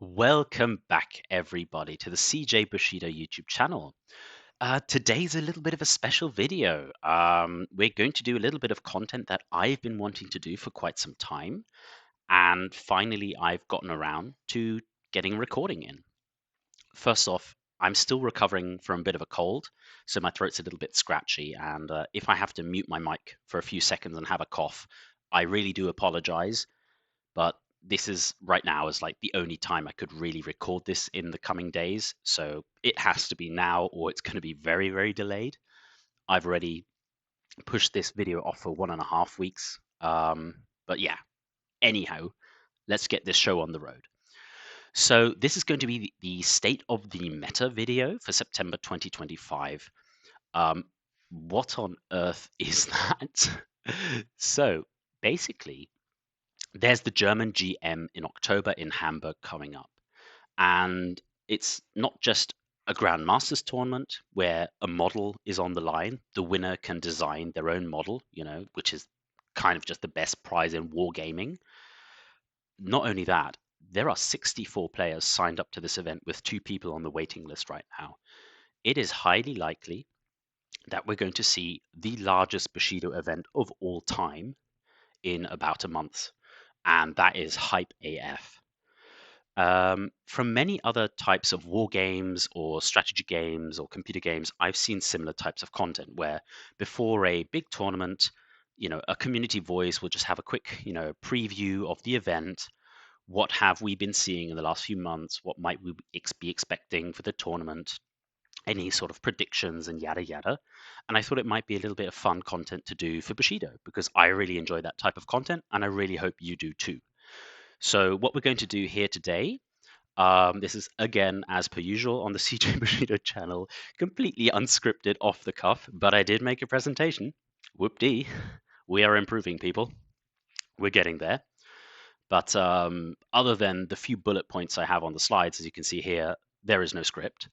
Welcome back, everybody, to the CJ Bushido YouTube channel. Today's a little bit of a special video. We're going to do a little bit of content that I've been wanting to do for quite some time, and finally I've gotten around to getting recording in. First off, I'm still recovering from a bit of a cold, so my throat's a little bit scratchy, and if I have to mute my mic for a few seconds and have a cough, I really do apologize. But this is right now is like the only time I could really record this in the coming days. So it has to be now or it's going to be very, very delayed. I've already pushed this video off for 1.5 weeks. But yeah, anyhow, let's get this show on the road. So this is going to be the state of the meta video for September 2025. What on earth is that? So basically, there's the German GM in October in Hamburg coming up. And it's not just a Grandmasters tournament where a model is on the line. The winner can design their own model, which is kind of just the best prize in wargaming. Not only that, there are 64 players signed up to this event with 2 people on the waiting list right now. It is highly likely that we're going to see the largest Bushido event of all time in about a month. And that is hype AF. From many other types of war games or strategy games or computer games, I've seen similar types of content where before a big tournament, a community voice will just have a quick, preview of the event. What have we been seeing in the last few months? What might we be expecting for the tournament? Any sort of predictions and yada yada. And I thought it might be a little bit of fun content to do for Bushido because I really enjoy that type of content and I really hope you do too. So what we're going to do here today, this is again, as per usual, on the CJ Bushido channel, completely unscripted, off the cuff, but I did make a presentation. Whoop-dee. We are improving, people. We're getting there. But other than the few bullet points I have on the slides, as you can see here, there is no script.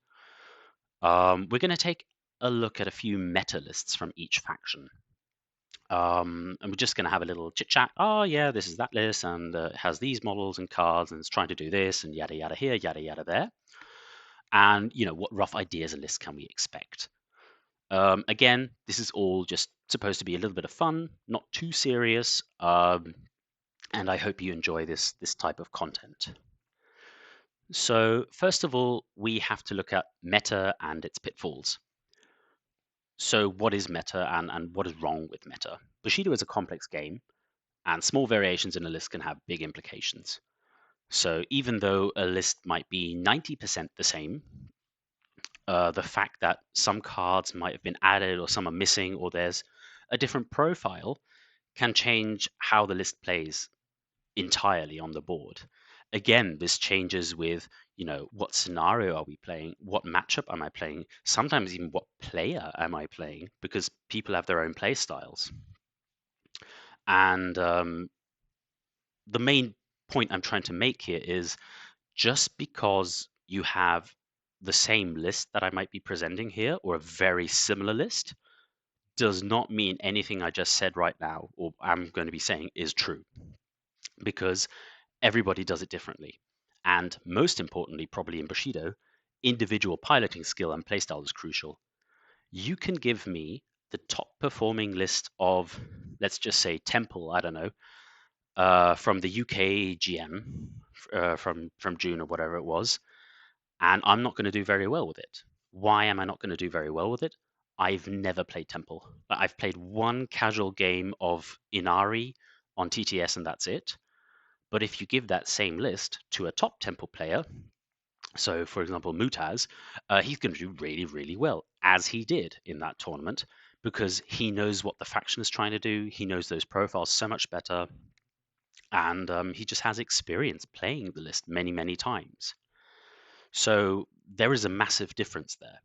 We're going to take a look at a few meta lists from each faction. And we're just going to have a little chit chat. Oh, yeah, this is that list, and it has these models and cards, and it's trying to do this, and yada yada here, yada yada there. And what rough ideas and lists can we expect? Again, this is all just supposed to be a little bit of fun, not too serious, and I hope you enjoy this type of content. So first of all, we have to look at meta and its pitfalls. So what is meta and what is wrong with meta? Bushido is a complex game, and small variations in a list can have big implications. So even though a list might be 90% the same, the fact that some cards might have been added or some are missing or there's a different profile can change how the list plays entirely on the board. Again, this changes with, what scenario are we playing? What matchup am I playing? Sometimes even what player am I playing? Because people have their own play styles. And the main point I'm trying to make here is just because you have the same list that I might be presenting here or a very similar list does not mean anything I just said right now or I'm going to be saying is true because everybody does it differently. And most importantly, probably in Bushido, individual piloting skill and playstyle is crucial. You can give me the top performing list of, let's just say, Temple, I don't know, from the UK GM from June or whatever it was, and I'm not going to do very well with it. Why am I not going to do very well with it? I've never played Temple. I've played one casual game of Inari on TTS and that's it. But if you give that same list to a top Temple player, so for example Mutaz, he's going to do really, really well, as he did in that tournament, because he knows what the faction is trying to do. He knows those profiles so much better, and he just has experience playing the list many, many times. So there is a massive difference there.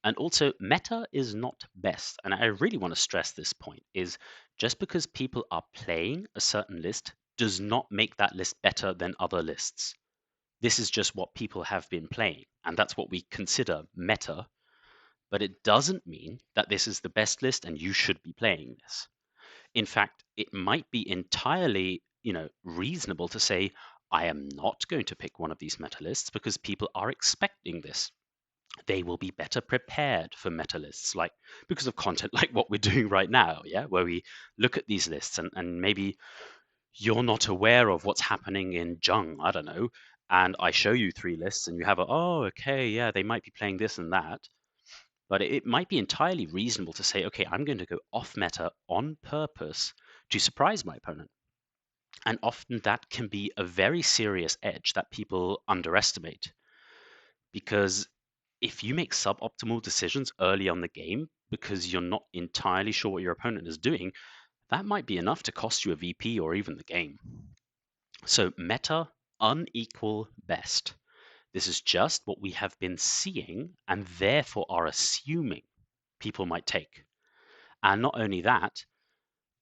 And also, meta is not best. And I really want to stress this point is just because people are playing a certain list does not make that list better than other lists. This is just what people have been playing, and that's what we consider meta. But it doesn't mean that this is the best list and you should be playing this. In fact, it might be entirely, reasonable to say, I am not going to pick one of these meta lists because people are expecting this. They will be better prepared for meta lists, like because of content like what we're doing right now, yeah, where we look at these lists and maybe you're not aware of what's happening in Jung, I don't know, and I show you three lists and you have oh, okay, yeah, they might be playing this and that. But it might be entirely reasonable to say, okay, I'm going to go off meta on purpose to surprise my opponent. And often that can be a very serious edge that people underestimate. Because if you make suboptimal decisions early on the game because you're not entirely sure what your opponent is doing, that might be enough to cost you a VP or even the game. So meta unequal best. This is just what we have been seeing and therefore are assuming people might take. And not only that,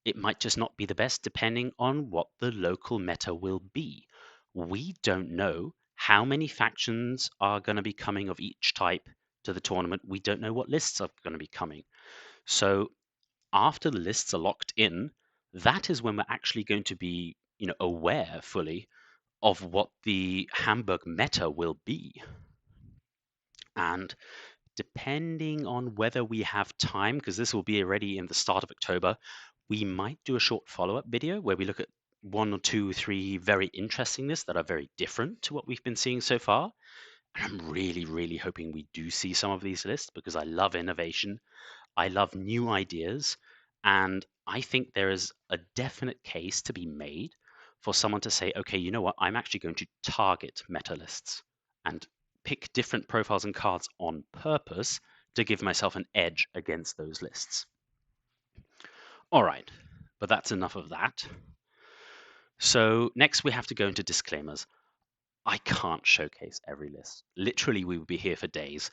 it might just not be the best depending on what the local meta will be. We don't know how many factions are going to be coming of each type to the tournament. We don't know what lists are going to be coming. So after the lists are locked in, that is when we're actually going to be, aware fully of what the Hamburg meta will be. And depending on whether we have time, because this will be already in the start of October, we might do a short follow-up video where we look at one or two, three very interesting lists that are very different to what we've been seeing so far. And I'm really, really hoping we do see some of these lists because I love innovation. I love new ideas. And I think there is a definite case to be made for someone to say, okay, you know what? I'm actually going to target meta lists and pick different profiles and cards on purpose to give myself an edge against those lists. All right, but that's enough of that. So next we have to go into disclaimers. I can't showcase every list. Literally, we would be here for days.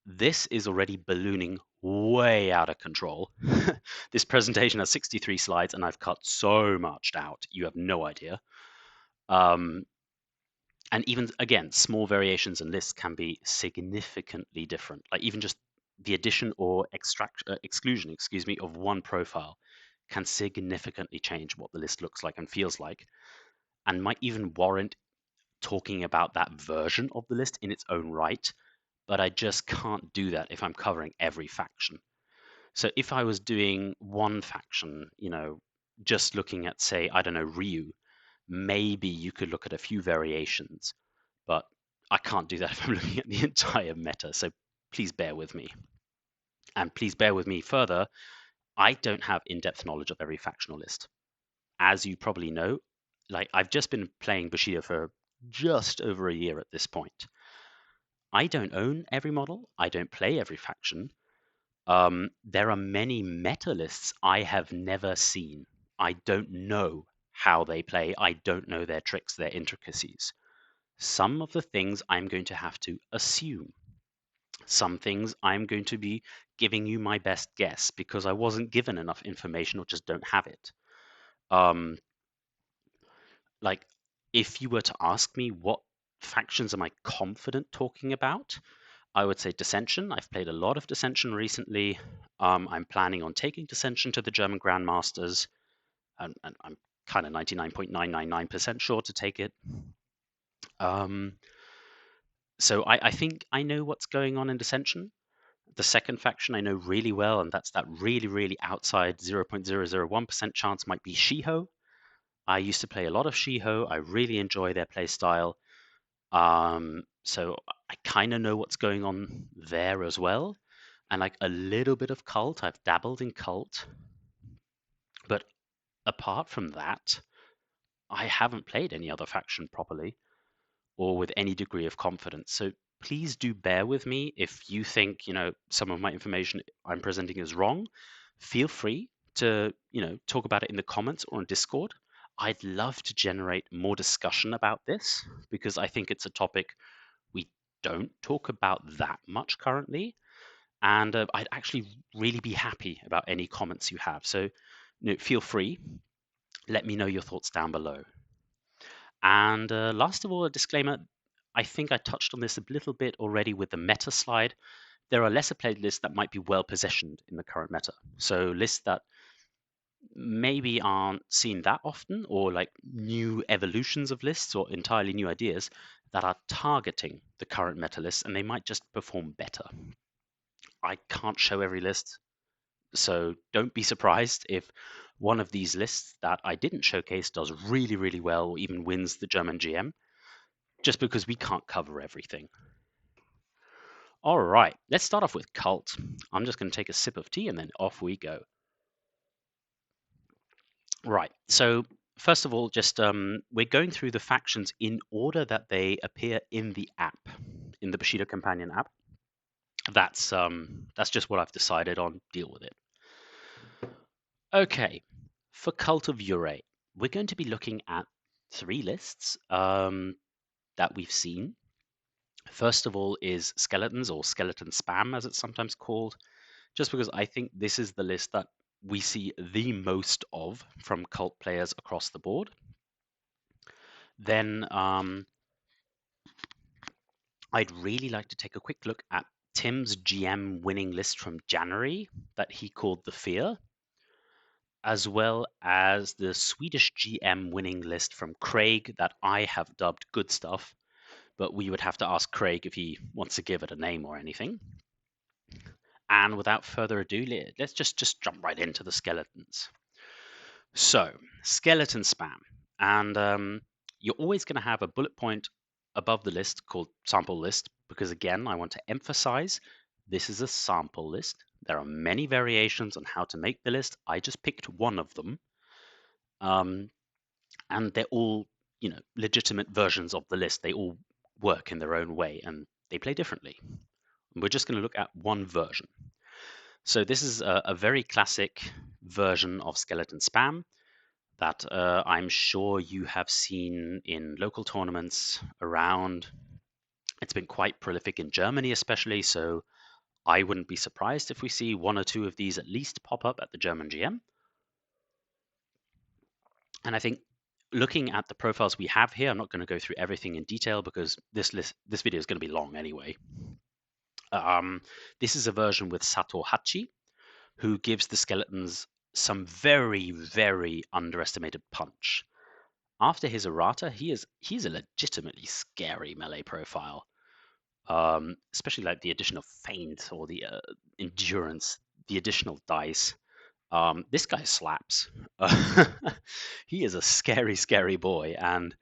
This is already ballooning way out of control. This presentation has 63 slides and I've cut so much out. You have no idea. And even, again, small variations in lists can be significantly different. Like even just the addition or exclusion, of one profile can significantly change what the list looks like and feels like, and might even warrant talking about that version of the list in its own right. But I just can't do that if I'm covering every faction. So if I was doing one faction, just looking at, say, I don't know, Ryu, maybe you could look at a few variations, but I can't do that if I'm looking at the entire meta. So please bear with me. And please bear with me further. I don't have in-depth knowledge of every factional list. As you probably know, like I've just been playing Bushido for just over a year at this point. I don't own every model. I don't play every faction. There are many meta lists I have never seen. I don't know how they play. I don't know their tricks, their intricacies. Some of the things I'm going to have to assume. Some things I'm going to be giving you my best guess because I wasn't given enough information or just don't have it. Um, like, if you were to ask me what factions am I confident talking about, I would say Descension. I've played a lot of Descension recently. I'm planning on taking Descension to the German Grandmasters, and I'm kind of 99.999% sure to take it. So I think I know what's going on in Descension. The second faction I know really well, and that's that really, really outside 0.001% chance might be Shiho. I used to play a lot of Shiho. I really enjoy their play style. So I kind of know what's going on there as well. And like a little bit of cult. I've dabbled in cult. But apart from that, I haven't played any other faction properly or with any degree of confidence. So please do bear with me if you think, some of my information I'm presenting is wrong. Feel free to, talk about it in the comments or on Discord. I'd love to generate more discussion about this because I think it's a topic we don't talk about that much currently. And I'd actually really be happy about any comments you have. So feel free. Let me know your thoughts down below. And last of all, a disclaimer. I think I touched on this a little bit already with the meta slide. There are lesser played lists that might be well positioned in the current meta. So lists that maybe aren't seen that often, or like new evolutions of lists or entirely new ideas that are targeting the current meta list, and they might just perform better. I can't show every list, so don't be surprised if one of these lists that I didn't showcase does really, really well or even wins the German GM, just because we can't cover everything. All right, let's start off with Cult. I'm just going to take a sip of tea and then off we go. Right, so first of all, just we're going through the factions in order that they appear in the app, in the Bushido Companion app. That's just what I've decided on. Deal with it. Okay, for Cult of Yurei, we're going to be looking at 3 lists that we've seen. First of all is Skeletons, or Skeleton Spam as it's sometimes called, just because I think this is the list that we see the most of from cult players across the board. Then I'd really like to take a quick look at Tim's GM winning list from January that he called The Fear, as well as the Swedish GM winning list from Craig that I have dubbed Good Stuff, but we would have to ask Craig if he wants to give it a name or anything. And without further ado, let's just jump right into the skeletons. So, skeleton spam. And you're always going to have a bullet point above the list called sample list, because again, I want to emphasize this is a sample list. There are many variations on how to make the list. I just picked one of them. And they're all, legitimate versions of the list. They all work in their own way and they play differently. We're just going to look at one version. So this is a very classic version of skeleton spam that I'm sure you have seen in local tournaments around. It's been quite prolific in Germany, especially, so I wouldn't be surprised if we see 1 or 2 of these at least pop up at the German GM. And I think looking at the profiles we have here, I'm not going to go through everything in detail because this video is going to be long anyway. This is a version with Sato Hachi, who gives the skeletons some very, very underestimated punch. After his errata, he's a legitimately scary melee profile. Especially like the addition of feint or the endurance, the additional dice. This guy slaps. He is a scary, scary boy. And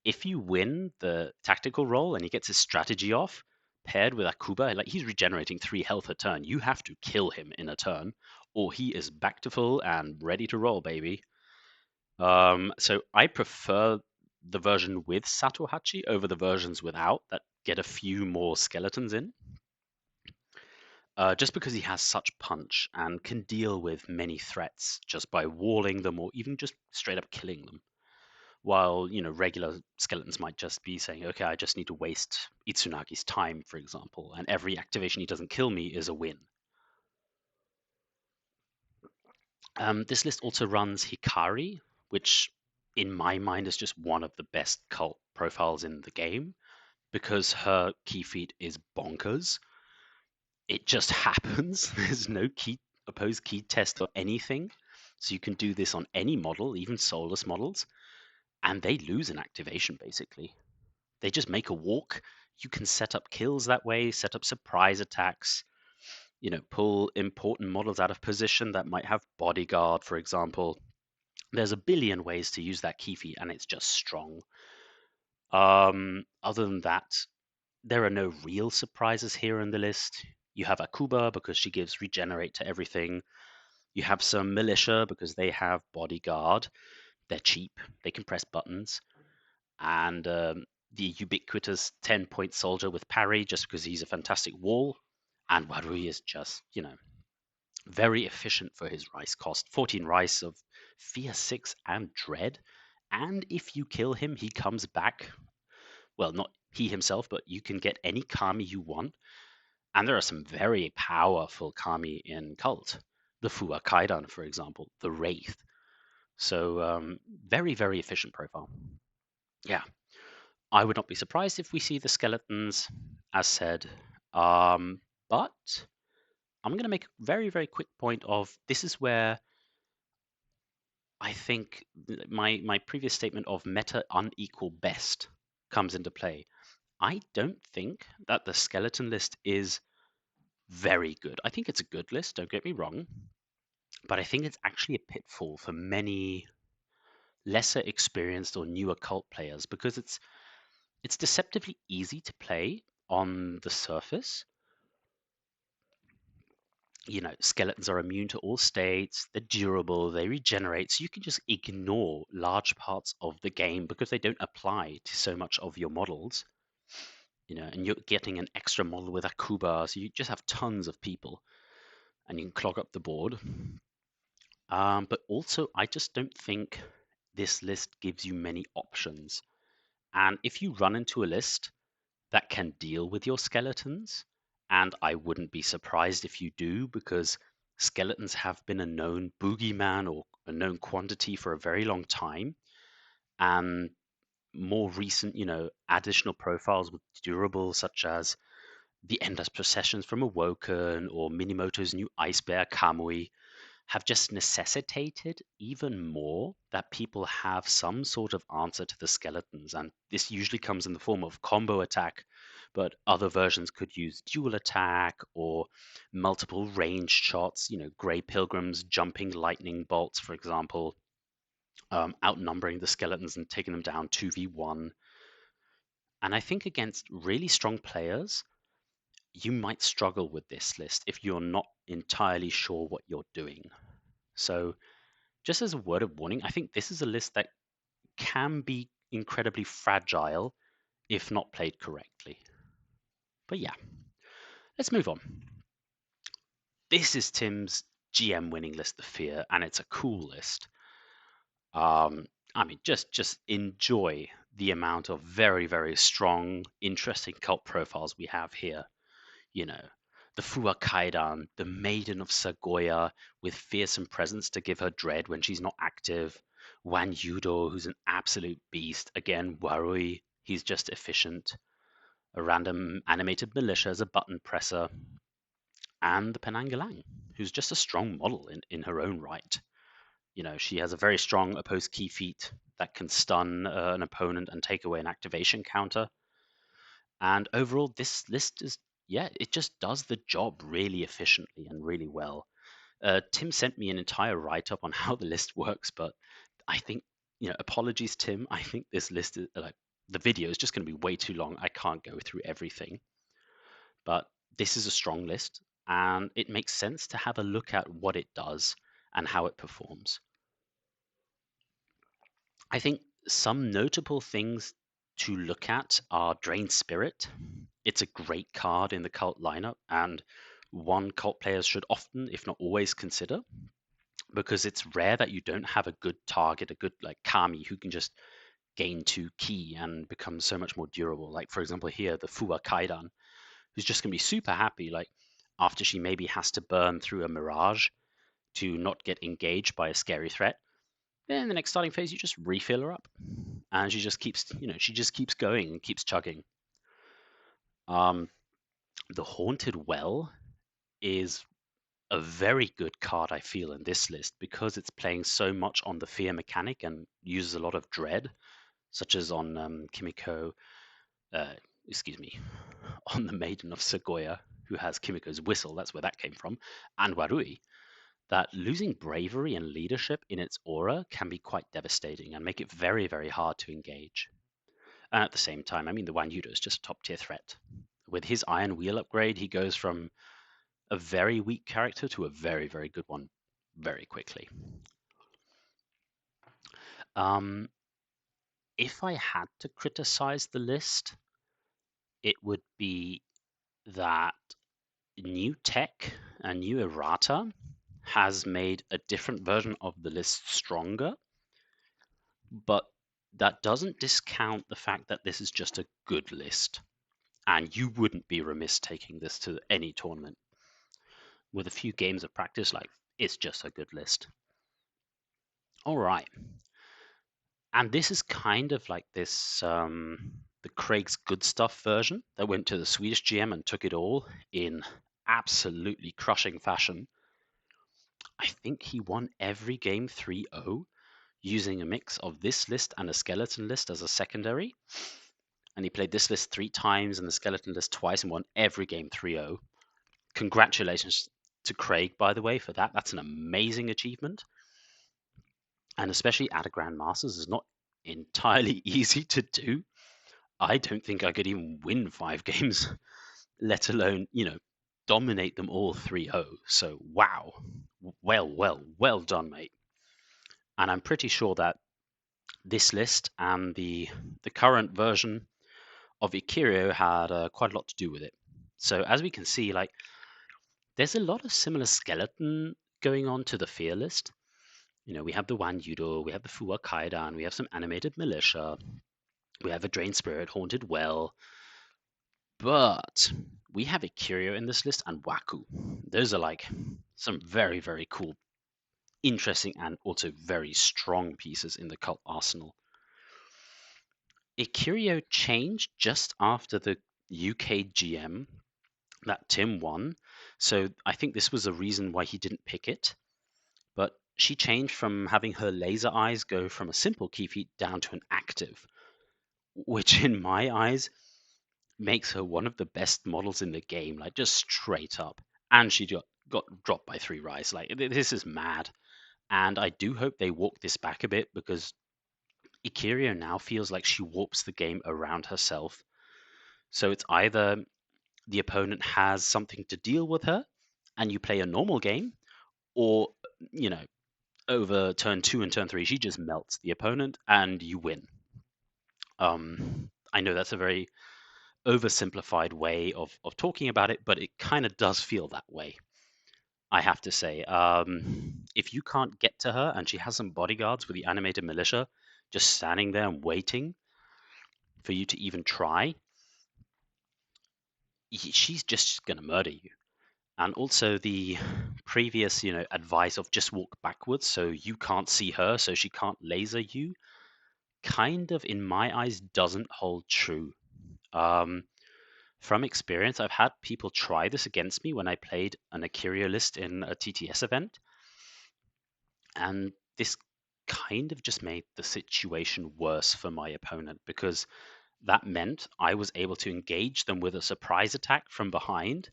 if you win the tactical role and he gets his strategy off, paired with Akuba, like he's regenerating 3 health a turn, you have to kill him in a turn, or he is back to full and ready to roll, baby. So I prefer the version with Sato Hachi over the versions without that get a few more skeletons in. Just because he has such punch and can deal with many threats just by walling them or even just straight up killing them. While, regular skeletons might just be saying, okay, I just need to waste Itsunagi's time, for example, and every activation he doesn't kill me is a win. This list also runs Hikari, which in my mind is just one of the best cult profiles in the game because her key feat is bonkers. It just happens. There's no opposed key test or anything. So you can do this on any model, even soulless models, and they lose an activation basically. They just make a walk. You can set up kills that way, set up surprise attacks, pull important models out of position that might have bodyguard, for example. There's a billion ways to use that key feat, and it's just strong. Other than that, there are no real surprises here in the list. You have Akuba because she gives regenerate to everything. You have some militia because they have bodyguard. They're cheap. They can press buttons. And the ubiquitous 10-point soldier with parry just because he's a fantastic wall. And Warui is just, very efficient for his rice cost. 14 rice of Fear 6 and Dread. And if you kill him, he comes back. Well, not he himself, but you can get any Kami you want. And there are some very powerful Kami in Cult. The Fuwa Kaidan, for example, the Wraith. So very, very efficient profile. Yeah. I would not be surprised if we see the skeletons, as said. But I'm going to make a very, very quick point of this is where I think my previous statement of meta unequal best comes into play. I don't think that the skeleton list is very good. I think it's a good list, don't get me wrong, but I think it's actually a pitfall for many lesser experienced or newer cult players because it's deceptively easy to play on the surface. You know, skeletons are immune to all states, they're durable, they regenerate, so you can just ignore large parts of the game because they don't apply to so much of your models. You know, and you're getting an extra model with Akuba, so you just have tons of people and you can clog up the board. But also, I just don't think this list gives you many options. And if you run into a list that can deal with your skeletons, and I wouldn't be surprised if you do, because skeletons have been a known boogeyman or a known quantity for a very long time, and more recent, additional profiles with durable, such as the Endless Processions from Awoken or Minimoto's new Ice Bear Kamui, have just necessitated even more that people have some sort of answer to the skeletons. And this usually comes in the form of combo attack, but other versions could use dual attack or multiple ranged shots, Grey Pilgrims jumping lightning bolts, for example, outnumbering the skeletons and taking them down 2v1. And I think against really strong players, you might struggle with this list if you're not entirely sure what you're doing. So, just as a word of warning, I think this is a list that can be incredibly fragile if not played correctly. But yeah, let's move on. This is Tim's GM winning list, The Fear, and it's a cool list. I mean, just enjoy the amount of very, very strong, interesting cult profiles we have here. You know, the Fuwa Kaidan, the Maiden of Sagoya, with fearsome presence to give her dread when she's not active. Wan Yudo, who's an absolute beast. Again, Warui, he's just efficient. A random animated militia as a button presser. And the Penangalang, who's just a strong model in her own right. She has a very strong opposed key feat that can stun an opponent and take away an activation counter. And overall, this list is, yeah, it just does the job really efficiently and really well. Tim sent me an entire write up on how the list works, but I think, apologies, Tim. I think this list is like the video is just going to be way too long. I can't go through everything, but this is a strong list, and it makes sense to have a look at what it does and how it performs. I think some notable things to look at are Drain Spirit. It's a great card in the cult lineup, and one cult players should often, if not always, consider because it's rare that you don't have a good target, a good like Kami who can just gain 2 ki and become so much more durable. Like for example here, the Fuwa Kaidan, who's just gonna be super happy, like after she maybe has to burn through a mirage to not get engaged by a scary threat. Then in the next starting phase, you just refill her up, and she just keeps going and keeps chugging. The Haunted Well is a very good card, I feel, in this list because it's playing so much on the fear mechanic and uses a lot of dread, such as on Kimiko, uh, excuse me, on the Maiden of Sagoya, who has Kimiko's whistle, that's where that came from, and Warui, that losing bravery and leadership in its aura can be quite devastating and make it very, very hard to engage. And at the same time, I mean, the Wan Yudo is just a top tier threat. With his Iron Wheel upgrade, he goes from a very weak character to a very, very good one very quickly. Um, if I had to criticize the list, it would be that new tech and new errata has made a different version of the list stronger, but that doesn't discount the fact that this is just a good list, and you wouldn't be remiss taking this to any tournament. With a few games of practice, like it's just a good list. All right. And this is kind of like this the Craig's Good Stuff version that went to the Swedish GM and took it all in absolutely crushing fashion. I think he won every game 3-0, using a mix of this list and a skeleton list as a secondary. And he played this list 3 times and the skeleton list twice and won every game 3-0. Congratulations to Craig, by the way, for that. That's an amazing achievement. And especially at a Grandmasters is not entirely easy to do. I don't think I could even win 5 games, let alone, dominate them all 3-0. So, wow. Well done, mate. And I'm pretty sure that this list and the current version of Ikirio had quite a lot to do with it. So as we can see, like, there's a lot of similar skeleton going on to the fear list. We have the Wan Yudo, we have the Fuwa Kaidan, we have some animated militia, we have a Drained Spirit, Haunted Well, but we have Ikirio in this list and Waku. Those are like some very, very cool, interesting, and also very strong pieces in the cult arsenal. Ikirio changed just after the UK GM that Tim won, so I think this was a reason why he didn't pick it. But she changed from having her laser eyes go from a simple key feat down to an active, which in my eyes makes her one of the best models in the game, like just straight up. And she got dropped by 3 Rise. Like, this is mad. And I do hope they walk this back a bit, because Ikirio now feels like she warps the game around herself. So it's either the opponent has something to deal with her and you play a normal game, or, over turn 2 and turn 3, she just melts the opponent and you win. I know that's a very oversimplified way of talking about it, but it kind of does feel that way, I have to say. If you can't get to her and she has some bodyguards with the animated militia just standing there and waiting for you to even try, she's just going to murder you. And also the previous, advice of just walk backwards so you can't see her, so she can't laser you, kind of, in my eyes, doesn't hold true. From experience, I've had people try this against me when I played an Ikirio list in a TTS event, and this kind of just made the situation worse for my opponent, because that meant I was able to engage them with a surprise attack from behind,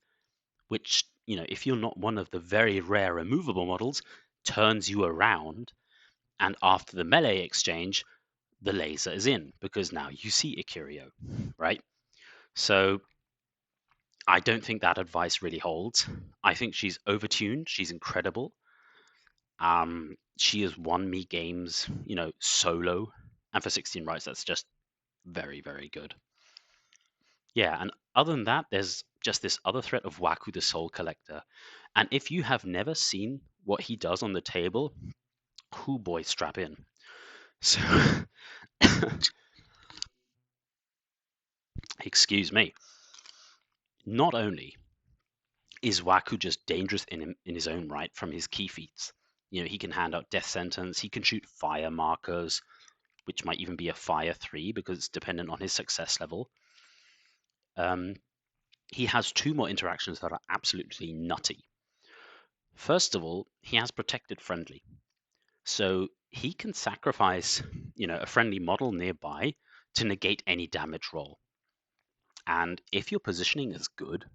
which, if you're not one of the very rare removable models, turns you around, and after the melee exchange, the laser is in, because now you see Ikirio, right? So I don't think that advice really holds. I think she's overtuned. She's incredible. She has won me games, solo, and for 16 rights, that's just very, very good. Yeah, and other than that, there's just this other threat of Waku the Soul Collector. And if you have never seen what he does on the table, whoo boy, strap in. So, excuse me. Not only is Waku just dangerous in his own right from his key feats, he can hand out death sentence, he can shoot fire markers, which might even be a fire 3 because it's dependent on his success level. He has 2 more interactions that are absolutely nutty. First of all, he has protected friendly. So he can sacrifice, a friendly model nearby to negate any damage roll. And if your positioning is good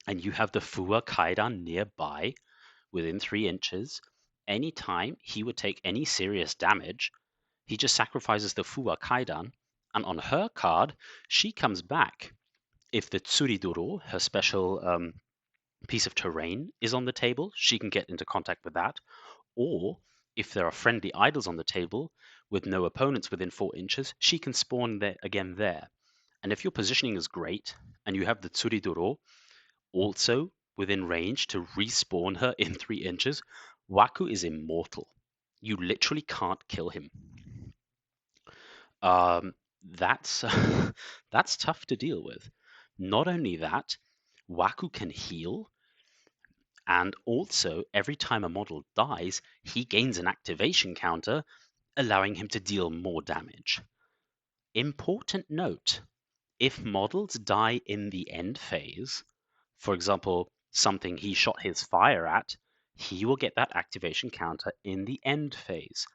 and you have the Fuwa Kaidan nearby within 3 inches, anytime he would take any serious damage, he just sacrifices the Fuwa Kaidan, and on her card, she comes back. If the Tsuridoro, her special piece of terrain, is on the table, she can get into contact with that. Or if there are friendly idols on the table with no opponents within 4 inches, she can spawn there again there. And if your positioning is great and you have the Tsuridoro also within range to respawn her in 3 inches, Waku is immortal. You literally can't kill him. That's that's tough to deal with. Not only that, Waku can heal, and also every time a model dies, he gains an activation counter, allowing him to deal more damage. Important note, if models die in the end phase, for example, something he shot his fire at, he will get that activation counter in the end phase.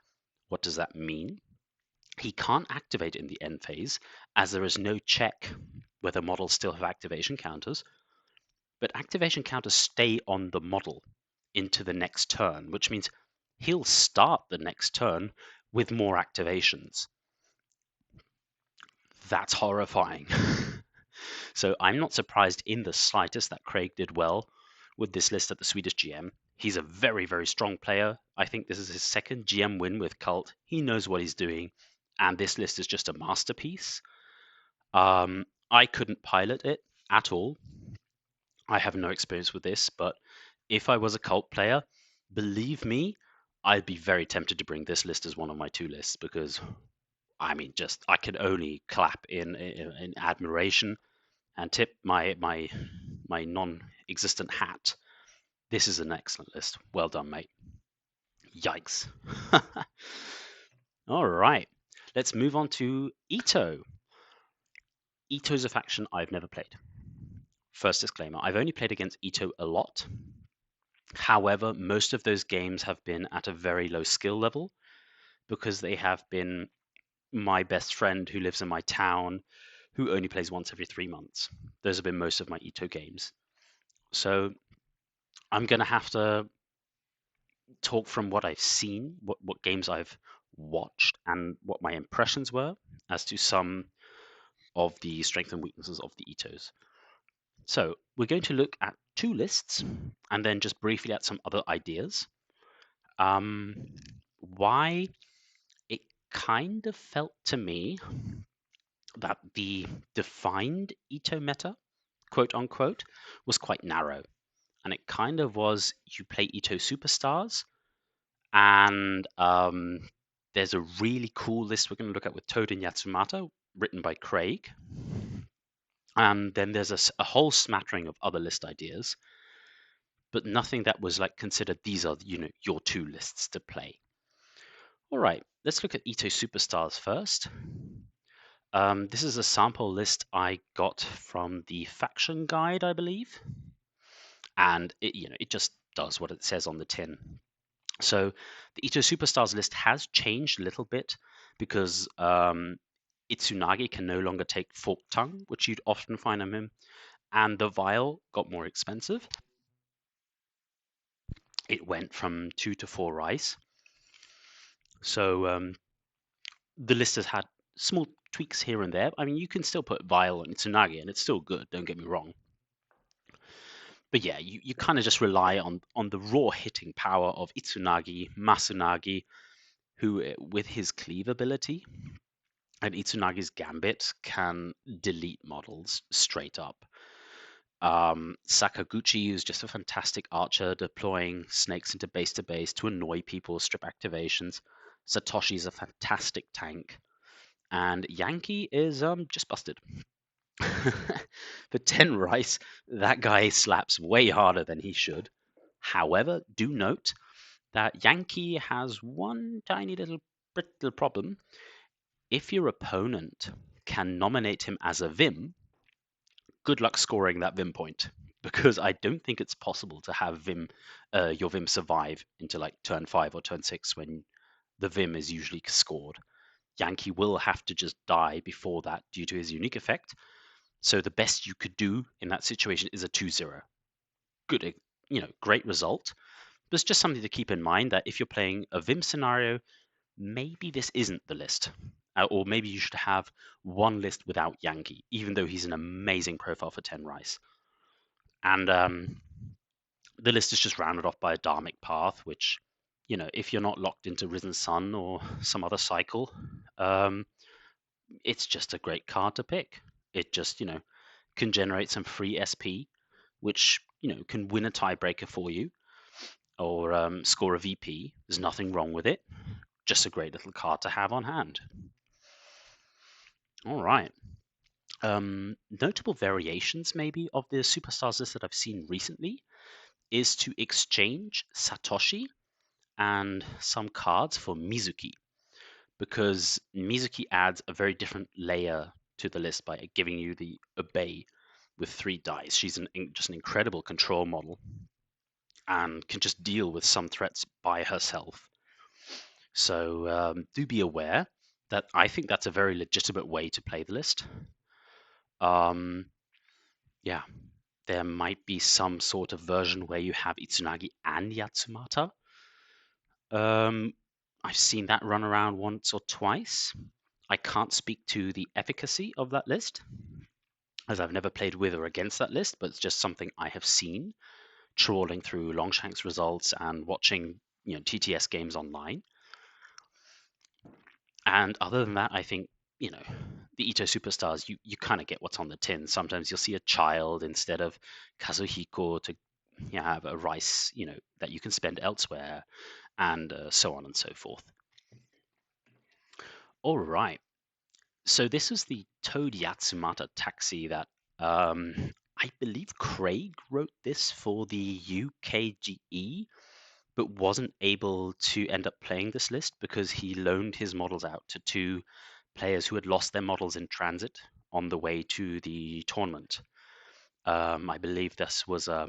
What does that mean? He can't activate in the end phase, as there is no check whether models still have activation counters, but activation counters stay on the model into the next turn, which means he'll start the next turn with more activations. That's horrifying. So I'm not surprised in the slightest that Craig did well with this list at the Swedish GM. He's a very, very strong player. I think this is his second GM win with Cult. He knows what he's doing, and this list is just a masterpiece. I couldn't pilot it at all. I have no experience with this, but if I was a Cult player, believe me, I'd be very tempted to bring this list as one of my two lists because I mean, just I can only clap in admiration and tip my non-existent hat. This is an excellent list. Well done, mate. Yikes. All right, let's move on to Ito. Ito's a faction I've never played. First disclaimer, I've only played against Ito a lot. However, most of those games have been at a very low skill level because they have been my best friend who lives in my town who only plays once every 3 months. Those have been most of my Ito games. So I'm going to have to talk from what I've seen, what games I've watched, and what my impressions were as to some of the strengths and weaknesses of the Itos. So we're going to look at two lists and then just briefly at some other ideas. Why it kind of felt to me that the defined Ito meta, quote unquote, was quite narrow. And it kind of was you play Ito Superstars, and there's a really cool list we're going to look at with Toad and Yatsumata, written by Craig. And then there's a whole smattering of other list ideas, but nothing that was like considered these are your two lists to play. All right, let's look at Ito Superstars first. This is a sample list I got from the faction guide, I believe, and it just does what it says on the tin. So the Ito Superstars list has changed a little bit because Itsunagi can no longer take Forked Tongue, which you'd often find on him, and the Vial got more expensive. It went from 2 to 4 rice. So the list has had small tweaks here and there. I mean, you can still put Vial and Itsunagi, and it's still good, don't get me wrong. But yeah, you kind of just rely on the raw hitting power of Itsunagi, Masunagi, who, with his cleave ability, and Itsunagi's Gambit can delete models straight up. Sakaguchi is just a fantastic archer, deploying snakes into base to base to annoy people, strip activations. Satoshi is a fantastic tank. And Yankee is just busted. For 10 rice, that guy slaps way harder than he should. However, do note that Yankee has one tiny little brittle problem. If your opponent can nominate him as a Vim, good luck scoring that Vim point, because I don't think it's possible to have your Vim survive into like turn 5 or turn 6 when the Vim is usually scored. Yankee will have to just die before that due to his unique effect. So the best you could do in that situation is a 2-0. Good, great result. But it's just something to keep in mind that if you're playing a Vim scenario, maybe this isn't the list. Or maybe you should have one list without Yankee, even though he's an amazing profile for 10 rice. And the list is just rounded off by a Dharmic Path, which, if you're not locked into Risen Sun or some other cycle, it's just a great card to pick. It just, can generate some free SP, which, can win a tiebreaker for you or score a VP. There's nothing wrong with it. Just a great little card to have on hand. All right. Notable variations, maybe, of the Superstars list that I've seen recently is to exchange Satoshi and some cards for Mizuki, because Mizuki adds a very different layer to the list by giving you the Obey with 3 dice. She's just an incredible control model and can just deal with some threats by herself. So do be aware that I think that's a very legitimate way to play the list. Um, yeah, there might be some sort of version where you have Itsunagi and Yatsumata. I've seen that run around once or twice. I can't speak to the efficacy of that list, as I've never played with or against that list, but it's just something I have seen trawling through Longshank's results and watching TTS games online. And other than that, I think the Ito superstars, you kind of get what's on the tin. Sometimes you'll see a child instead of Kazuhiko to have a rice that you can spend elsewhere, and so on and so forth. All right. So this was the Toad Yatsumata taxi that I believe Craig wrote this for the UKGE, but wasn't able to end up playing this list because he loaned his models out to two players who had lost their models in transit on the way to the tournament. I believe this was a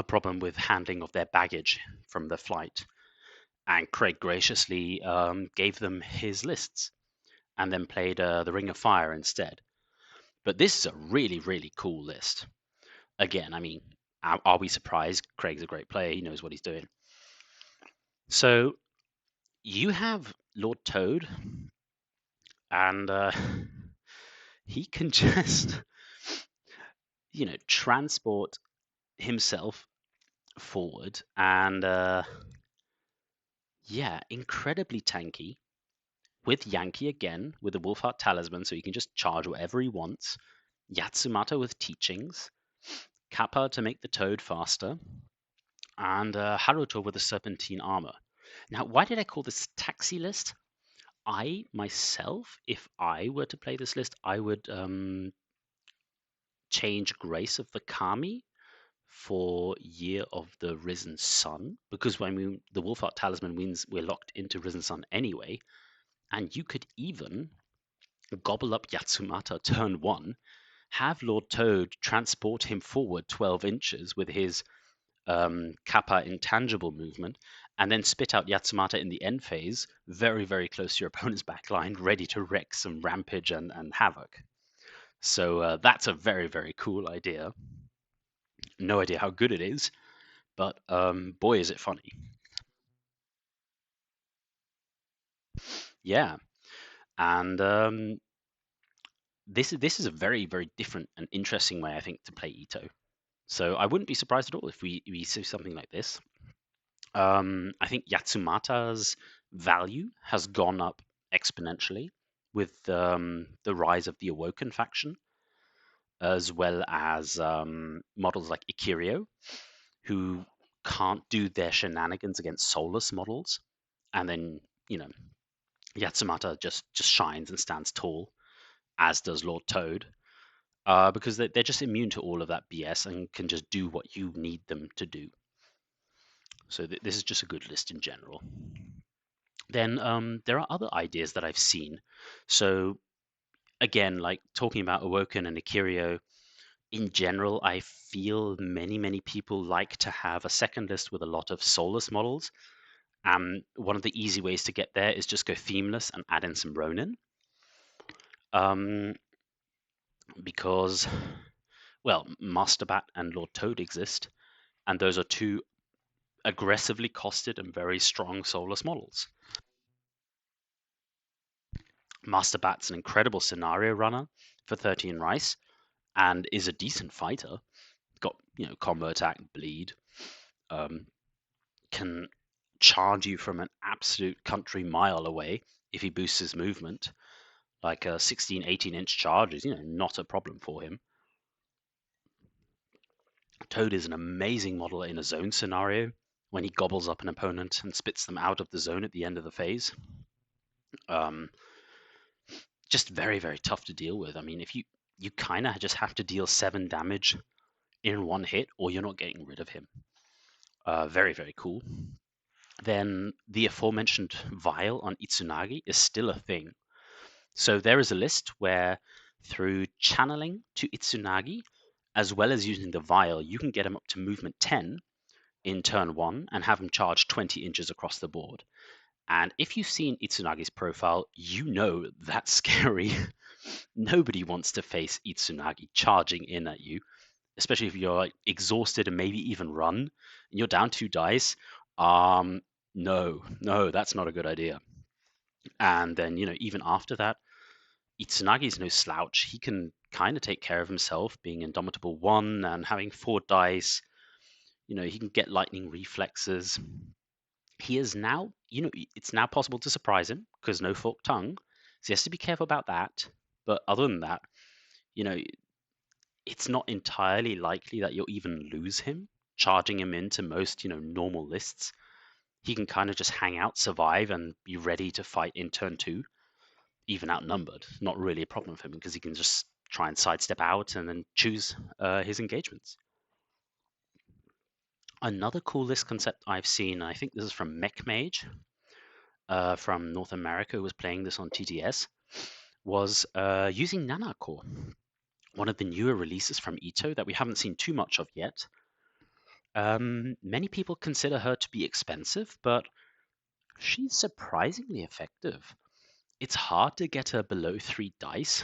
problem with handling of their baggage from the flight, and Craig graciously gave them his lists and then played the Ring of Fire instead. But this is a really, really cool list. Again, I mean, are we surprised? Craig's a great player. He knows what he's doing. So you have Lord Toad, and he can just, transport himself forward, and incredibly tanky with Yankee again with the Wolfheart Talisman, so he can just charge whatever he wants. Yatsumata with teachings, Kappa to make the Toad faster, and Haruto with the Serpentine armor. Now, why did I call this taxi list? I myself, if I were to play this list, I would change Grace of the Kami for Year of the Risen Sun, because when the Wolfheart Talisman wins, we're locked into Risen Sun anyway, and you could even gobble up Yatsumata turn 1, have Lord Toad transport him forward 12 inches with his Kappa intangible movement, and then spit out Yatsumata in the end phase, very, very close to your opponent's backline, ready to wreak some rampage and havoc. So that's a very, very cool idea. No idea how good it is, but boy, is it funny. Yeah, and this is a very, very different and interesting way, I think, to play Ito. So I wouldn't be surprised at all if we see something like this. I think Yatsumata's value has gone up exponentially with the rise of the Awoken faction, as well as models like Ikiryo, who can't do their shenanigans against soulless models, and then Yatsumata just shines and stands tall, as does Lord Toad, because they're just immune to all of that BS and can just do what you need them to do. So this is just a good list in general. Then there are other ideas that I've seen. So again, like talking about Awoken and Ikiryo, in general, I feel many people like to have a second list with a lot of soulless models. One of the easy ways to get there is just go themeless and add in some Ronin. Because, well, Master Bat and Lord Toad exist, and those are two aggressively costed and very strong soulless models. Master Bat's an incredible scenario runner for 13 Rice and is a decent fighter. Got combo attack, bleed, can charge you from an absolute country mile away if he boosts his movement. Like a 16, 18-inch charge is not a problem for him. Toad is an amazing model in a zone scenario when he gobbles up an opponent and spits them out of the zone at the end of the phase. Just very tough to deal with. I mean, if you kind of just have to deal 7 damage in one hit, or you're not getting rid of him. Very cool. Then the aforementioned Vial on Itsunagi is still a thing. So there is a list where through channeling to Itsunagi, as well as using the Vial, you can get him up to movement 10 in turn 1 and have him charge 20 inches across the board. And if you've seen Itsunagi's profile, you know that's scary. Nobody wants to face Itsunagi charging in at you, especially if you're like exhausted and maybe even run and you're down 2 dice. No, that's not a good idea. And then, even after that, Itsunagi's no slouch. He can kind of take care of himself, being Indomitable 1 and having 4 dice. He can get lightning reflexes. He is now, it's now possible to surprise him because no forked tongue. So he has to be careful about that. But other than that, you know, it's not entirely likely that you'll even lose him, charging him into most, normal lists. He can kind of just hang out, survive, and be ready to fight in turn 2, even outnumbered. Not really a problem for him because he can just try and sidestep out and then choose his engagements. Another cool list concept I've seen, I think this is from Mech Mage from North America, who was playing this on TTS, was using Nanako, one of the newer releases from Ito that we haven't seen too much of yet. Many people consider her to be expensive, but she's surprisingly effective. It's hard to get her below 3 dice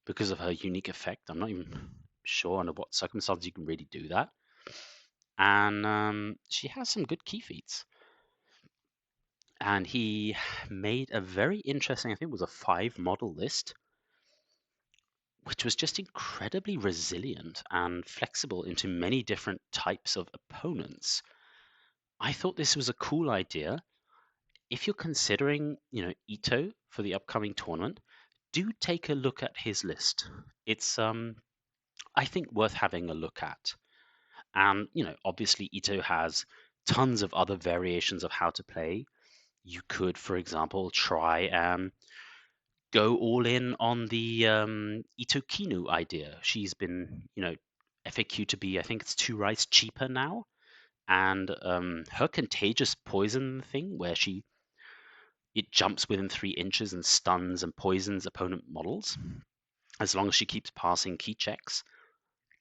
because of her unique effect. I'm not even sure under what circumstances you can really do that. And she has some good key feats. And he made a very interesting, I think it was a 5-model list, which was just incredibly resilient and flexible into many different types of opponents. I thought this was a cool idea. If you're considering, Ito for the upcoming tournament, do take a look at his list. It's I think worth having a look at. And, obviously Ito has tons of other variations of how to play. You could, for example, try and go all in on the Ito Kinu idea. She's been, FAQ to be, I think it's 2 rice cheaper now. And her contagious poison thing, where it jumps within 3 inches and stuns and poisons opponent models, as long as she keeps passing key checks,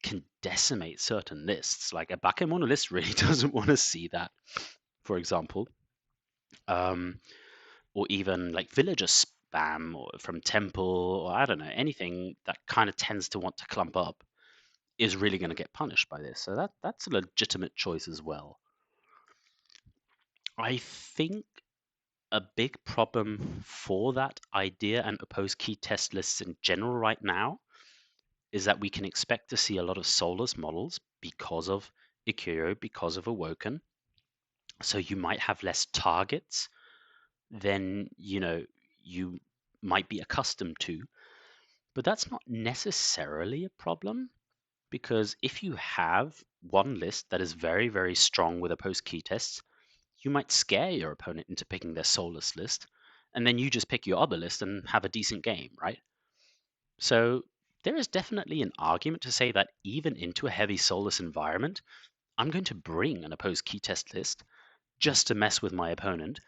can decimate certain lists. Like a Bakemono list really doesn't want to see that, for example. Or even like villager spam or from temple, or I don't know, anything that kind of tends to want to clump up is really going to get punished by this. So that's a legitimate choice as well. I think a big problem for that idea and opposed key test lists in general right now is that we can expect to see a lot of soulless models because of Ikuro, because of Awoken. So you might have less targets than you might be accustomed to. But that's not necessarily a problem, because if you have one list that is very, very strong with opposed key tests, you might scare your opponent into picking their soulless list, and then you just pick your other list and have a decent game, right? So there is definitely an argument to say that even into a heavy soulless environment, I'm going to bring an opposed key test list just to mess with my opponent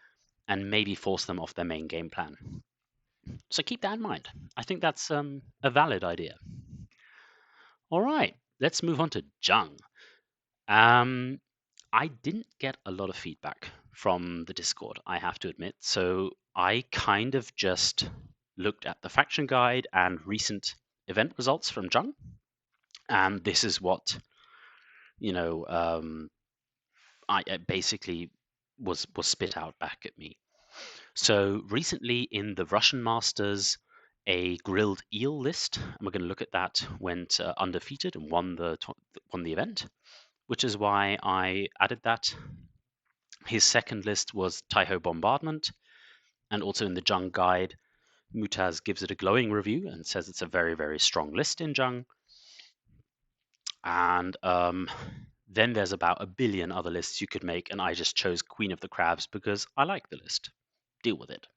and maybe force them off their main game plan. So keep that in mind. I think that's a valid idea. All right, let's move on to Jung. Um, I didn't get a lot of feedback from the Discord, I have to admit. So I kind of just looked at the faction guide and recent event results from Jung, and this is what I basically was spit out back at me. So recently in the Russian Masters, a grilled eel list, and we're going to look at that, went undefeated and won the event, which is why I added that. His second list was Taiho Bombardment, and also in the Jung guide, Mutaz gives it a glowing review and says it's a very, very strong list in Jung. And then there's about a billion other lists you could make, and I just chose Queen of the Crabs because I like the list. Deal with it.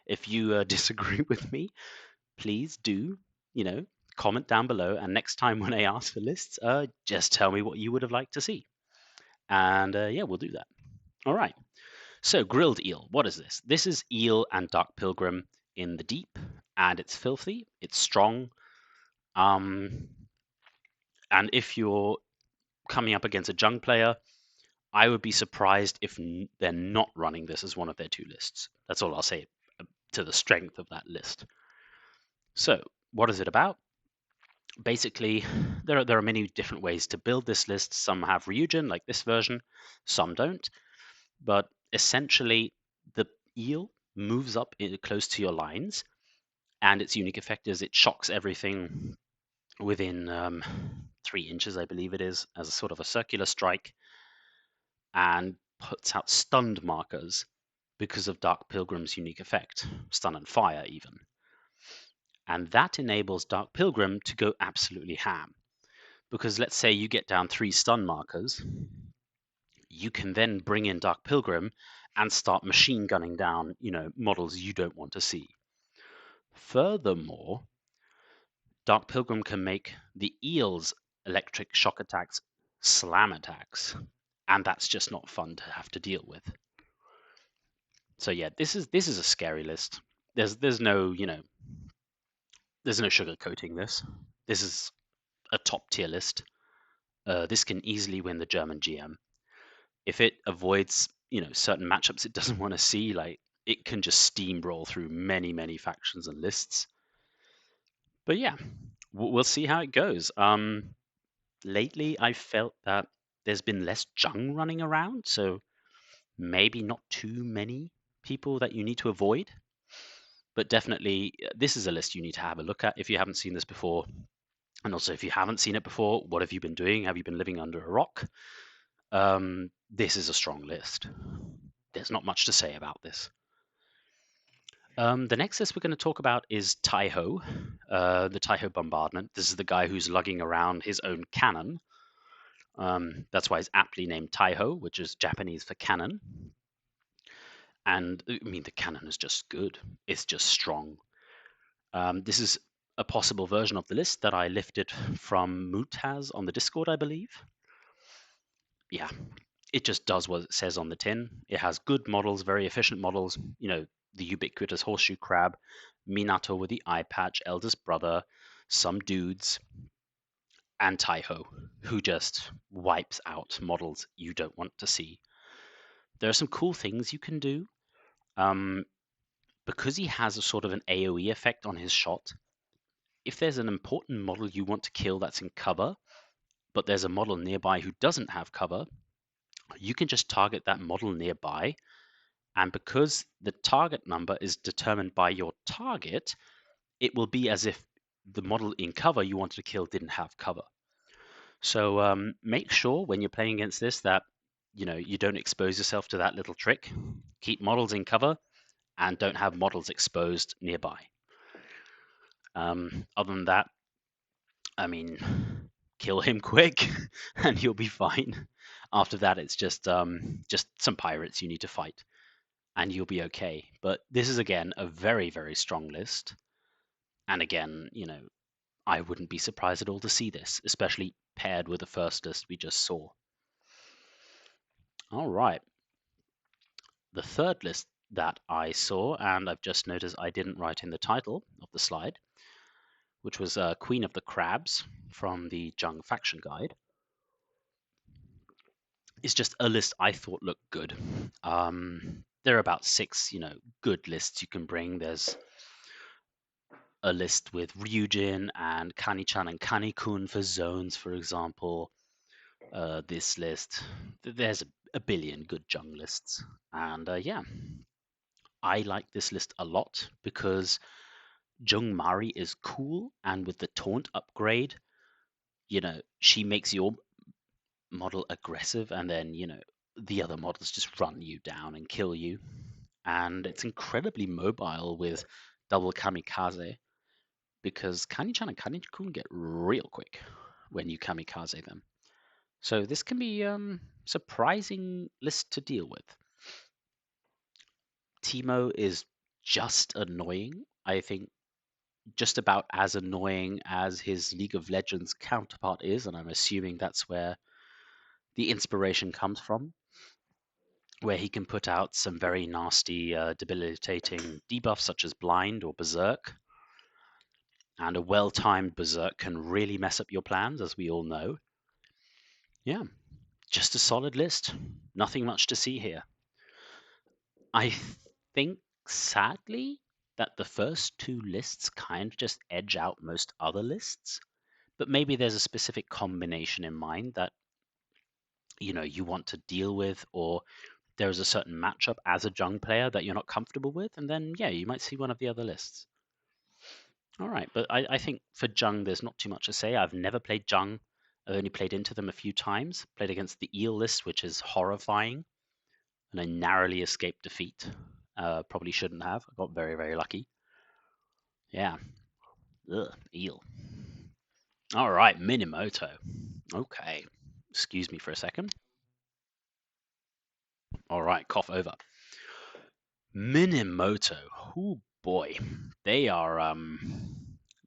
If you disagree with me, please do, comment down below. And next time when I ask for lists, just tell me what you would have liked to see. And yeah, we'll do that. All right. So grilled eel, what is this? This is eel and dark pilgrim in the deep, and it's filthy. It's strong. And if you're coming up against a Jung player, I would be surprised if they're not running this as one of their 2 lists. That's all I'll say to the strength of that list. So, what is it about? Basically, there are many different ways to build this list. Some have Ryujin, like this version, some don't. But essentially, the eel moves up close to your lines, and its unique effect is it shocks everything within 3 inches, I believe it is, as a sort of a circular strike, and puts out stunned markers because of Dark Pilgrim's unique effect, stun and fire even. And that enables Dark Pilgrim to go absolutely ham. Because let's say you get down 3 stun markers, you can then bring in Dark Pilgrim and start machine gunning down, models you don't want to see. Furthermore, Dark Pilgrim can make the eel's electric shock attacks slam attacks, and that's just not fun to have to deal with. So yeah, this is a scary list. There's no there's no sugarcoating this. This is a top tier list. This can easily win the German GM. If it avoids certain matchups it doesn't want to see, like it can just steamroll through many factions and lists. But yeah, we'll see how it goes. Lately I felt that there's been less Jung running around, so maybe not too many people that you need to avoid. But definitely, this is a list you need to have a look at if you haven't seen this before. And also, if you haven't seen it before, what have you been doing? Have you been living under a rock? This is a strong list. There's not much to say about this. The next list we're going to talk about is Taiho, the Taiho bombardment. This is the guy who's lugging around his own cannon. That's why it's aptly named Taiho, which is Japanese for cannon. And I mean, the cannon is just good. It's just strong. This is a possible version of the list that I lifted from Mutaz on the Discord, I believe. Yeah, it just does what it says on the tin. It has good models, very efficient models. The ubiquitous horseshoe crab, Minato with the eye patch, eldest brother, some dudes, and Taiho, who just wipes out models you don't want to see. There are some cool things you can do. Because he has a sort of an AoE effect on his shot, if there's an important model you want to kill that's in cover, but there's a model nearby who doesn't have cover, you can just target that model nearby. And because the target number is determined by your target, it will be as if the model in cover you wanted to kill didn't have cover. So make sure when you're playing against this that you don't expose yourself to that little trick. Keep models in cover and don't have models exposed nearby. Other than that, I mean, kill him quick and you'll be fine. After that, it's just some pirates you need to fight and you'll be okay. But this is, again, a very strong list. And again, I wouldn't be surprised at all to see this, especially paired with the first list we just saw. All right. The third list that I saw, and I've just noticed I didn't write in the title of the slide, which was Queen of the Crabs from the Jung faction guide. It's just a list I thought looked good. There are about 6, good lists you can bring. There's a list with Ryujin and Kani-chan and Kani-kun for zones, for example. This list, there's a billion good Jung lists. And yeah, I like this list a lot because Jung Mari is cool, and with the taunt upgrade, she makes your model aggressive, and then the other models just run you down and kill you. And it's incredibly mobile with double kamikaze because Kani-chan and Kani-kun get real quick when you kamikaze them. So this can be surprising list to deal with. Teemo is just annoying. I think just about as annoying as his League of Legends counterpart is, and I'm assuming that's where the inspiration comes from, where he can put out some very nasty, debilitating debuffs such as Blind or Berserk. And a well-timed Berserk can really mess up your plans, as we all know. Yeah, just a solid list. Nothing much to see here. I think, sadly, that the first two lists kind of just edge out most other lists, but maybe there's a specific combination in mind that you want to deal with, or there's a certain matchup as a Jung player that you're not comfortable with, and then yeah, you might see one of the other lists. All right, but I think for Jung, there's not too much to say. I've never played Jung. I've only played into them a few times. Played against the Eel list, which is horrifying, and I narrowly escaped defeat. Probably shouldn't have. I got very, very lucky. Yeah. Ugh, Eel. All right, Minimoto. Okay. Excuse me for a second. All right, cough over. Minimoto. Oh boy. They are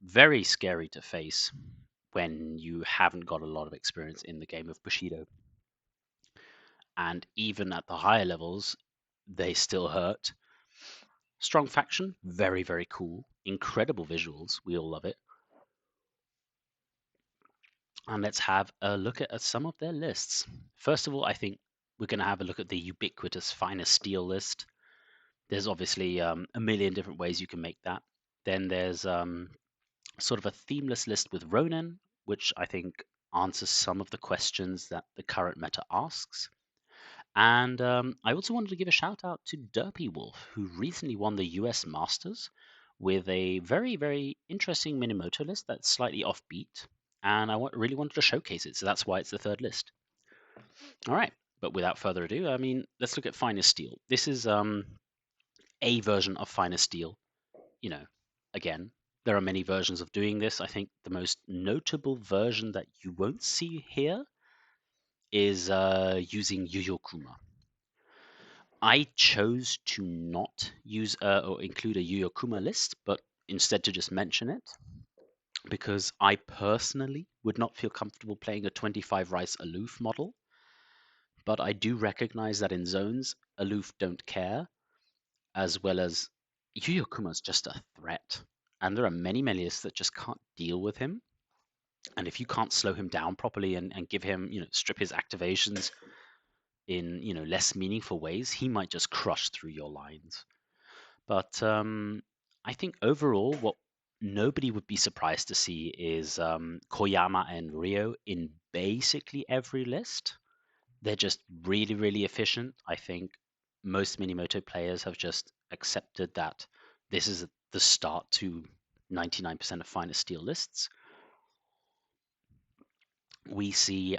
very scary to face when you haven't got a lot of experience in the game of Bushido. And even at the higher levels, they still hurt. Strong faction, very, very cool. Incredible visuals. We all love it. And let's have a look at some of their lists. First of all, I think we're going to have a look at the ubiquitous Finest Steel list. There's obviously a million different ways you can make that. Then there's sort of a themeless list with Ronin, which I think answers some of the questions that the current meta asks. And I also wanted to give a shout out to Derpy Wolf, who recently won the US Masters with a very, very interesting Minimoto list that's slightly offbeat. And really wanted to showcase it, so that's why it's the third list. All right, but without further ado, I mean, let's look at Finest Steel. This is a version of Finest Steel. You know, again, there are many versions of doing this. I think the most notable version that you won't see here is using Yuyokuma. I chose to not use or include a Yuyokuma list, but instead to just mention it because I personally would not feel comfortable playing a 25 rice aloof model. But I do recognize that in zones, aloof don't care, as well as Yuyakuma's just a threat. And there are many lists that just can't deal with him. And if you can't slow him down properly and give him, strip his activations in, less meaningful ways, he might just crush through your lines. But I think overall, what nobody would be surprised to see is Koyama and Ryo in basically every list. They're just really, really efficient. I think most Minimoto players have just accepted that this is the start to 99% of Finest Steel lists. We see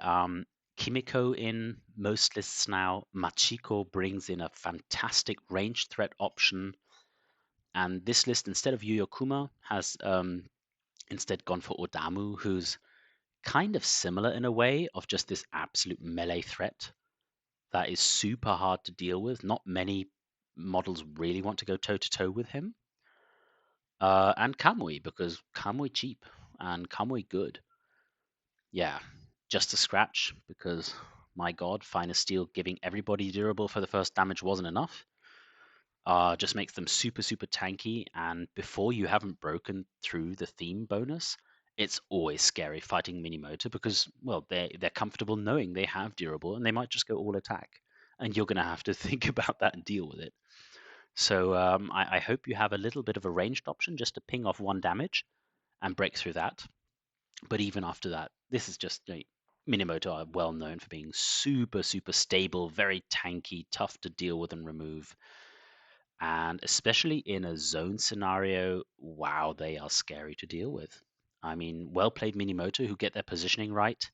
Kimiko in most lists now. Machiko brings in a fantastic range threat option. And this list, instead of Yuyokuma, has instead gone for Odamu, who's kind of similar in a way of just this absolute melee threat that is super hard to deal with. Not many models really want to go toe to toe with him. And Kamui, because Kamui cheap and Kamui good. Yeah, just a scratch because my god, Finest Steel giving everybody durable for the first damage wasn't enough. Just makes them super, super tanky. And before you haven't broken through the theme bonus, it's always scary fighting Minimoto because, well, they're comfortable knowing they have durable and they might just go all attack. And you're going to have to think about that and deal with it. So I hope you have a little bit of a ranged option just to ping off one damage and break through that. But even after that, this is just Minimoto are well known for being super, super stable, very tanky, tough to deal with and remove. And especially in a zone scenario, wow, they are scary to deal with. I mean, well played Minimoto who get their positioning right.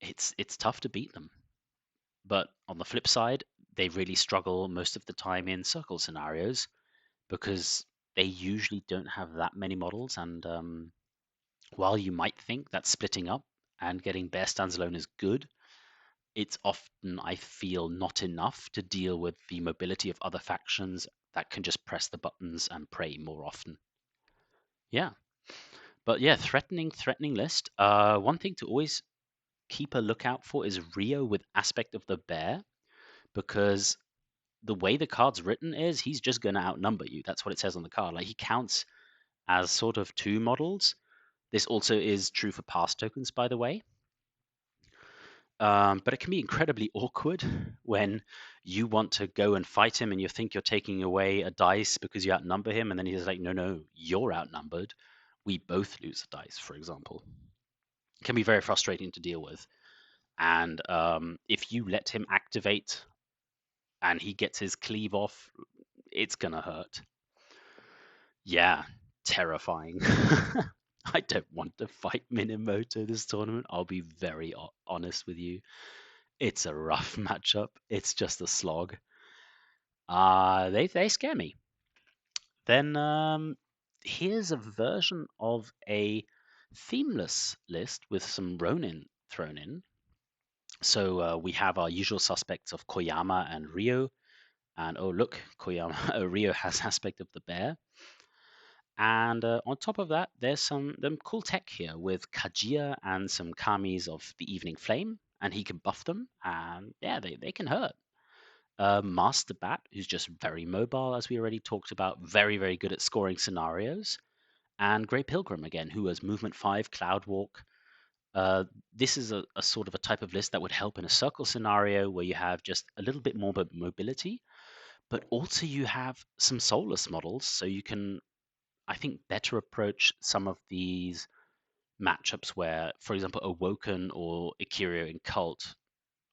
It's tough to beat them. But on the flip side, they really struggle most of the time in circle scenarios because they usually don't have that many models. And while you might think that splitting up and getting bear stands alone is good, it's often, I feel, not enough to deal with the mobility of other factions that can just press the buttons and pray more often. Yeah. But yeah, threatening list. One thing to always keep a lookout for is Rio with aspect of the bear, because the way the card's written is he's just going to outnumber you. That's what it says on the card. Like he counts as sort of two models. This also is true for pass tokens, by the way. But it can be incredibly awkward when you want to go and fight him and you think you're taking away a dice because you outnumber him, and then he's like, no, no, you're outnumbered. We both lose a dice, for example. It can be very frustrating to deal with. And if you let him activate and he gets his cleave off, it's going to hurt. Yeah, terrifying. I don't want to fight Minimoto this tournament. I'll be very honest with you. It's a rough matchup. It's just a slog. They scare me. Then here's a version of a themeless list with some Ronin thrown in. So we have our usual suspects of Koyama and Ryo. And oh look, Koyama Ryo has aspect of the bear. And on top of that, there's some cool tech here with Kajiya and some Kamis of the Evening Flame, and he can buff them, and yeah, they can hurt. Master Bat, who's just very mobile, as we already talked about, very, very good at scoring scenarios. And Grey Pilgrim again, who has Movement 5, Cloud Walk. This is a sort of a type of list that would help in a circle scenario where you have just a little bit more mobility, but also you have some soulless models, so you can, I think, better approach some of these matchups where, for example, Awoken or Ikiryo in Cult,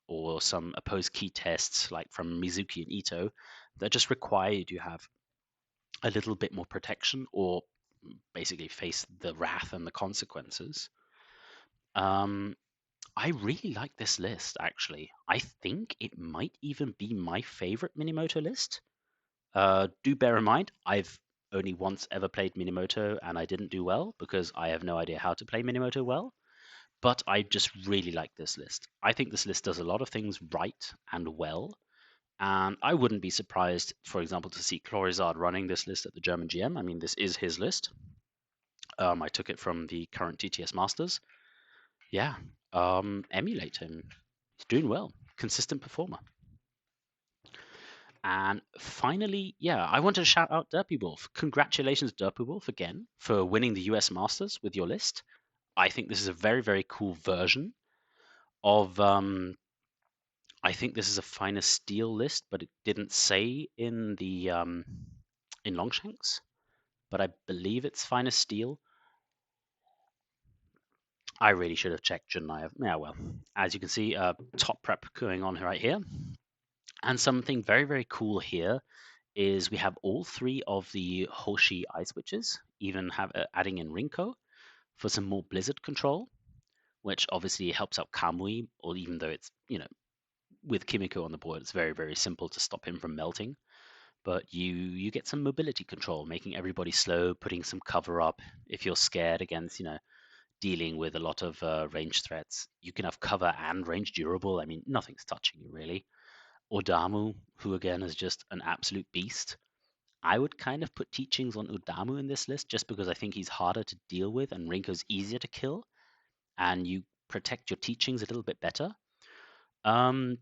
or some opposed key tests like from Mizuki and Ito, that just require you to have a little bit more protection or basically face the wrath and the consequences. Um, I really like this list, actually. I think it might even be my favorite Minimoto list. Do bear in mind, I've only once ever played Minimoto and I didn't do well because I have no idea how to play Minimoto well. But I just really like this list. I think this list does a lot of things right and well. And I wouldn't be surprised, for example, to see Clorizard running this list at the German GM. I mean, this is his list. I took it from the current TTS Masters. Yeah, emulate him. He's doing well. Consistent performer. And finally, yeah, I want to shout out Derpy Wolf. Congratulations, Derpy Wolf, again, for winning the US Masters with your list. I think this is a very, very cool version of. I think this is a finest steel list, but it didn't say in the in Longshanks. But I believe it's finest steel. I really should have checked, shouldn't I? Yeah, well, as you can see, top prep going on right here. And something very, very cool here is we have all three of the Hoshi ice witches, even have adding in Rinko for some more blizzard control, which obviously helps out Kamui, or even though it's, with Kimiko on the board, it's very, very simple to stop him from melting. But you get some mobility control, making everybody slow, putting some cover up. If you're scared against, dealing with a lot of range threats, you can have cover and range durable. I mean, nothing's touching you really. Odamu, who again is just an absolute beast. I would kind of put teachings on Udamu in this list just because I think he's harder to deal with and Rinko's easier to kill, and you protect your teachings a little bit better. Um,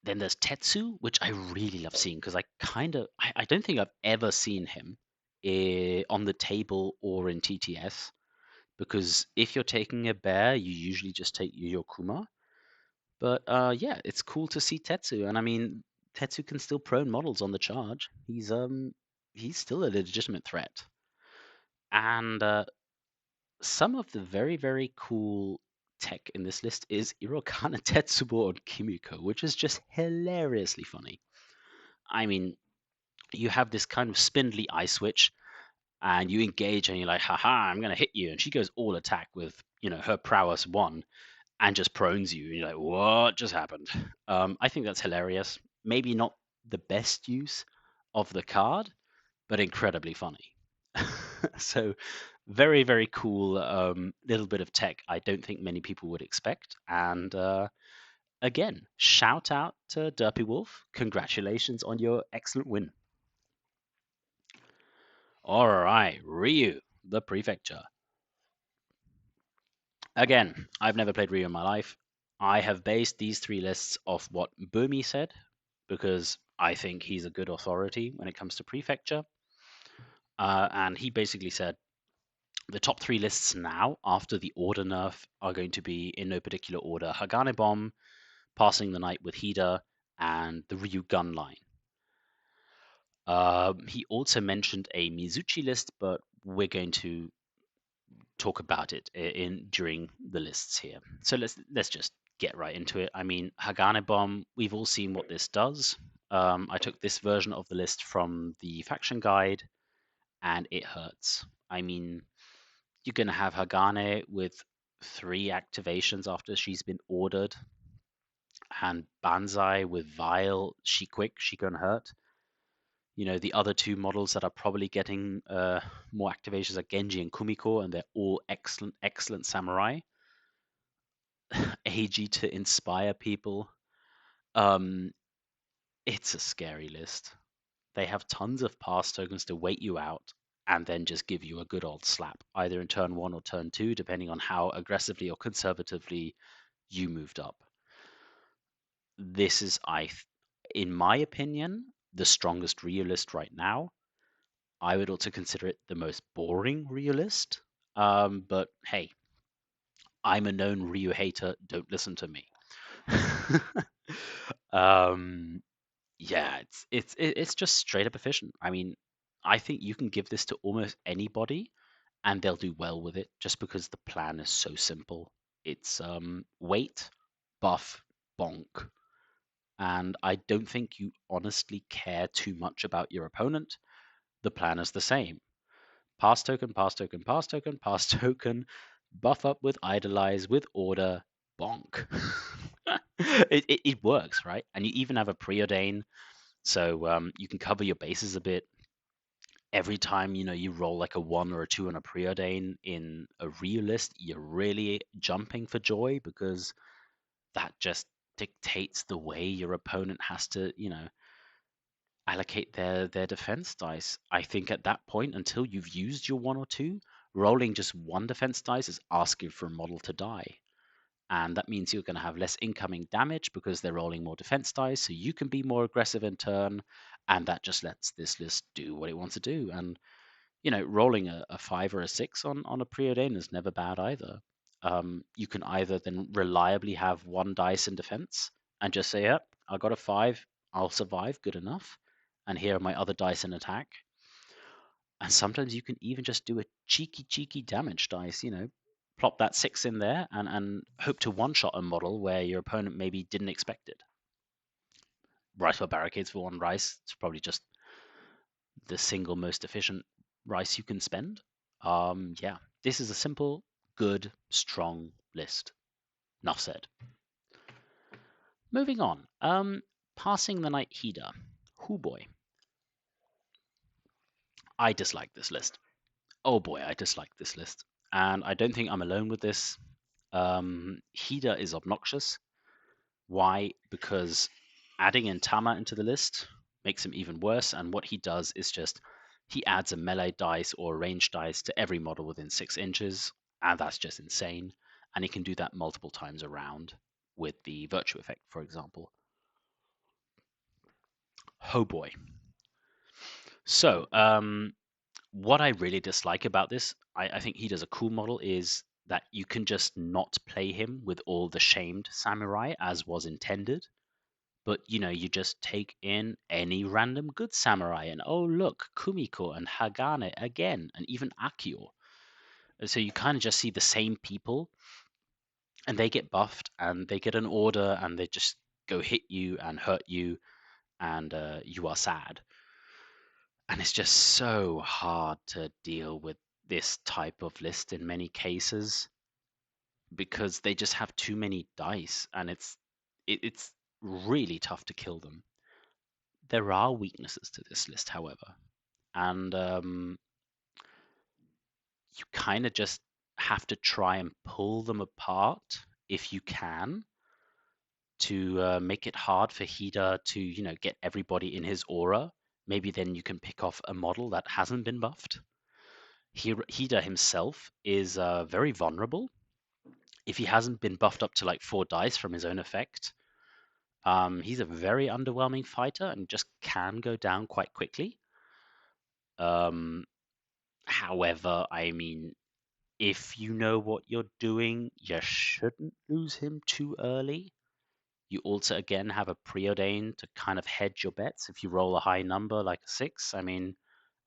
then there's Tetsu, which I really love seeing because I don't think I've ever seen him on the table or in TTS. Because if you're taking a bear, you usually just take Yokuma. But yeah, it's cool to see Tetsu, and I mean, Tetsu can still prone models on the charge. He's still a legitimate threat. And some of the very, very cool tech in this list is Irokana Tetsubo on Kimiko, which is just hilariously funny. I mean, you have this kind of spindly eye switch, and you engage, and you're like, haha, I'm going to hit you. And she goes all attack with, her prowess 1 and just prones you. And you're like, what just happened? I think that's hilarious. Maybe not the best use of the card, but incredibly funny. So very, very cool little bit of tech I don't think many people would expect. And again, shout out to Derpy Wolf. Congratulations on your excellent win. All right, Ryu, the Prefecture. Again, I've never played Ryu in my life. I have based these three lists off what Bumi said, because I think he's a good authority when it comes to Prefecture. And he basically said, The top 3 lists now, after the order nerf, are going to be, in no particular order, Hagane Bomb, Passing the Night with Hida, and the Ryu gun line. He also mentioned a Mizuchi list, but we're going to talk about it during the lists here. So let's just get right into it. I mean, Hagane Bomb, we've all seen what this does. I took this version of the list from the faction guide, and it hurts. I mean, you're going to have Hagane with 3 activations after she's been ordered, and Banzai with Vial, she quick, she gonna hurt. You know, the other 2 models that are probably getting more activations are Genji and Kumiko, and they're all excellent, excellent samurai. AG to inspire people. Um, it's a scary list. They have tons of pass tokens to wait you out and then just give you a good old slap, either in turn 1 or turn 2, depending on how aggressively or conservatively you moved up. This is, in my opinion, the strongest Ryu list right now. I would also consider it the most boring Ryu list. But hey, I'm a known Ryu hater. Don't listen to me. um, yeah, it's just straight up efficient. I mean, I think you can give this to almost anybody, and they'll do well with it, just because the plan is so simple. It's wait, buff, bonk, and I don't think you honestly care too much about your opponent. The plan is the same. Pass token, pass token, pass token, pass token, buff up with idolize, with order, bonk. It works, right? And you even have a preordain, so you can cover your bases a bit. Every time you roll like a 1 or a 2 on a preordain in a Ryu list, you're really jumping for joy, because that just dictates the way your opponent has to, allocate their defense dice. I think at that point, until you've used your 1 or 2, rolling just 1 defense dice is asking for a model to die. And that means you're going to have less incoming damage because they're rolling more defense dice, so you can be more aggressive in turn, and that just lets this list do what it wants to do. And rolling a 5 or a 6 on a preordain is never bad either. You can either then reliably have 1 dice in defense and just say, yep, I got a 5, I'll survive, good enough, and here are my other dice in attack. And sometimes you can even just do a cheeky damage dice, plop that 6 in there and hope to one-shot a model where your opponent maybe didn't expect it. Rice for barricades for 1 rice, it's probably just the single most efficient rice you can spend. Yeah, this is a simple, good, strong list. Enough said. Moving on. Passing the Night Hida. Hoo boy. I dislike this list. Oh boy, I dislike this list. And I don't think I'm alone with this. Hida is obnoxious. Why? Because adding in Tama into the list makes him even worse. And what he does is just he adds a melee dice or a range dice to every model within 6 inches, and that's just insane. And he can do that multiple times around with the virtue effect, for example. Oh boy. So, what I really dislike about this, I think he does a cool model, is that you can just not play him with all the shamed samurai as was intended. But you just take in any random good samurai, and oh look, Kumiko and Hagane again, and even Akio. So you kind of just see the same people, and they get buffed, and they get an order, and they just go hit you and hurt you, and you are sad. And it's just so hard to deal with this type of list in many cases, because they just have too many dice, and it's really tough to kill them. There are weaknesses to this list, however, and you kind of just have to try and pull them apart if you can, to make it hard for Hida to get everybody in his aura. Maybe then you can pick off a model that hasn't been buffed. Hida himself is very vulnerable. If he hasn't been buffed up to like 4 dice from his own effect, he's a very underwhelming fighter and just can go down quite quickly. However, I mean, If you know what you're doing, you shouldn't lose him too early. You also, again, have a preordain to kind of hedge your bets. If you roll a high number like a 6, I mean,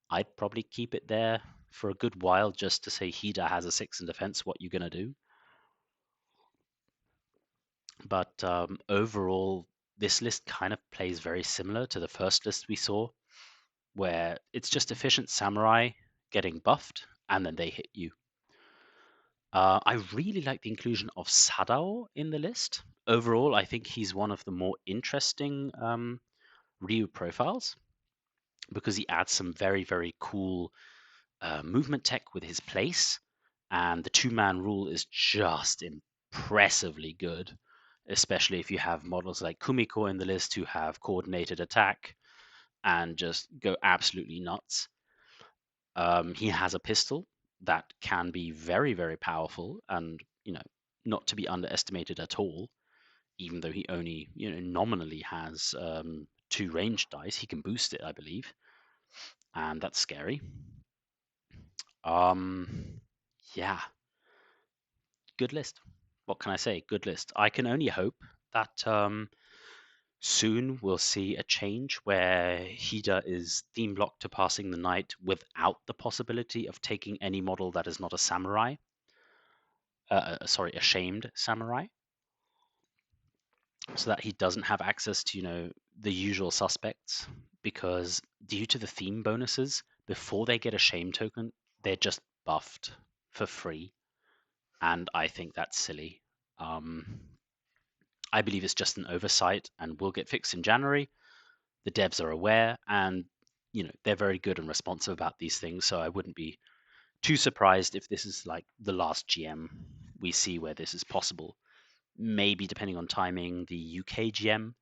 I'd probably keep it there for a good while just to say Hida has a 6 in defense. What you gonna do? But overall, this list kind of plays very similar to the first list we saw, where it's just efficient samurai getting buffed, and then they hit you. I really like the inclusion of Sadao in the list. Overall, I think he's one of the more interesting Ryu profiles because he adds some very, very cool movement tech with his place, and the two-man rule is just impressively good, especially if you have models like Kumiko in the list who have coordinated attack and just go absolutely nuts. He has a pistol that can be very, very powerful and, not to be underestimated at all. Even though he only, nominally has 2 ranged dice, he can boost it, I believe, and that's scary. Um, yeah, good list. What can I say? Good list. I can only hope that soon we'll see a change where Hida is theme locked to passing the night without the possibility of taking any model that is not a samurai. Sorry, a shamed samurai, so that he doesn't have access to, the usual suspects. Because due to the theme bonuses, before they get a shame token, they're just buffed for free, and I think that's silly. Um, I believe it's just an oversight and will get fixed in January. The devs are aware, and they're very good and responsive about these things. So I wouldn't be too surprised if this is like the last GM we see where this is possible. Maybe depending on timing, the UK GM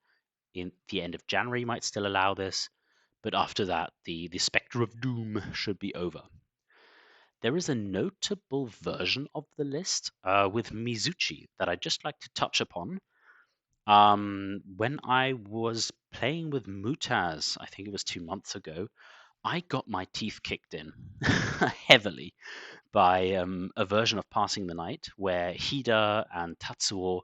in the end of January might still allow this, but after that, the specter of doom should be over. There is a notable version of the list with Mizuchi that I'd just like to touch upon. When I was playing with Mutaz, I think it was 2 months ago, I got my teeth kicked in heavily by a version of Passing the Night where Hida and Tatsuo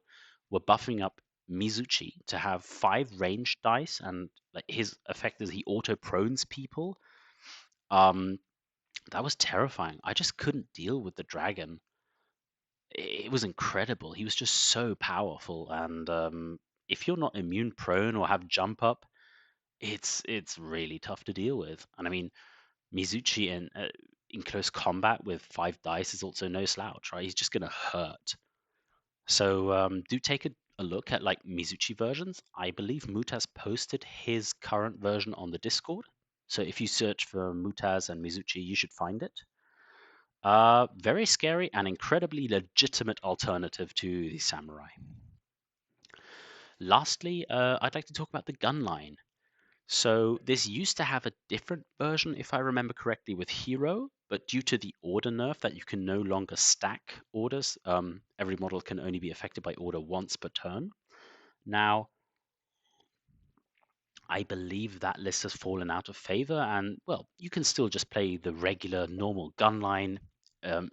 were buffing up Mizuchi to have 5 ranged dice, and like his effect is he auto prones people. Um, that was terrifying. I just couldn't deal with the dragon. It was incredible. He was just so powerful, and if you're not immune prone or have jump up, it's really tough to deal with. And I mean, Mizuchi in close combat with 5 dice is also no slouch, right? He's just gonna hurt. So do take a look at like Mizuchi versions. I believe Mutaz posted his current version on the Discord. So if you search for Mutaz and Mizuchi, you should find it. Very scary and incredibly legitimate alternative to the samurai. Lastly, I'd like to talk about the gun line. So this used to have a different version, if I remember correctly, with Hero, but due to the order nerf that you can no longer stack orders, every model can only be affected by order once per turn. Now, I believe that list has fallen out of favor, and well, you can still just play the regular normal gun line.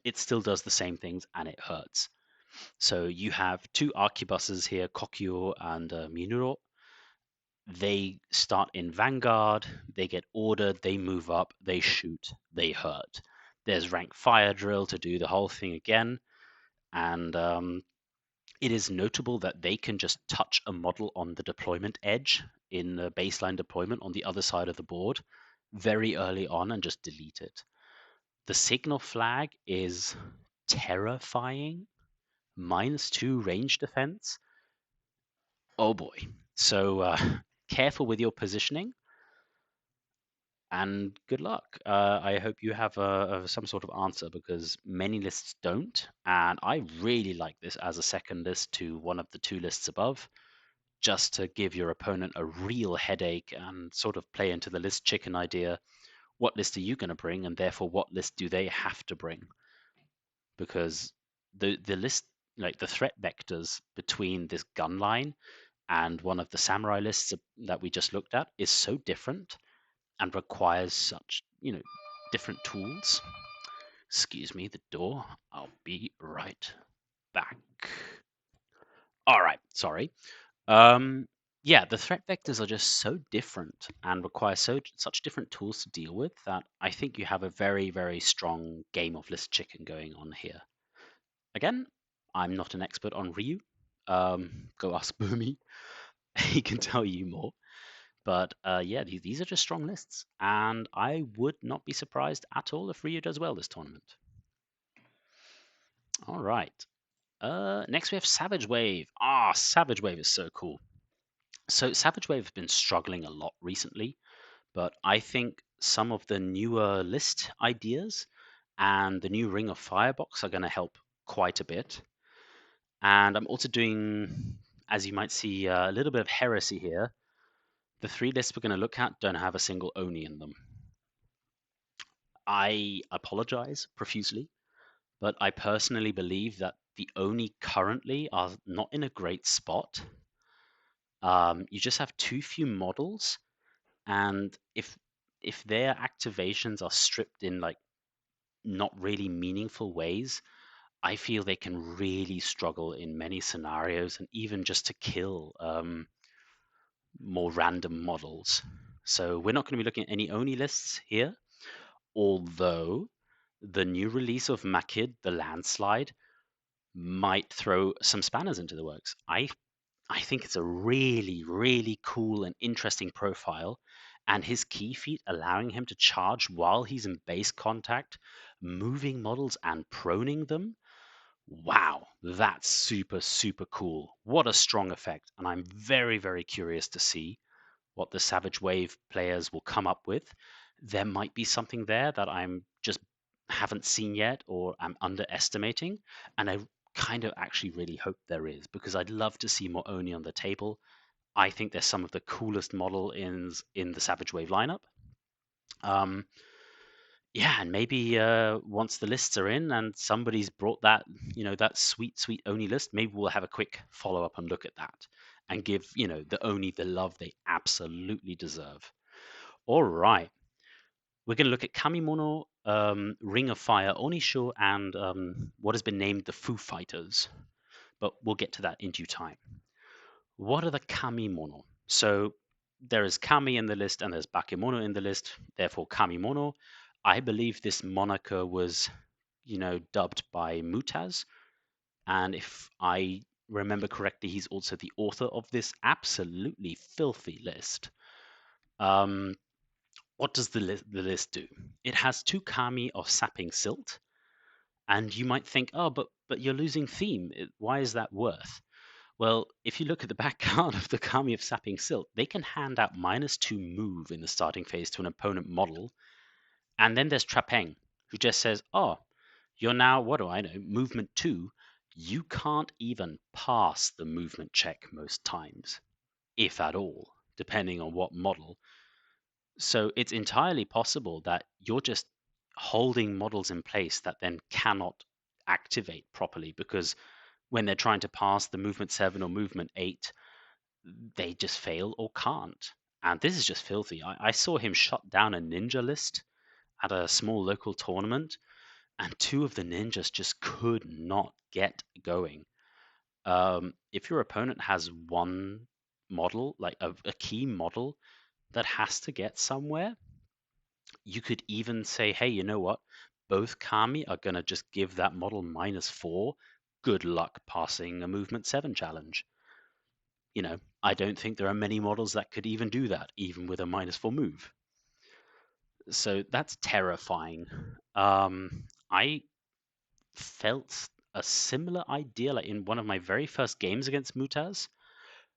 It still does the same things, and it hurts. So you have 2 arquebuses here, Kokyo and Minuro. They start in Vanguard, they get ordered, they move up, they shoot, they hurt. There's rank fire drill to do the whole thing again, and it is notable that they can just touch a model on the deployment edge in the baseline deployment on the other side of the board very early on and just delete it. The signal flag is terrifying. -2 range defense. Oh boy. So careful with your positioning and good luck. I hope you have some sort of answer because many lists don't. And I really like this as a second list to one of the 2 lists above, just to give your opponent a real headache and sort of play into the list chicken idea. What list are you going to bring? And therefore, what list do they have to bring? Because the list, like the threat vectors between this gun line and one of the samurai lists that we just looked at is so different and requires such, different tools. Excuse me, the door. I'll be right back. All right, sorry. Um, yeah, the threat vectors are just so different and require such different tools to deal with that I think you have a very, very strong game of list chicken going on here. Again, I'm not an expert on Ryu. Go ask Boomy. He can tell you more. But yeah, these are just strong lists, and I would not be surprised at all if Ryu does well this tournament. All right. Next we have Savage Wave. Savage Wave is so cool. So Savage Wave has been struggling a lot recently, but I think some of the newer list ideas and the new Ring of Fire box are going to help quite a bit. And I'm also doing, as you might see, a little bit of heresy here. The three lists we're going to look at don't have a single Oni in them. I apologize profusely, but I personally believe that the Oni currently are not in a great spot. You just have too few models, and if their activations are stripped in like not really meaningful ways, I feel they can really struggle in many scenarios, and even just to kill more random models. So we're not going to be looking at any Oni lists here, although the new release of Makid, the landslide, might throw some spanners into the works. I think it's a really, really cool and interesting profile, and his key feat allowing him to charge while he's in base contact, moving models and proning them. Wow, that's super, super cool. What a strong effect, and I'm very, very curious to see what the Savage Wave players will come up with. There might be something there that I'm just haven't seen yet or I'm underestimating. And I kind of actually really hope there is because I'd love to see more Oni on the table. I think they're some of the coolest model in the Savage Wave lineup. Um, yeah, and maybe once the lists are in and somebody's brought that, that sweet, sweet Oni list, maybe we'll have a quick follow up and look at that and give, the Oni the love they absolutely deserve. All right. We're going to look at Kamimono, Ring of Fire, Onisho, and what has been named the Foo Fighters. But we'll get to that in due time. What are the Kamimono? So there is Kami in the list and there's Bakemono in the list, therefore Kamimono. I believe this moniker was, dubbed by Mutaz. And if I remember correctly, he's also the author of this absolutely filthy list. What does the list do? It has two Kami of Sapping Silt, and you might think, oh, but you're losing theme. Why is that worth? Well, if you look at the back card of the Kami of Sapping Silt, they can hand out -2 move in the starting phase to an opponent model. And then there's Trapeng, who just says, oh, you're now, what do I know, movement 2. You can't even pass the movement check most times, if at all, depending on what model. So it's entirely possible that you're just holding models in place that then cannot activate properly because when they're trying to pass the movement 7 or movement 8, they just fail or can't. And this is just filthy. I saw him shut down a ninja list at a small local tournament, and two of the ninjas just could not get going. If your opponent has one model, like a key model that has to get somewhere, you could even say, hey, you know what? Both Kami are going to just give that model -4. Good luck passing a movement 7 challenge. I don't think there are many models that could even do that, even with a -4 move. So that's terrifying. I felt a similar idea like in one of my very first games against Mutaz,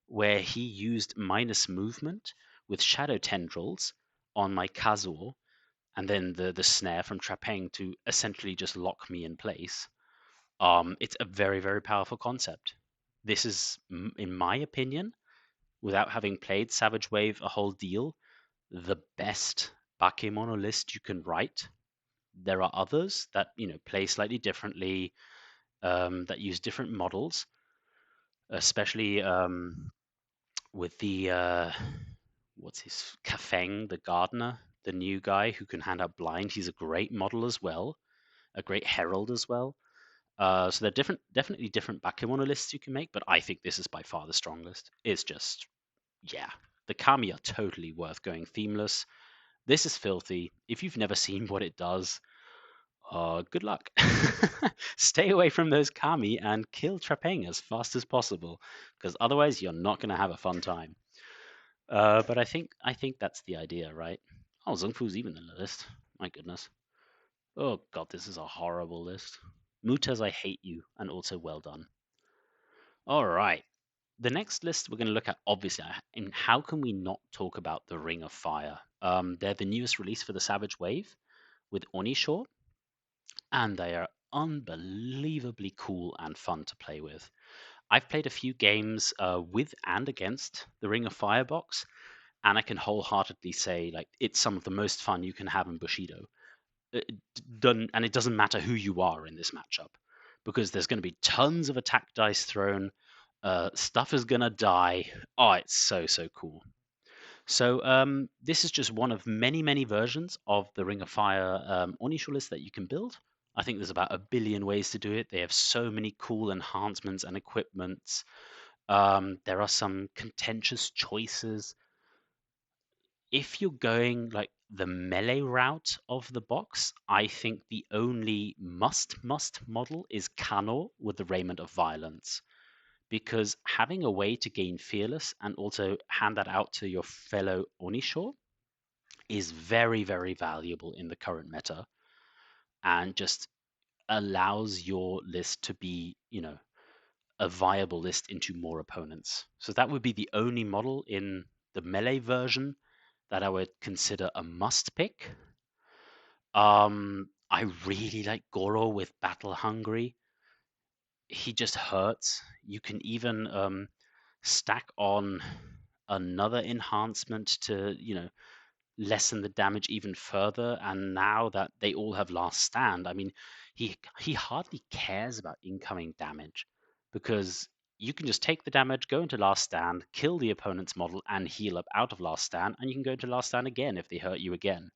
where he used minus movement with shadow tendrils on my Kazuo, and then the snare from Trapeng to essentially just lock me in place. It's a very, very powerful concept. This is, in my opinion, without having played Savage Wave a whole deal, the best Bakemono list you can write. There are others that play slightly differently, that use different models, especially with the what's his Kafeng, the gardener, the new guy who can hand out blind. He's a great model as well, a great herald as well. So there are definitely different Bakemono lists you can make, but I think this is by far the strongest. It's just, yeah, the Kami are totally worth going themeless. This is filthy. If you've never seen what it does, good luck. Stay away from those Kami and kill Trepang as fast as possible, because otherwise you're not going to have a fun time. But I think that's the idea, right? Oh, Zungfu's even in the list. My goodness. Oh god, this is a horrible list. Mutas, I hate you, and also well done. All right. The next list we're going to look at, obviously, in how can we not talk about the Ring of Fire? They're the newest release for the Savage Wave with Onisho, and they are unbelievably cool and fun to play with. I've played a few games with and against the Ring of Fire box, and I can wholeheartedly say like it's some of the most fun you can have in Bushido. And it doesn't matter who you are in this matchup because there's going to be tons of attack dice thrown. Stuff is going to die. Oh, it's so cool. So this is just one of many versions of the Ring of Fire Onisho list that you can build. I think there's about a billion ways to do it. They have so many cool enhancements and equipments. There are some contentious choices. If you're going like the melee route of the box, I think the only must model is Kano with the Raiment of Violence. Because having a way to gain Fearless and also hand that out to your fellow Onisho is very valuable in the current meta and just allows your list to be, a viable list into more opponents. So that would be the only model in the melee version that I would consider a must pick. I really like Goro with Battle Hungry. He just hurts. You can even stack on another enhancement to, lessen the damage even further. And now that they all have Last Stand, I mean, he hardly cares about incoming damage because you can just take the damage, go into Last Stand, kill the opponent's model, and heal up out of Last Stand, and you can go into Last Stand again if they hurt you again.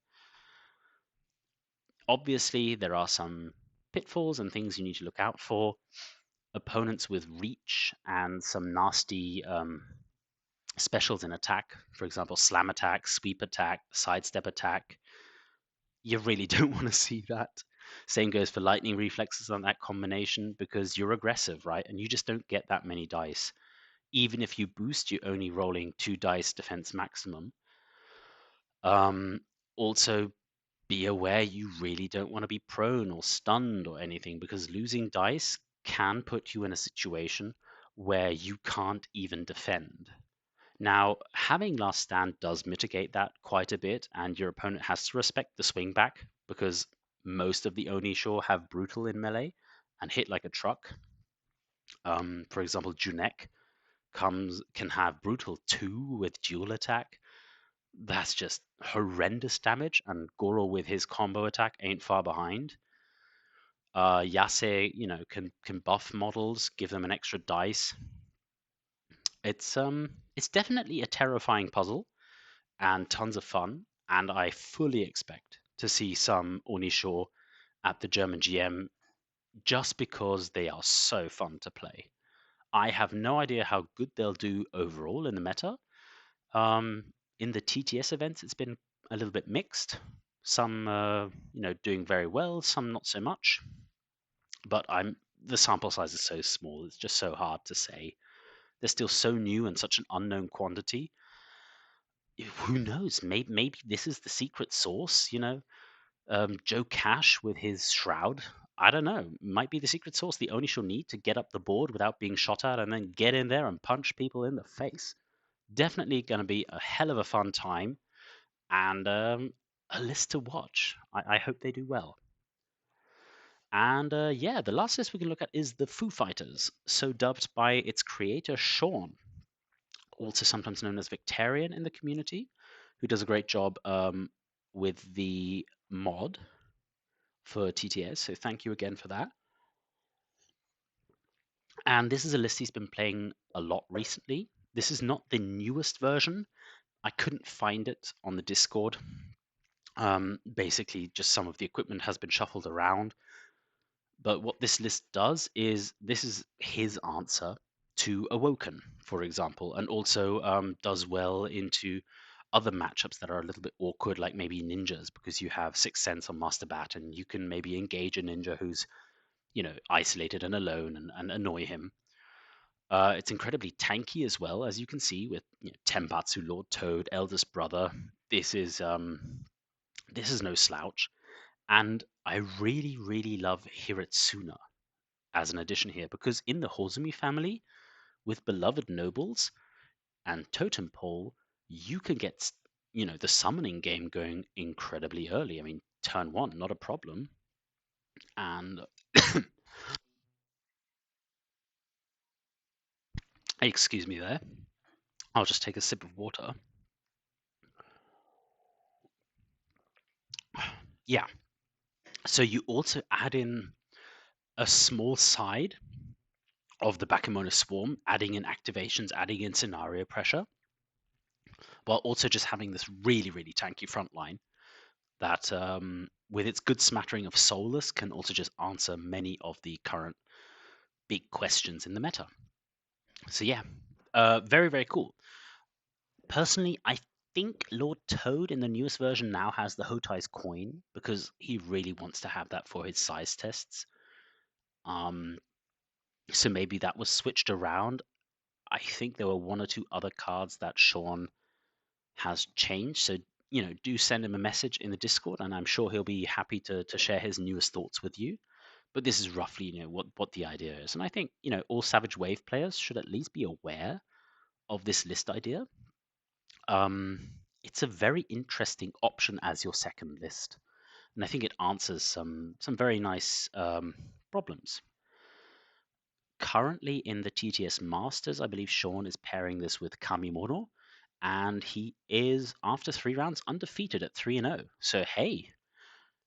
Obviously, there are some pitfalls and things you need to look out for. Opponents with reach and some nasty specials in attack, for example, slam attack, sweep attack, sidestep attack. You really don't want to see that. Same goes for lightning reflexes on that combination because you're aggressive, right? And you just don't get that many dice. Even if you boost, you're only rolling 2 dice defense maximum. Um, Also, be aware you really don't want to be prone or stunned or anything because losing dice can put you in a situation where you can't even defend. Now, having Last Stand does mitigate that quite a bit, and your opponent has to respect the swing back because most of the Onisho have Brutal in melee and hit like a truck. For example, Junek can have Brutal 2 with dual attack. That's just horrendous damage, and Goro with his combo attack ain't far behind. Yase, can buff models, give them an extra dice. It's definitely a terrifying puzzle and tons of fun, and I fully expect to see some Onisho at the German GM just because they are so fun to play. I have no idea how good they'll do overall in the meta. In the TTS events, it's been a little bit mixed. Some, doing very well, some not so much. But the sample size is so small; it's just so hard to say. They're still so new and such an unknown quantity. Who knows? Maybe this is the secret sauce. Joe Cash with his shroud. I don't know. Might be the secret sauce. The only she'll need to get up the board without being shot at, and then get in there and punch people in the face. Definitely going to be a hell of a fun time and a list to watch. I hope they do well. And yeah, the last list we can look at is the Foo Fighters, so dubbed by its creator Sean, also sometimes known as Victorian in the community, who does a great job with the mod for TTS. So thank you again for that. And this is a list he's been playing a lot recently. This is not the newest version. I couldn't find it on the Discord. Basically, just some of the equipment has been shuffled around. But what this list does is this is his answer to Awoken, for example, and also does well into other matchups that are a little bit awkward, like maybe ninjas, because you have Sixth Sense on Master Bat, and you can maybe engage a ninja who's isolated and alone and annoy him. It's incredibly tanky as well, as you can see with Tenbatsu, Lord Toad, Eldest Brother. This is no slouch, and I really really love Hiritsuna as an addition here because in the Hozumi family, with beloved nobles and totem pole, you can get the summoning game going incredibly early. I mean, turn one, not a problem, and excuse me there. I'll just take a sip of water. Yeah. So you also add in a small side of the Bakemono Swarm, adding in activations, adding in scenario pressure, while also just having this really, really tanky front line that, with its good smattering of Soulless, can also just answer many of the current big questions in the meta. So yeah, very, very cool. Personally, I think Lord Toad in the newest version now has the Hotai's coin because he really wants to have that for his size tests. Um, so maybe that was switched around. I think there were one or two other cards that Sean has changed. So, do send him a message in the Discord, and I'm sure he'll be happy to share his newest thoughts with you. But this is roughly, what the idea is. And I think, all Savage Wave players should at least be aware of this list idea. It's a very interesting option as your second list. And I think it answers some very nice problems. Currently in the TTS Masters, I believe Sean is pairing this with Kamimono, and he is, after 3 rounds, undefeated at 3-0. So hey,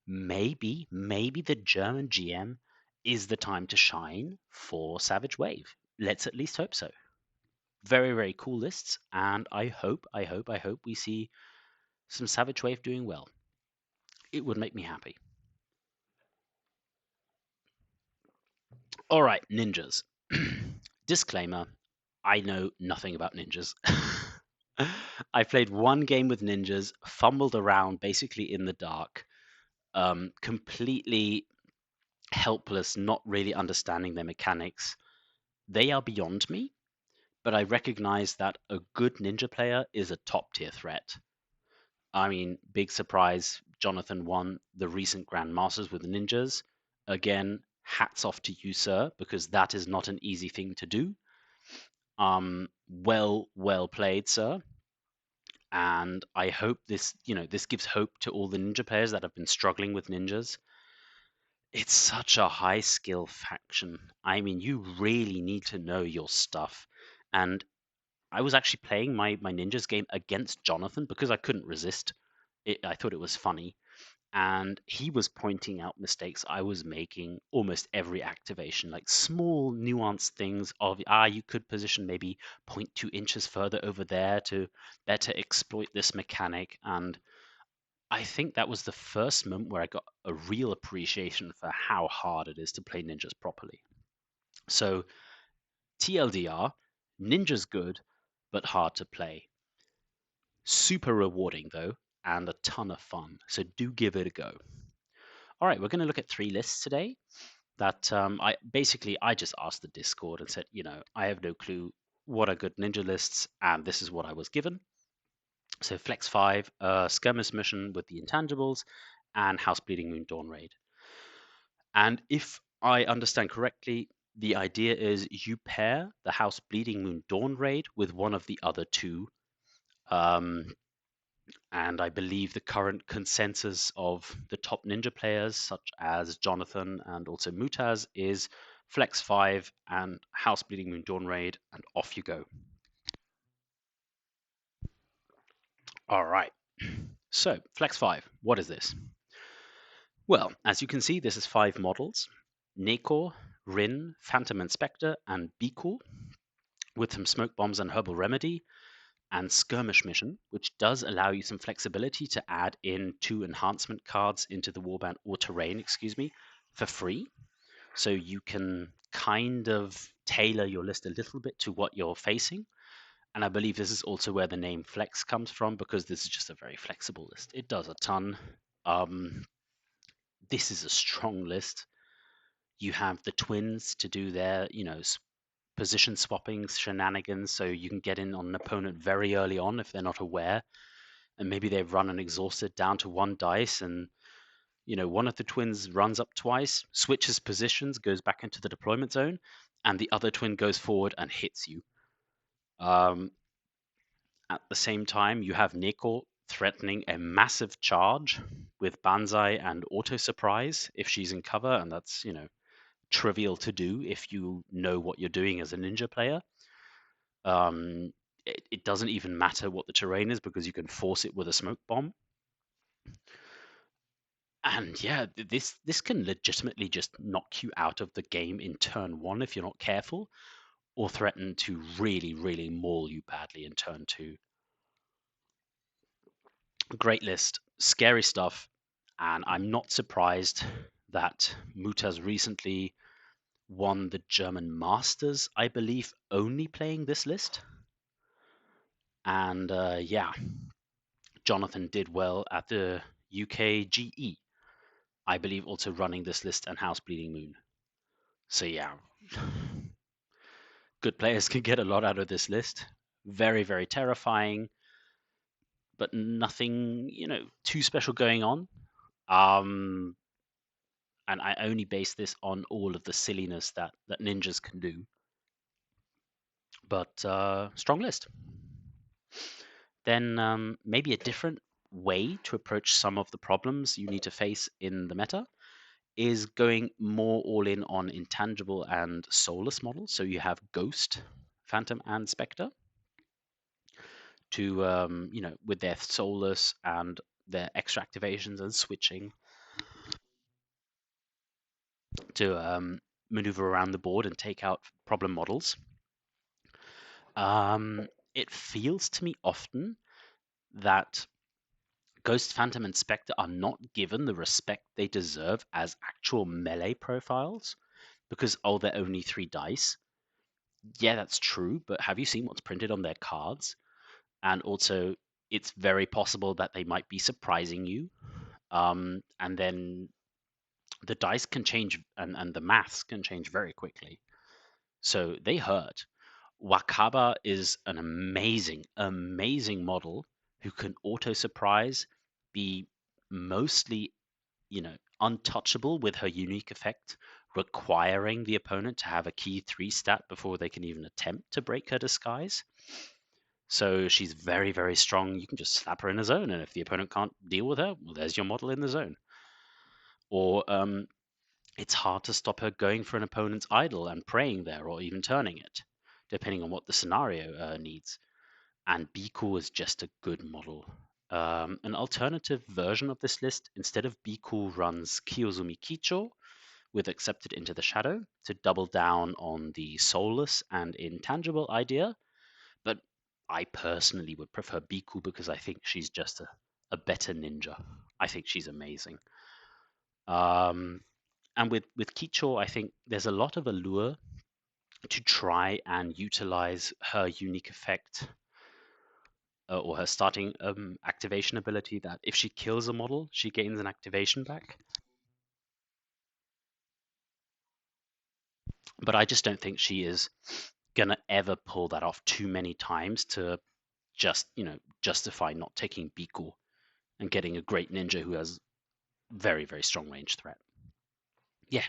maybe the German GM is the time to shine for Savage Wave. Let's at least hope so. Very, very cool lists, and I hope we see some Savage Wave doing well. It would make me happy. All right, ninjas. Disclaimer, I know nothing about ninjas. I played one game with ninjas, fumbled around basically in the dark, completely helpless, not really understanding their mechanics. They are beyond me, but I recognize that a good ninja player is a top tier threat. I mean, big surprise, Jonathan won the recent Grand Masters with the ninjas. Again, hats off to you, sir, because that is not an easy thing to do. Well played, sir. And I hope this gives hope to all the ninja players that have been struggling with ninjas. It's such a high skill faction. I mean, you really need to know your stuff. And I was actually playing my ninjas game against Jonathan because I couldn't resist it. I thought it was funny. And he was pointing out mistakes I was making almost every activation, like small nuanced things of you could position maybe 0.2 inches further over there to better exploit this mechanic. And I think that was the first moment where I got a real appreciation for how hard it is to play ninjas properly. So TLDR, ninja's good, but hard to play. Super rewarding though, and a ton of fun. So do give it a go. All right, we're going to look at 3 lists today that I just asked the Discord and said, I have no clue what are good ninja lists, and this is what I was given. So Flex 5, Skirmish Mission with the intangibles, and House Bleeding Moon Dawn Raid. And if I understand correctly, the idea is you pair the House Bleeding Moon Dawn Raid with one of the other two. And I believe the current consensus of the top ninja players, such as Jonathan and also Mutaz, is Flex 5 and House Bleeding Moon Dawn Raid, and off you go. All right. So, Flex 5, what is this? Well, as you can see, this is 5 models. Neko, Rin, Phantom Inspector, and Biku, with some smoke bombs and herbal remedy, and Skirmish Mission, which does allow you some flexibility to add in 2 enhancement cards into the warband or terrain, for free. So you can kind of tailor your list a little bit to what you're facing. And I believe this is also where the name Flex comes from, because this is just a very flexible list. It does a ton. Um, this is a strong list. You have the twins to do their, position swapping shenanigans, so you can get in on an opponent very early on if they're not aware, and maybe they've run and exhausted down to one dice, and one of the twins runs up twice, switches positions, goes back into the deployment zone, and the other twin goes forward and hits you. Um, at the same time, you have Neko threatening a massive charge with Banzai and Auto Surprise if she's in cover, and that's, trivial to do if you know what you're doing as a ninja player. It doesn't even matter what the terrain is because you can force it with a smoke bomb. And yeah, this can legitimately just knock you out of the game in turn one if you're not careful, or threaten to really, really maul you badly in turn two. Great list, scary stuff, and I'm not surprised that Muta's recently won the German Masters, I believe, only playing this list. And yeah, Jonathan did well at the UK GE, I believe, also running this list and House Bleeding Moon. So yeah, good players can get a lot out of this list. Very, very terrifying, but nothing, too special going on. Um, and I only base this on all of the silliness that ninjas can do. But strong list. Then maybe a different way to approach some of the problems you need to face in the meta is going more all in on intangible and soulless models. So you have Ghost, Phantom, and Spectre to, with their soulless and their extra activations and switching to maneuver around the board and take out problem models. It feels to me often that Ghost, Phantom, and Spectre are not given the respect they deserve as actual melee profiles because, oh, they're only 3 dice. Yeah, that's true, but have you seen what's printed on their cards? And also, it's very possible that they might be surprising you. And then the dice can change and the maths can change very quickly. So they hurt. Wakaba is an amazing, amazing model who can auto surprise, be mostly, untouchable with her unique effect, requiring the opponent to have a key 3 stat before they can even attempt to break her disguise. So she's very, very strong. You can just slap her in a zone, and if the opponent can't deal with her, well, there's your model in the zone. Or it's hard to stop her going for an opponent's idol and praying there, or even turning it, depending on what the scenario needs. And Biku is just a good model. An alternative version of this list, instead of Biku, runs Kiyozumi Kicho with Accepted into the Shadow to double down on the soulless and intangible idea. But I personally would prefer Biku because I think she's just a better ninja. I think she's amazing. Um, and with Kicho, I think there's a lot of allure to try and utilize her unique effect or her starting activation ability that if she kills a model, she gains an activation back. But I just don't think she is gonna ever pull that off too many times to just, justify not taking Biku and getting a great ninja who has very, very strong range threat. Yeah,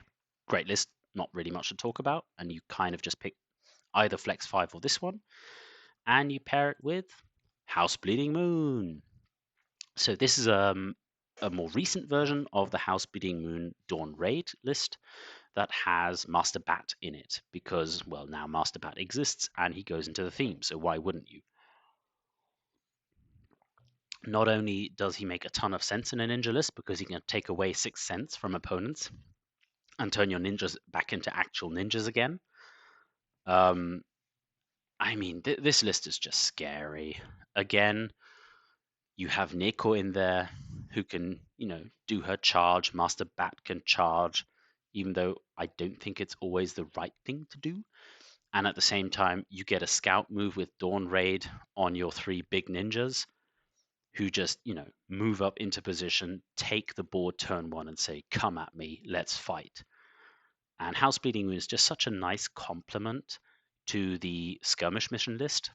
great list. Not really much to talk about, and you kind of just pick either Flex 5 or this one, and you pair it with House Bleeding Moon. So this is a more recent version of the House Bleeding Moon Dawn Raid list that has Master Bat in it because, well, now Master Bat exists and he goes into the theme, so why wouldn't you? Not only does he make a ton of sense in a ninja list because he can take away 6 cents from opponents and turn your ninjas back into actual ninjas again. Um, I mean, this list is just scary. Again, you have Neko in there who can, do her charge. Master Bat can charge. even though I don't think it's always the right thing to do. And at the same time, you get a scout move with Dawn Raid on your 3 big ninjas who just, move up into position, take the board turn 1 and say, come at me, let's fight. And House Bleeding Moon is just such a nice complement to the skirmish mission list,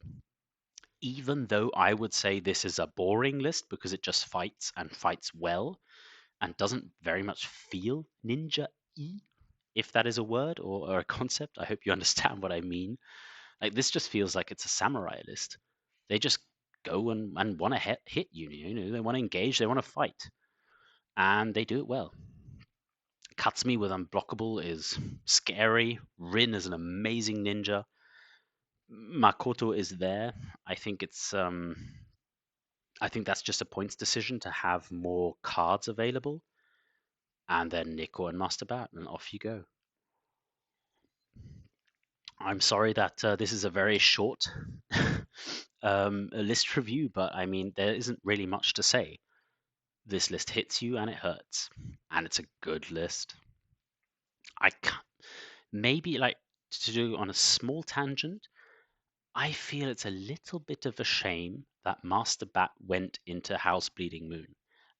even though I would say this is a boring list because it just fights and fights well and doesn't very much feel ninja-y, if that is a word or a concept. I hope you understand what I mean. Like, this just feels like it's a samurai list. They just go and want to hit you, they want to engage, they want to fight, and they do it well. Katsumi with Unblockable is scary. Rin is an amazing ninja. Makoto is there. I think that's just a points decision to have more cards available. And then Nico and Master Bat, and off you go. I'm sorry that this is a very short list review, but I mean, there isn't really much to say. This list hits you and it hurts, and it's a good list. I can't, maybe like to do on a small tangent. I feel it's a little bit of a shame that Master Bat went into House Bleeding Moon.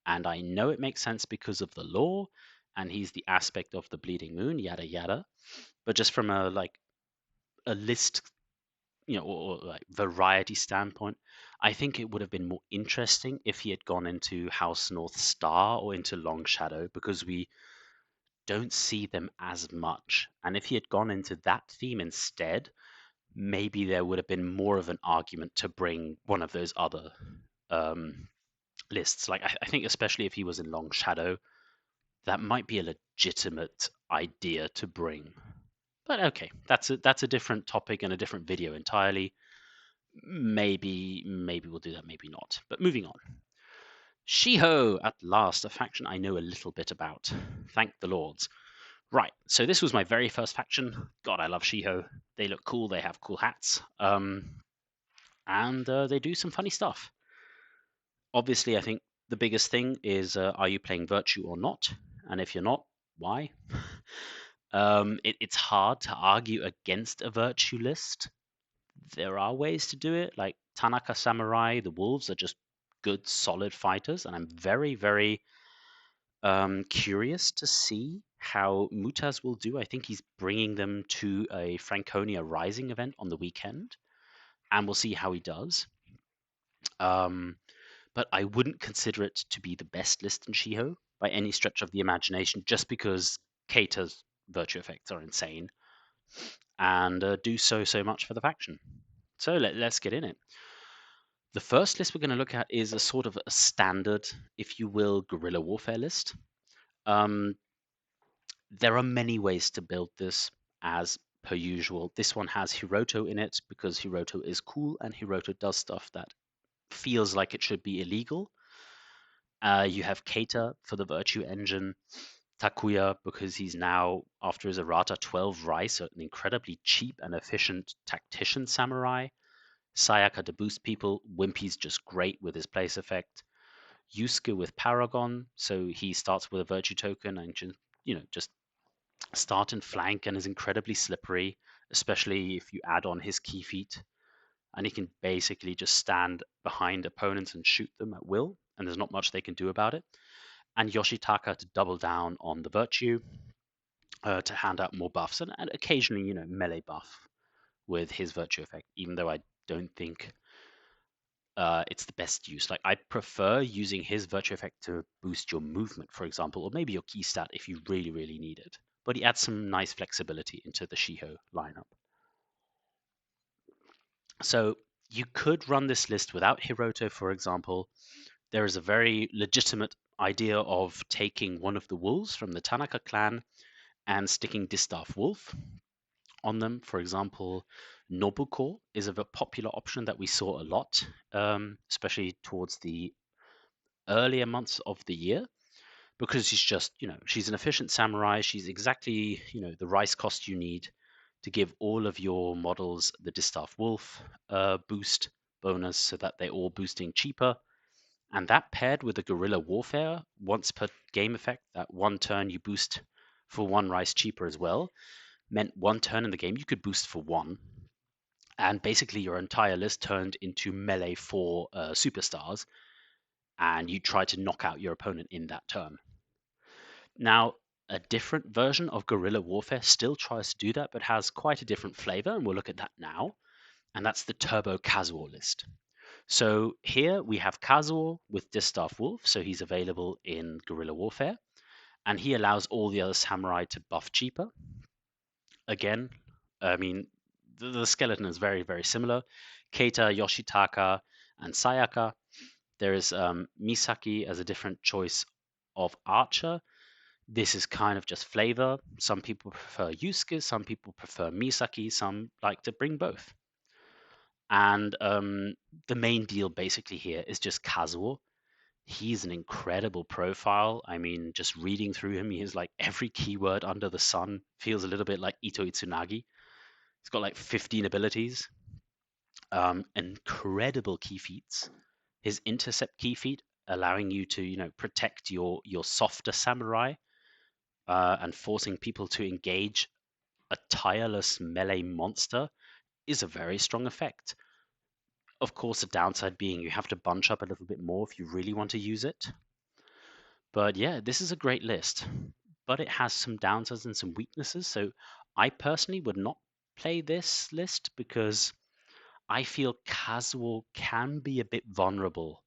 And I know it makes sense because of the lore, and he's the aspect of the Bleeding Moon, yada yada. But just from a list, or like variety standpoint, I think it would have been more interesting if he had gone into House North Star or into Long Shadow, because we don't see them as much. And if he had gone into that theme instead, maybe there would have been more of an argument to bring one of those other lists. Like, I think especially if he was in Long Shadow, that might be a legitimate idea to bring. But okay, that's a different topic and a different video entirely. Maybe we'll do that, maybe not. But moving on. Shiho, at last, a faction I know a little bit about. Thank the lords. Right, so this was my very first faction. God, I love Shiho. They look cool, they have cool hats. And they do some funny stuff. Obviously, I think the biggest thing is, are you playing Virtue or not? And if you're not, why? It's hard to argue against a Virtue list. There are ways to do it, like Tanaka Samurai. The Wolves are just good, solid fighters, and I'm very, very curious to see how Mutaz will do. I think he's bringing them to a Franconia Rising event on the weekend, and we'll see how he does. But I wouldn't consider it to be the best list in Shiho by any stretch of the imagination, just because Keita's virtue effects are insane and do so much for the faction. So let's get in it. The first list we're going to look at is a sort of a standard, if you will, guerrilla warfare list. There are many ways to build this, as per usual. This one has Hiroto in it because Hiroto is cool and Hiroto does stuff that feels like it should be illegal. You have Keita for the Virtue Engine, Takuya because he's now, after his Errata 12 Rice, an incredibly cheap and efficient tactician samurai. Sayaka to boost people. Wimpy's just great with his place effect. Yusuke with Paragon, so he starts with a Virtue token and just start and flank and is incredibly slippery, especially if you add on his key feat. And he can basically just stand behind opponents and shoot them at will, and there's not much they can do about it. And Yoshitaka to double down on the Virtue, to hand out more buffs, and occasionally, melee buff with his Virtue effect, even though I don't think it's the best use. Like, I prefer using his Virtue effect to boost your movement, for example, or maybe your key stat if you really, really need it. But he adds some nice flexibility into the Shiho lineup. So you could run this list without Hiroto, for example. There is a very legitimate idea of taking one of the wolves from the Tanaka clan and sticking Distaff Wolf on them. For example, Nobuko is a popular option that we saw a lot, especially towards the earlier months of the year, because she's an efficient samurai. She's exactly, the rice cost you need to give all of your models the Distaff Wolf boost bonus so that they're all boosting cheaper. And that paired with the guerrilla warfare once per game effect, that one turn you boost for 1 rice cheaper as well meant 1 turn in the game you could boost for 1, and basically your entire list turned into melee 4 superstars, and you try to knock out your opponent in that turn. Now, a different version of guerrilla warfare still tries to do that, but has quite a different flavor, and we'll look at that now. And that's the Turbo Casual list. So here we have Casual with Distaff Wolf, so he's available in guerrilla warfare, and he allows all the other samurai to buff cheaper. Again, I mean, the skeleton is very, very similar. Keita, Yoshitaka, and Sayaka. There is Misaki as a different choice of archer. This is kind of just flavor. Some people prefer Yusuke, some people prefer Misaki, some like to bring both. And the main deal basically here is just Kazuo. He's an incredible profile. I mean, just reading through him, he has like every keyword under the sun. Feels a little bit like Ito Itsunagi. He's got like 15 abilities. Incredible key feats. His intercept key feat, allowing you to, protect your softer samurai, and forcing people to engage a tireless melee monster, is a very strong effect. Of course, the downside being you have to bunch up a little bit more if you really want to use it. But yeah, this is a great list, but it has some downsides and some weaknesses. So I personally would not play this list because I feel Casual can be a bit vulnerable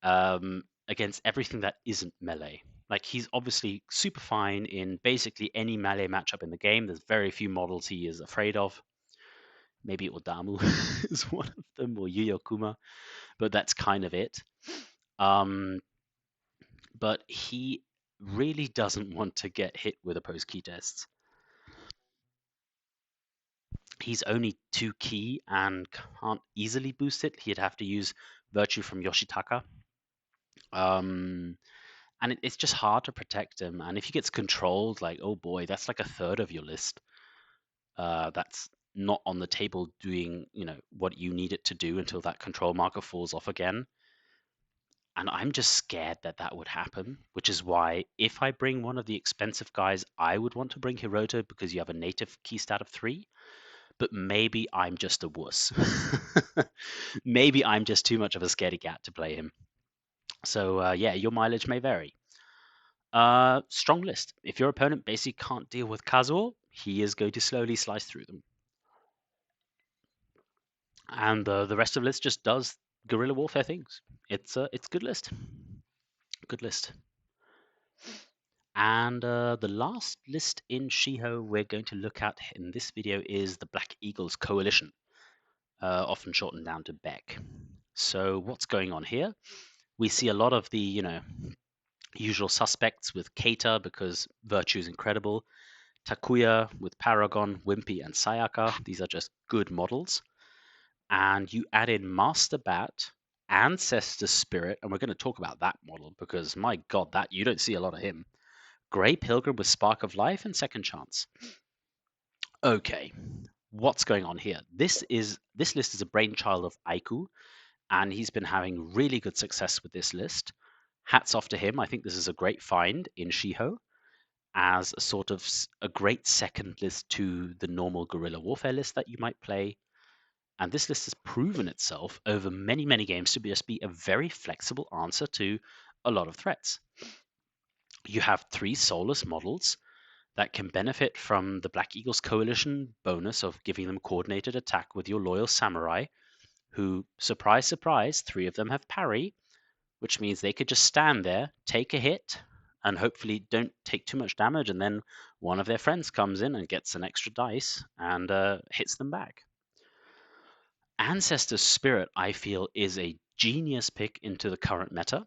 against everything that isn't melee. Like, he's obviously super fine in basically any melee matchup in the game. There's very few models he is afraid of. Maybe Odamu is one of them, or Yuyokuma, but that's kind of it. But he really doesn't want to get hit with opposed key tests. He's only 2 key and can't easily boost it. He'd have to use Virtue from Yoshitaka. And it's just hard to protect him. And if he gets controlled, like, oh boy, that's like a third of your list. That's not on the table doing, what you need it to do until that control marker falls off again. And I'm just scared that that would happen, which is why if I bring one of the expensive guys, I would want to bring Hiroto because you have a native key stat of 3. But maybe I'm just a wuss. Maybe I'm just too much of a scaredy cat to play him. So yeah, your mileage may vary. Strong list. If your opponent basically can't deal with Kazuo, he is going to slowly slice through them. And the rest of the list just does guerrilla warfare things. It's a good list. Good list. And the last list in Shiho we're going to look at in this video is the Black Eagles Coalition, often shortened down to BEC. So what's going on here? We see a lot of the, usual suspects with Keita because Virtue is incredible. Takuya with Paragon, Wimpy, and Sayaka. These are just good models. And you add in Master Bat, Ancestor Spirit, and we're going to talk about that model because, my god, that you don't see a lot of him. Grey Pilgrim with Spark of Life and Second Chance. Okay, what's going on here? This list is a brainchild of Aiku, and he's been having really good success with this list. Hats off to him. I think this is a great find in Shiho as a sort of a great second list to the normal guerrilla warfare list that you might play. And this list has proven itself over many, many games to just be a very flexible answer to a lot of threats. You have 3 soulless models that can benefit from the Black Eagles Coalition bonus of giving them coordinated attack with your loyal samurai, who, surprise, surprise, 3 of them have parry, which means they could just stand there, take a hit, and hopefully don't take too much damage, and then one of their friends comes in and gets an extra dice and hits them back. Ancestor Spirit, I feel, is a genius pick into the current meta,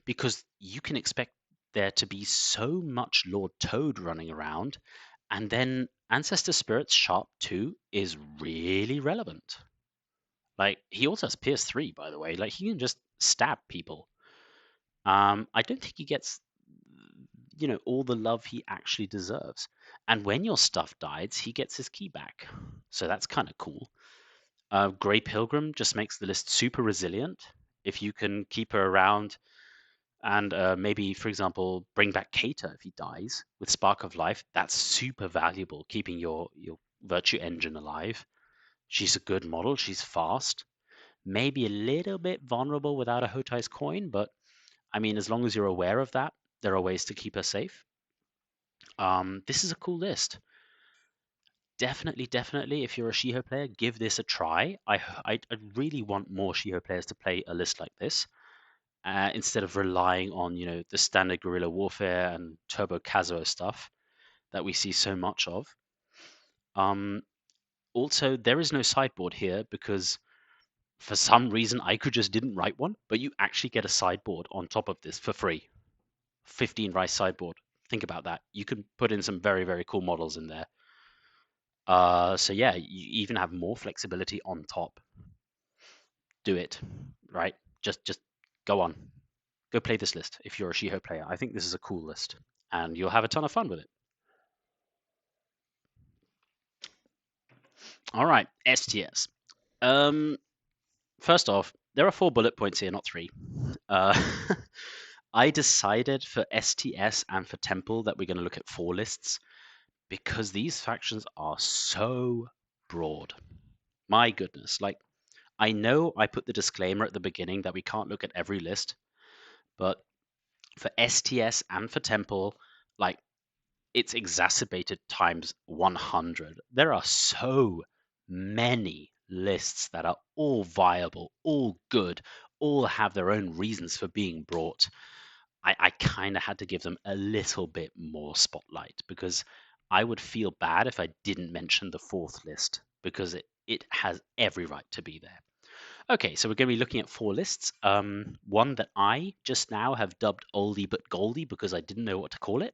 because you can expect there to be so much Lord Toad running around, and then Ancestor Spirit's Sharp 2 is really relevant. Like, he also has Pierce 3, by the way. Like, he can just stab people. I don't think he gets, all the love he actually deserves. And when your stuff dies, he gets his key back. So that's kind of cool. Grey Pilgrim just makes the list super resilient. If you can keep her around, And maybe, for example, bring back Keita if he dies with Spark of Life. That's super valuable, keeping your Virtue Engine alive. She's a good model. She's fast. Maybe a little bit vulnerable without a Hotai's coin, but I mean, as long as you're aware of that, there are ways to keep her safe. This is a cool list. Definitely, if you're a Shiho player, give this a try. I really want more Shiho players to play a list like this instead of relying on, the standard guerrilla warfare and turbo Kazuo stuff that we see so much of. Um, Also, there is no sideboard here because for some reason I could just didn't write one, but you actually get a sideboard on top of this for free. 15 rice sideboard. Think about that. You can put in some very, very cool models in there. So yeah, you even have more flexibility on top. Do it, right? Just go on. Go play this list if you're a Shiho player. I think this is a cool list, and you'll have a ton of fun with it. All right, STS. Um, First off, there are 4 bullet points here, not 3. Uh, I decided for STS and for Temple that we're going to look at 4 lists because these factions are so broad. My goodness, like I know I put the disclaimer at the beginning that we can't look at every list, but for STS and for Temple, like it's exacerbated times 100. There are so many lists that are all viable, all good, all have their own reasons for being brought. I kind of had to give them a little bit more spotlight because I would feel bad if I didn't mention the 4th list because it has every right to be there. Okay, so we're going to be looking at 4 lists. One that I just now have dubbed Oldie but Goldie because I didn't know what to call it.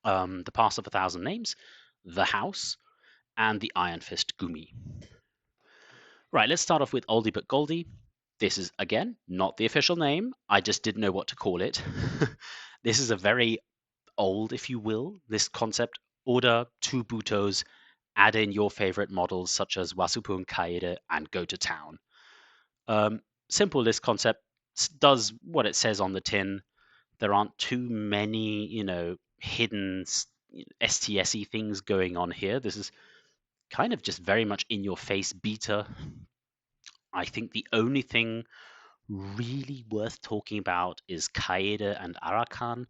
The Pass of a Thousand Names, The House, and the Iron Fist Gumi. Right, let's start off with Oldie but Goldie. This is, again, not the official name. I just didn't know what to call it. This is a very old, if you will, this concept. Order 2 Butos, add in your favorite models such as Wasupu and Kaede, and go to town. Simple list concept does what it says on the tin. There aren't too many, hidden STSy things going on here. This is kind of just very much in your face beta. I think the only thing really worth talking about is Kaede and Arakan.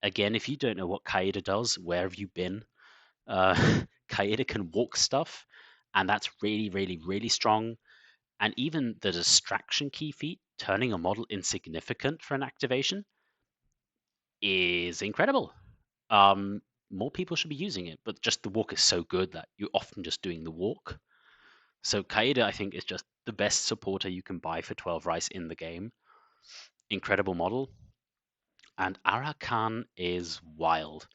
Again, if you don't know what Kaede does, where have you been? Uh, Kaede can walk stuff, and that's really, really, really strong. And even the distraction key feat, turning a model insignificant for an activation, is incredible. Um, More people should be using it, but just the walk is so good that you're often just doing the walk. So Kaede, I think, is just the best supporter you can buy for 12 rice in the game. Incredible model. And Arakan is wild.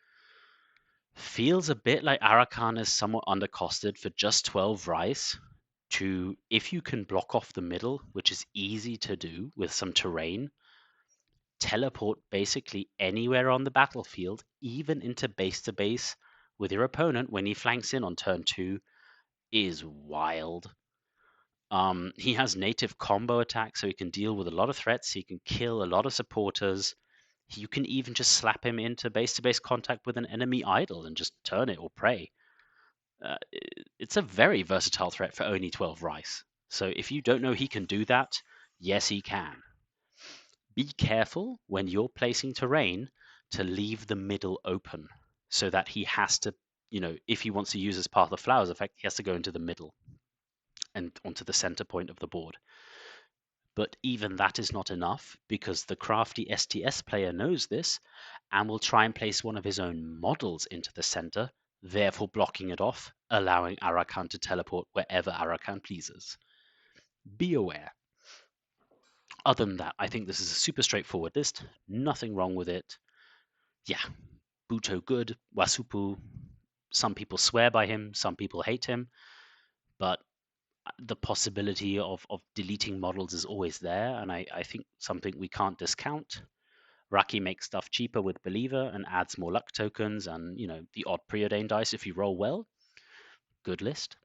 Feels a bit like Arakan is somewhat undercosted for just 12 rice to, if you can block off the middle, which is easy to do with some terrain, teleport basically anywhere on the battlefield, even into base to base with your opponent when he flanks in on turn 2, is wild. He has native combo attack, so he can deal with a lot of threats. He can kill a lot of supporters. You can even just slap him into base to base contact with an enemy idol and just turn it or pray. It's a very versatile threat for only 12 rice. So if you don't know he can do that, yes, he can. Be careful when you're placing terrain to leave the middle open so that he has to, if he wants to use his Path of Flowers effect, he has to go into the middle and onto the center point of the board. But even that is not enough because the crafty STS player knows this and will try and place one of his own models into the center, therefore blocking it off, allowing Arakan to teleport wherever Arakan pleases. Be aware. Other than that, I think this is a super straightforward list. Nothing wrong with it. Yeah, Buto good, Wasupu. Some people swear by him, some people hate him, but the possibility of deleting models is always there, and I think something we can't discount. Raki makes stuff cheaper with Believer and adds more luck tokens and, the odd preordained dice if you roll well. Good list.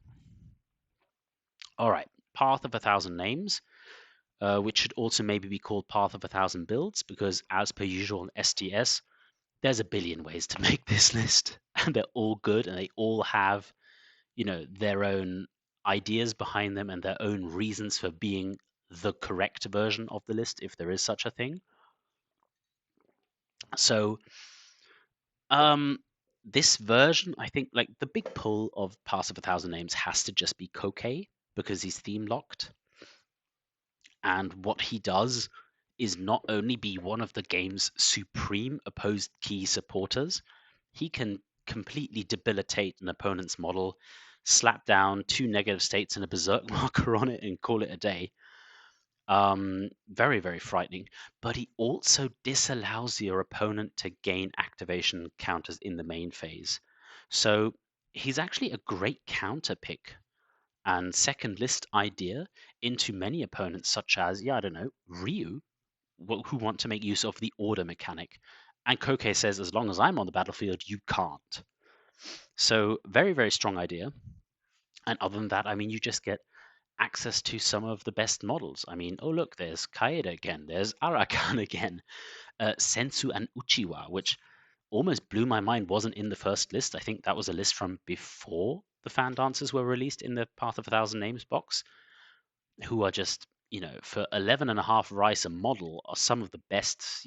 All right, Path of a Thousand Names. which should also maybe be called Path of a Thousand Builds, because as per usual in STS, there's a billion ways to make this list, and they're all good, and they all have, their own ideas behind them and their own reasons for being the correct version of the list, if there is such a thing. So, this version, I think, like the big pull of Pass of a Thousand Names has to just be Kokei because he's theme locked. And what he does is not only be one of the game's supreme opposed key supporters, he can completely debilitate an opponent's model, slap down 2 negative states and a berserk marker on it, and call it a day. Very, very frightening. But he also disallows your opponent to gain activation counters in the main phase. So he's actually a great counter pick and second list idea into many opponents, such as, I don't know, Ryu, who want to make use of the order mechanic. And Kokei says, as long as I'm on the battlefield, you can't. So, very, very strong idea. And other than that, I mean, you just get access to some of the best models. I mean, oh, look, there's Kaeda again, there's Arakan again, Sensu and Uchiwa, which almost blew my mind wasn't in the first list. I think that was a list from before the fan dancers were released in the Path of a Thousand Names box, who are just, for 11.5 rice a model, are some of the best,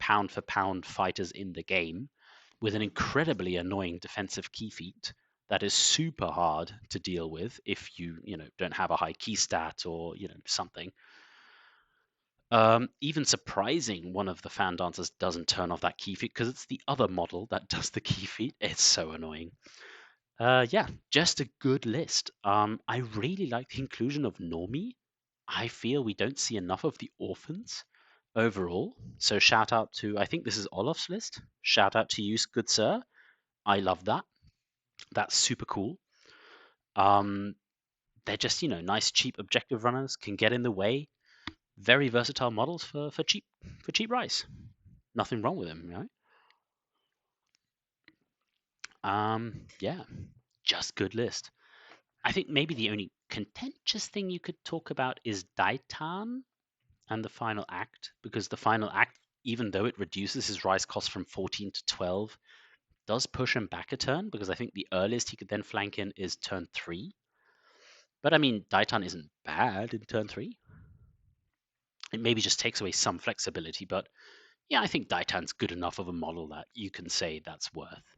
pound for pound fighters in the game, with an incredibly annoying defensive key feat that is super hard to deal with if you, don't have a high key stat or, something. Even surprising, one of the fan dancers doesn't turn off that key feat because it's the other model that does the key feat. It's so annoying. Yeah, just a good list. I really like the inclusion of Normie. I feel we don't see enough of the orphans overall. So shout out to, I think this is Olaf's list. Shout out to you, good sir. I love that. That's super cool. They're just, nice cheap objective runners, can get in the way. Very versatile models for cheap rice. Nothing wrong with them, right? Yeah, just good list. I think maybe the only contentious thing you could talk about is Daitan and the final act, because the final act, even though it reduces his rise cost from 14 to 12, does push him back a turn, because I think the earliest he could then flank in is turn 3. But I mean, Daitan isn't bad in turn 3. It maybe just takes away some flexibility, but yeah, I think Daitan's good enough of a model that you can say that's worth.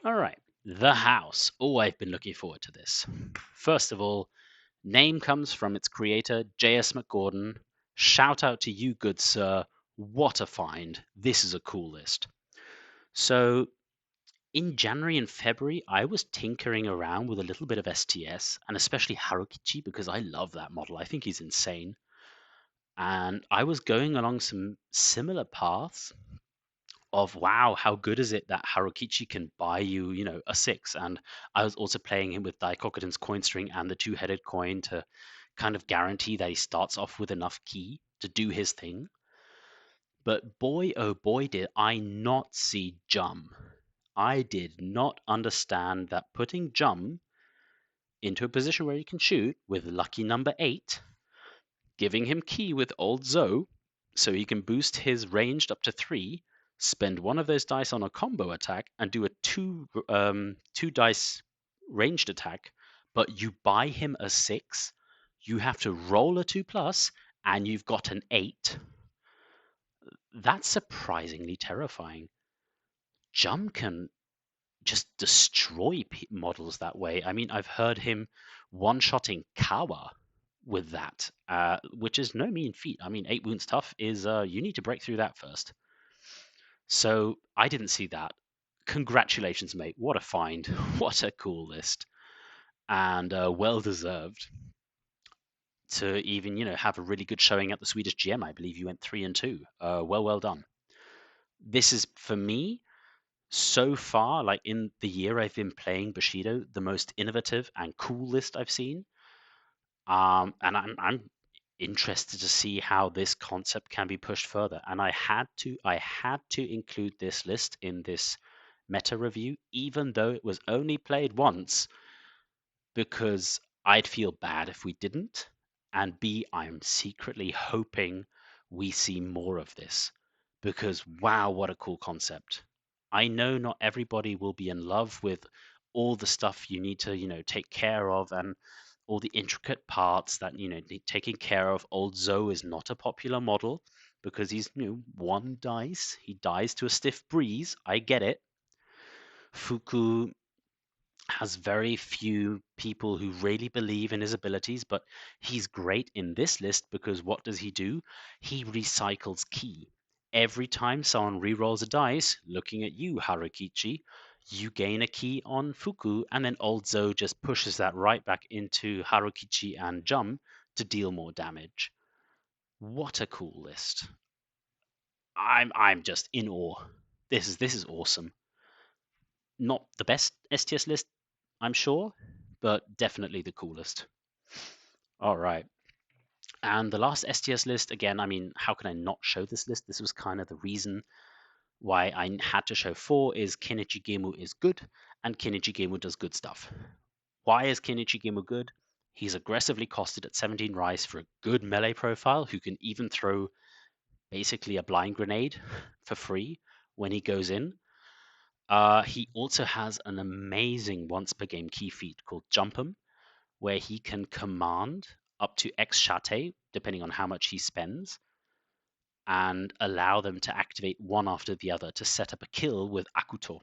All right, the house. Oh, I've been looking forward to this. First of all, name comes from its creator, J.S. McGordon. Shout out to you, good sir. What a find. This is a cool list. So, in January and February, I was tinkering around with a little bit of STS, and especially Harukichi, because I love that model. I think he's insane. And I was going along some similar paths of, wow, how good is it that Harukichi can buy you, a 6? And I was also playing him with Daikokuden's coin string and the two-headed coin to kind of guarantee that he starts off with enough ki to do his thing. But boy, oh boy, did I not see Jum. I did not understand that putting Jum into a position where he can shoot with lucky number 8, giving him ki with old Zo, so he can boost his ranged up to 3, spend one of those dice on a combo attack, and do a two dice ranged attack, but you buy him a 6, you have to roll a 2+, and you've got an 8. That's surprisingly terrifying. Jum can just destroy models that way. I mean, I've heard him one-shotting Kawa with that, which is no mean feat. I mean, 8 wounds tough is, you need to break through that first. So I didn't see that. Congratulations, mate. What a find. What a cool list. And well deserved to even, have a really good showing at the Swedish GM. I believe you went 3 and 2. Well done. This is, for me, so far, like in the year I've been playing Bushido, the most innovative and cool list I've seen. And I'm interested to see how this concept can be pushed further. And I had to include this list in this meta review, even though it was only played once, because I'd feel bad if we didn't. and B, I'm secretly hoping we see more of this because wow, what a cool concept. I know not everybody will be in love with all the stuff you need to, take care of and all the intricate parts that, need taking care of. Old Zoe is not a popular model because he's, one dice. He dies to a stiff breeze. I get it. Fuku has very few people who really believe in his abilities, but he's great in this list because what does he do? He recycles ki. Every time someone rerolls a dice, looking at you, Harukichi, you gain a ki on Fuku, and then Old Zo just pushes that right back into Harukichi and Jum to deal more damage. What a cool list. I'm just in awe. This is awesome. Not the best STS list, I'm sure, but definitely the coolest. All right. And the last STS list, again, I mean, how can I not show this list? This was kind of the reason why I had to show four is Kenichi Gemu is good, and Kenichi Gemu does good stuff. Why is Kenichi Gemu good? He's aggressively costed at 17 rice for a good melee profile who can even throw basically a blind grenade for free when he goes in. He also has an amazing once per game key feat called Jump 'em, where he can command up to X shate, depending on how much he spends, and allow them to activate one after the other to set up a kill with Akuto.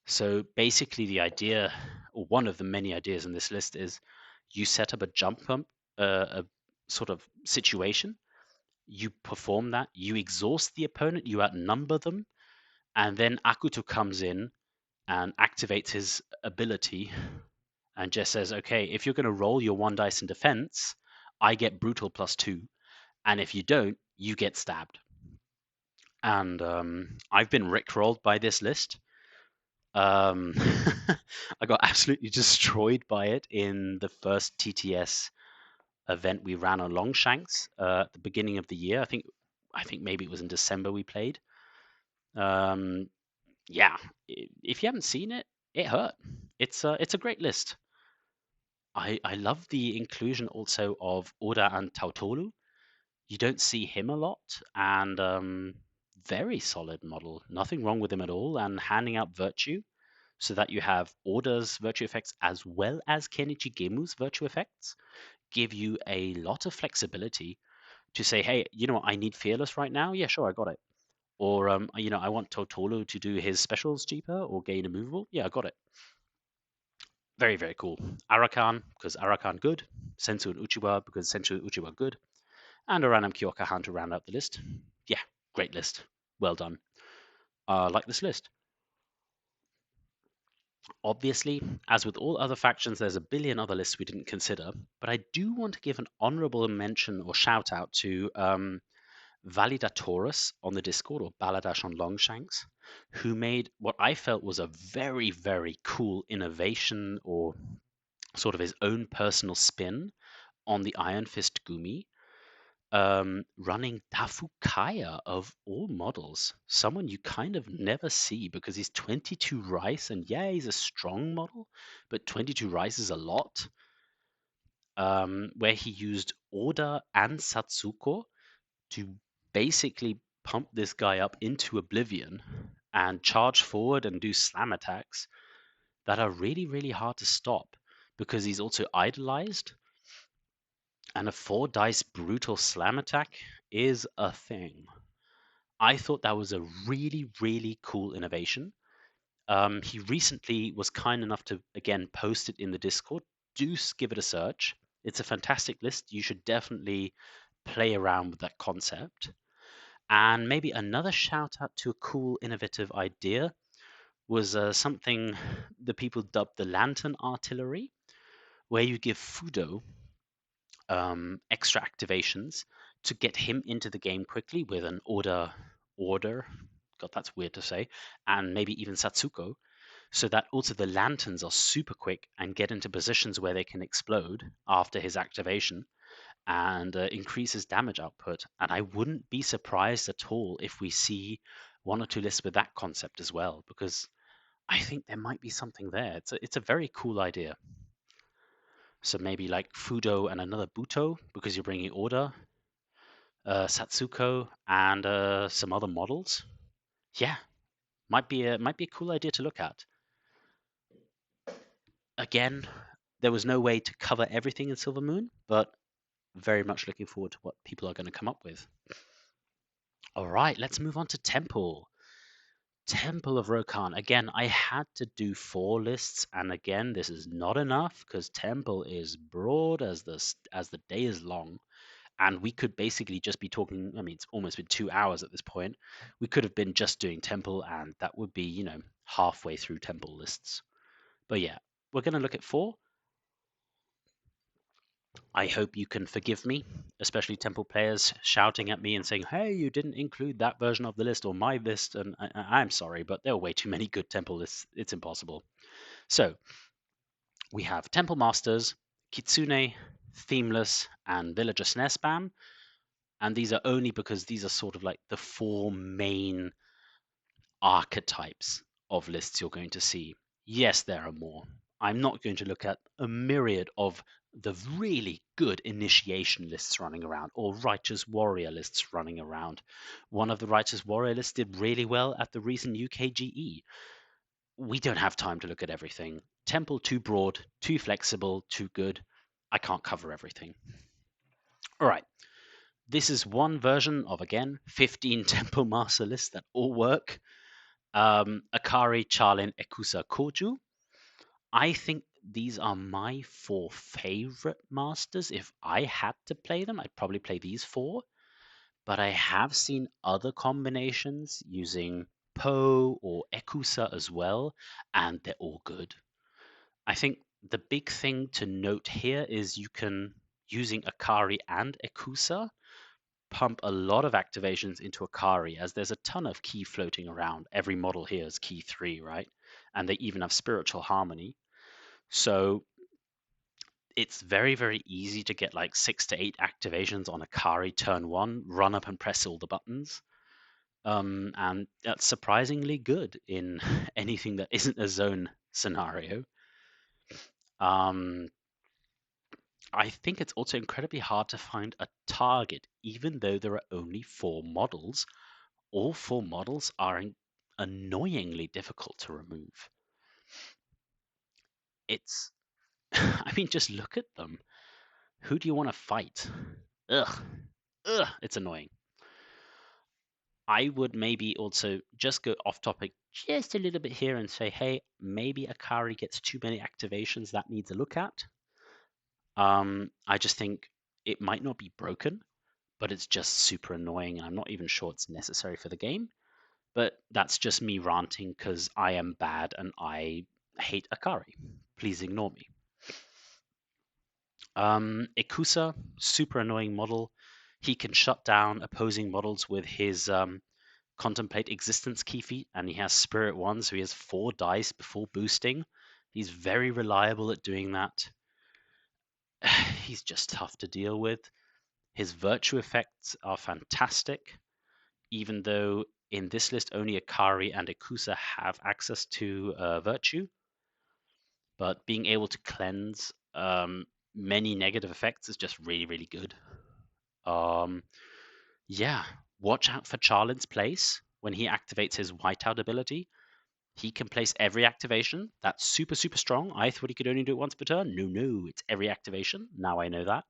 So basically, the idea, or one of the many ideas in this list, is you set up a jump pump, a sort of situation. You perform that, you exhaust the opponent, you outnumber them, and then Akuto comes in and activates his ability and just says, okay, if you're going to roll your one dice in defense, I get brutal +2. And if you don't, you get stabbed. And I've been rickrolled by this list. I got absolutely destroyed by it in the first TTS event we ran on Longshanks at the beginning of the year. I think maybe it was in December we played. Yeah, if you haven't seen it, it hurt. It's a great list. I love the inclusion also of Oda and Tautolu. You don't see him a lot, and very solid model. Nothing wrong with him at all, and handing out virtue so that you have Oda's virtue effects as well as Kenichi Gemu's virtue effects give you a lot of flexibility to say, hey, I need Fearless right now. Yeah, sure, I got it. Or, I want Totolo to do his specials cheaper or gain immovable. Yeah, I got it. Very, very cool. Arakan, because Arakan good. Sensu and Uchiwa, because Sensu and Uchiwa good. And Oranam Kyokahan to round out the list. Yeah, great list. Well done. Like this list. Obviously, as with all other factions, there's a billion other lists we didn't consider, but I do want to give an honorable mention or shout out to Validatorus on the Discord, or Baladash on Longshanks, who made what I felt was a very, very cool innovation or sort of his own personal spin on the Iron Fist Gumi, running Dafukaya of all models. Someone you kind of never see because he's 22 rice, and yeah, he's a strong model, but 22 rice is a lot. Where he used Oda and Satsuko to basically pump this guy up into oblivion and charge forward and do slam attacks that are really, really hard to stop because he's also idolized. And a 4 dice brutal slam attack is a thing. I thought that was a really, really cool innovation. He recently was kind enough to, again, post it in the Discord. Do give it a search. It's a fantastic list. You should definitely play around with that concept. And maybe another shout out to a cool, innovative idea was something the people dubbed the Lantern Artillery, where you give Fudo extra activations to get him into the game quickly with an order. God, that's weird to say, and maybe even Satsuko, so that also the lanterns are super quick and get into positions where they can explode after his activation and increase his damage output. And I wouldn't be surprised at all if we see one or two lists with that concept as well, because I think there might be something there. It's a very cool idea. So maybe like Fudo and another Buto because you're bringing order, Satsuko, and some other models. Yeah, might be a cool idea to look at. Again, there was no way to cover everything in Silvermoon, but very much looking forward to what people are going to come up with. All right, let's move on to Temple. Temple of Rokan. Again, I had to do 4 lists, and again, this is not enough because Temple is broad as the day is long, and we could basically just be talking. I mean, it's almost been 2 hours at this point. We could have been just doing Temple, and that would be, halfway through Temple lists. But yeah, we're going to look at 4. I hope you can forgive me, especially Temple players shouting at me and saying, "Hey, you didn't include that version of the list or my list." And I'm sorry, but there are way too many good Temple lists. It's impossible. So we have Temple Masters, Kitsune, Themeless, and Villager Snare Spam. And these are only because these are sort of like the 4 main archetypes of lists you're going to see. Yes, there are more. I'm not going to look at a myriad of the really good initiation lists running around or righteous warrior lists running around. One of the righteous warrior lists did really well at the recent UKGE. We don't have time to look at everything. Temple too broad, too flexible, too good. I can't cover everything. All right. This is one version of, again, 15 Temple Master lists that all work. Akari, Charlin, Ekusa, Koju. I think these are my 4 favorite masters. If I had to play them, I'd probably play these 4. But I have seen other combinations using Po or Ekusa as well, and they're all good. I think the big thing to note here is you can, using Akari and Ekusa, pump a lot of activations into Akari, as there's a ton of ki floating around. Every model here is ki 3, right? And they even have spiritual harmony. So it's very, very easy to get like 6 to 8 activations on Akari turn 1, run up and press all the buttons. And that's surprisingly good in anything that isn't a zone scenario. Um, I think it's also incredibly hard to find a target, even though there are only 4 models. All 4 models are annoyingly difficult to remove. It's, I mean, just look at them. Who do you want to fight? Ugh, it's annoying. I would maybe also just go off topic just a little bit here and say, hey, maybe Akari gets too many activations that needs a look at. I just think it might not be broken, but it's just super annoying, and I'm not even sure it's necessary for the game. But that's just me ranting because I am bad and I hate Akari. Please ignore me. Ikusa, super annoying model. He can shut down opposing models with his Contemplate Existence key feat, and he has Spirit 1, so he has 4 dice before boosting. He's very reliable at doing that. He's just tough to deal with. His virtue effects are fantastic, even though in this list only Akari and Ikusa have access to virtue. But being able to cleanse many negative effects is just really, really good. Yeah, watch out for Charlin's place when he activates his whiteout ability. He can place every activation. That's super, super strong. I thought he could only do it once per turn. No, it's every activation. Now I know that.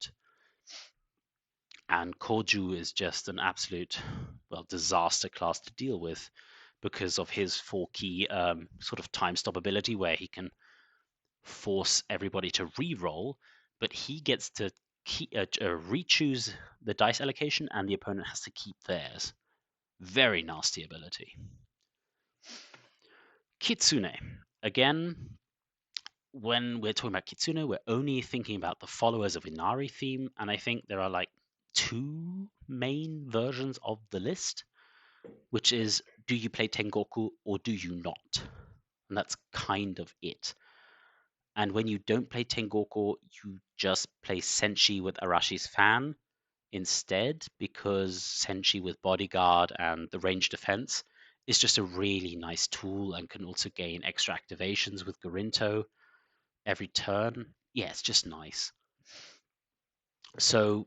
And Koju is just an absolute, well, disaster class to deal with because of his 4 key sort of time stop ability where he can force everybody to re-roll, but he gets to re-choose the dice allocation and the opponent has to keep theirs. Very nasty ability. Kitsune. Again, when we're talking about Kitsune, we're only thinking about the followers of Inari theme, and I think there are like 2 main versions of the list, which is, do you play Tengoku or do you not? And that's kind of it. And when you don't play Tengoku, you just play Senshi with Arashi's fan instead, because Senshi with Bodyguard and the range defense is just a really nice tool and can also gain extra activations with Gorinto every turn. yeah, it's just nice. So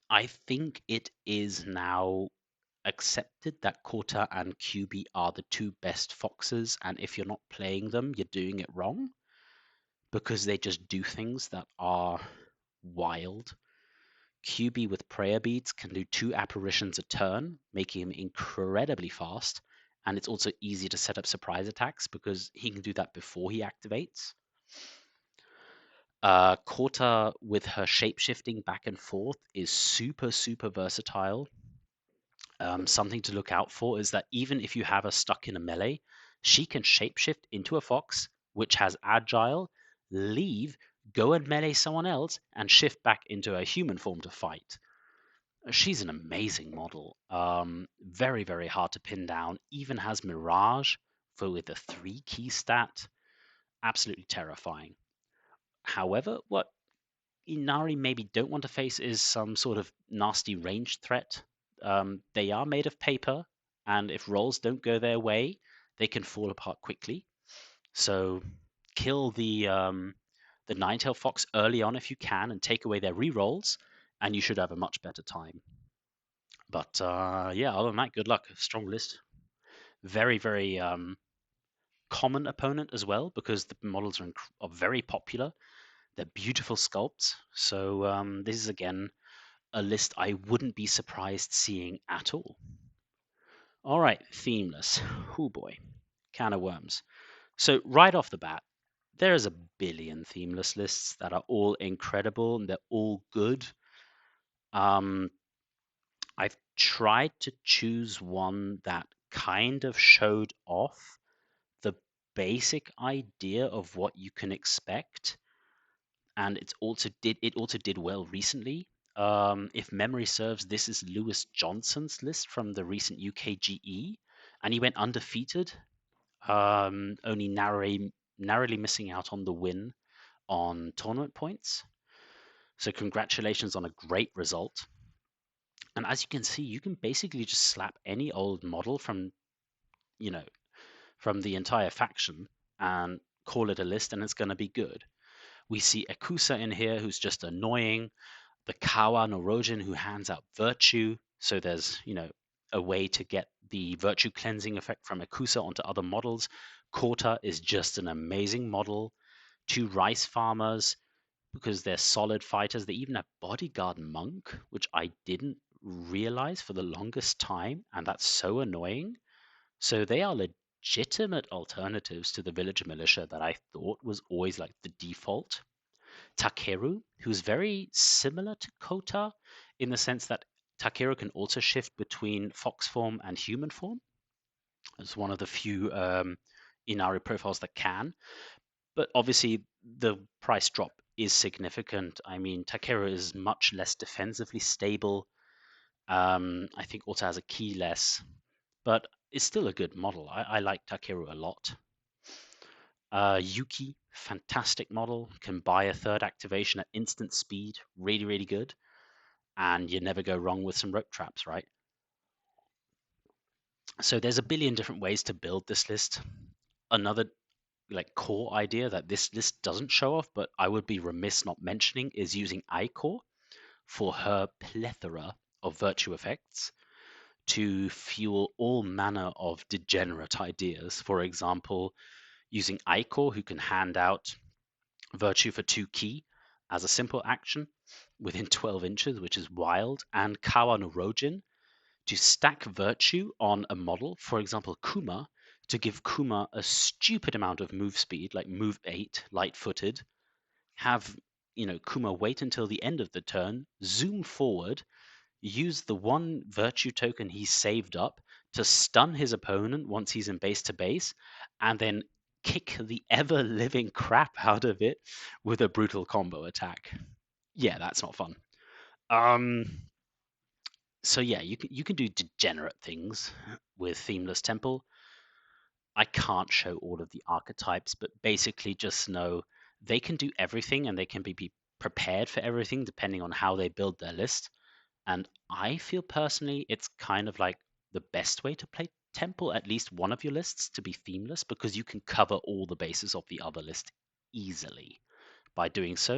I think it is now accepted that Kota and QB are the two best foxes, and if you're not playing them, you're doing it wrong because they just do things that are wild. QB with prayer beads can do 2 apparitions a turn, making him incredibly fast, and it's also easy to set up surprise attacks because he can do that before he activates. Kota with her shapeshifting back and forth is super, super versatile. Something to look out for is that even if you have her stuck in a melee, she can shapeshift into a fox, which has agile, leave, go and melee someone else, and shift back into a human form to fight. She's an amazing model. Very, very hard to pin down. Even has Mirage for with a 3-key stat. Absolutely terrifying. However, what Inari maybe don't want to face is some sort of nasty ranged threat. They are made of paper, and if rolls don't go their way, they can fall apart quickly. So kill the Ninetail Fox early on if you can, and take away their rerolls, and you should have a much better time. But yeah, other than that, good luck. Strong list. Very, very common opponent as well because the models are very popular. They're beautiful sculpts. So this is again a list I wouldn't be surprised seeing at all. All right, themeless. Oh boy, can of worms. So right off the bat, there is a billion themeless lists that are all incredible and they're all good. Um, I've tried to choose one that kind of showed off the basic idea of what you can expect, and it also did well recently. If memory serves, this is Lewis Johnson's list from the recent UKGE, and he went undefeated, only narrowly missing out on the win on tournament points. So congratulations on a great result. And as you can see, you can basically just slap any old model you know, from the entire faction and call it a list, and it's going to be good. We see Ekusa in here, who's just annoying. The Kawa Norojin, who hands out virtue. So there's, a way to get the virtue cleansing effect from Ekusa onto other models. Kota is just an amazing model. 2 rice farmers, because they're solid fighters. They even have bodyguard monk, which I didn't realize for the longest time, and that's so annoying. So they are legitimate alternatives to the villager militia that I thought was always like the default. Takeru, who's very similar to Kota in the sense that Takeru can also shift between fox form and human form. It's one of the few Inari profiles that can. But obviously, the price drop is significant. I mean, Takeru is much less defensively stable. I think also has a key less, but it's still a good model. I like Takeru a lot. Yuki, fantastic model, can buy a 3rd activation at instant speed, really, really good. And you never go wrong with some rope traps, right? So there's a billion different ways to build this list. Another core idea that this list doesn't show off, but I would be remiss not mentioning, is using Icor for her plethora of virtue effects to fuel all manner of degenerate ideas. For example, using Icor, who can hand out virtue for 2 key as a simple action within 12 inches, which is wild, and Kawa no Rojin to stack virtue on a model, for example, Kuma, to give Kuma a stupid amount of move speed, like move 8, light footed, have Kuma wait until the end of the turn, zoom forward, use the 1 virtue token he saved up to stun his opponent once he's in base to base, and then kick the ever living crap out of it with a brutal combo attack. Yeah, that's not fun. So yeah, you can do degenerate things with Themeless Temple. I can't show all of the archetypes, but basically just know they can do everything and they can be prepared for everything depending on how they build their list. And I feel personally it's kind of like the best way to play Temple, at least one of your lists, to be themeless, because you can cover all the bases of the other list easily by doing so.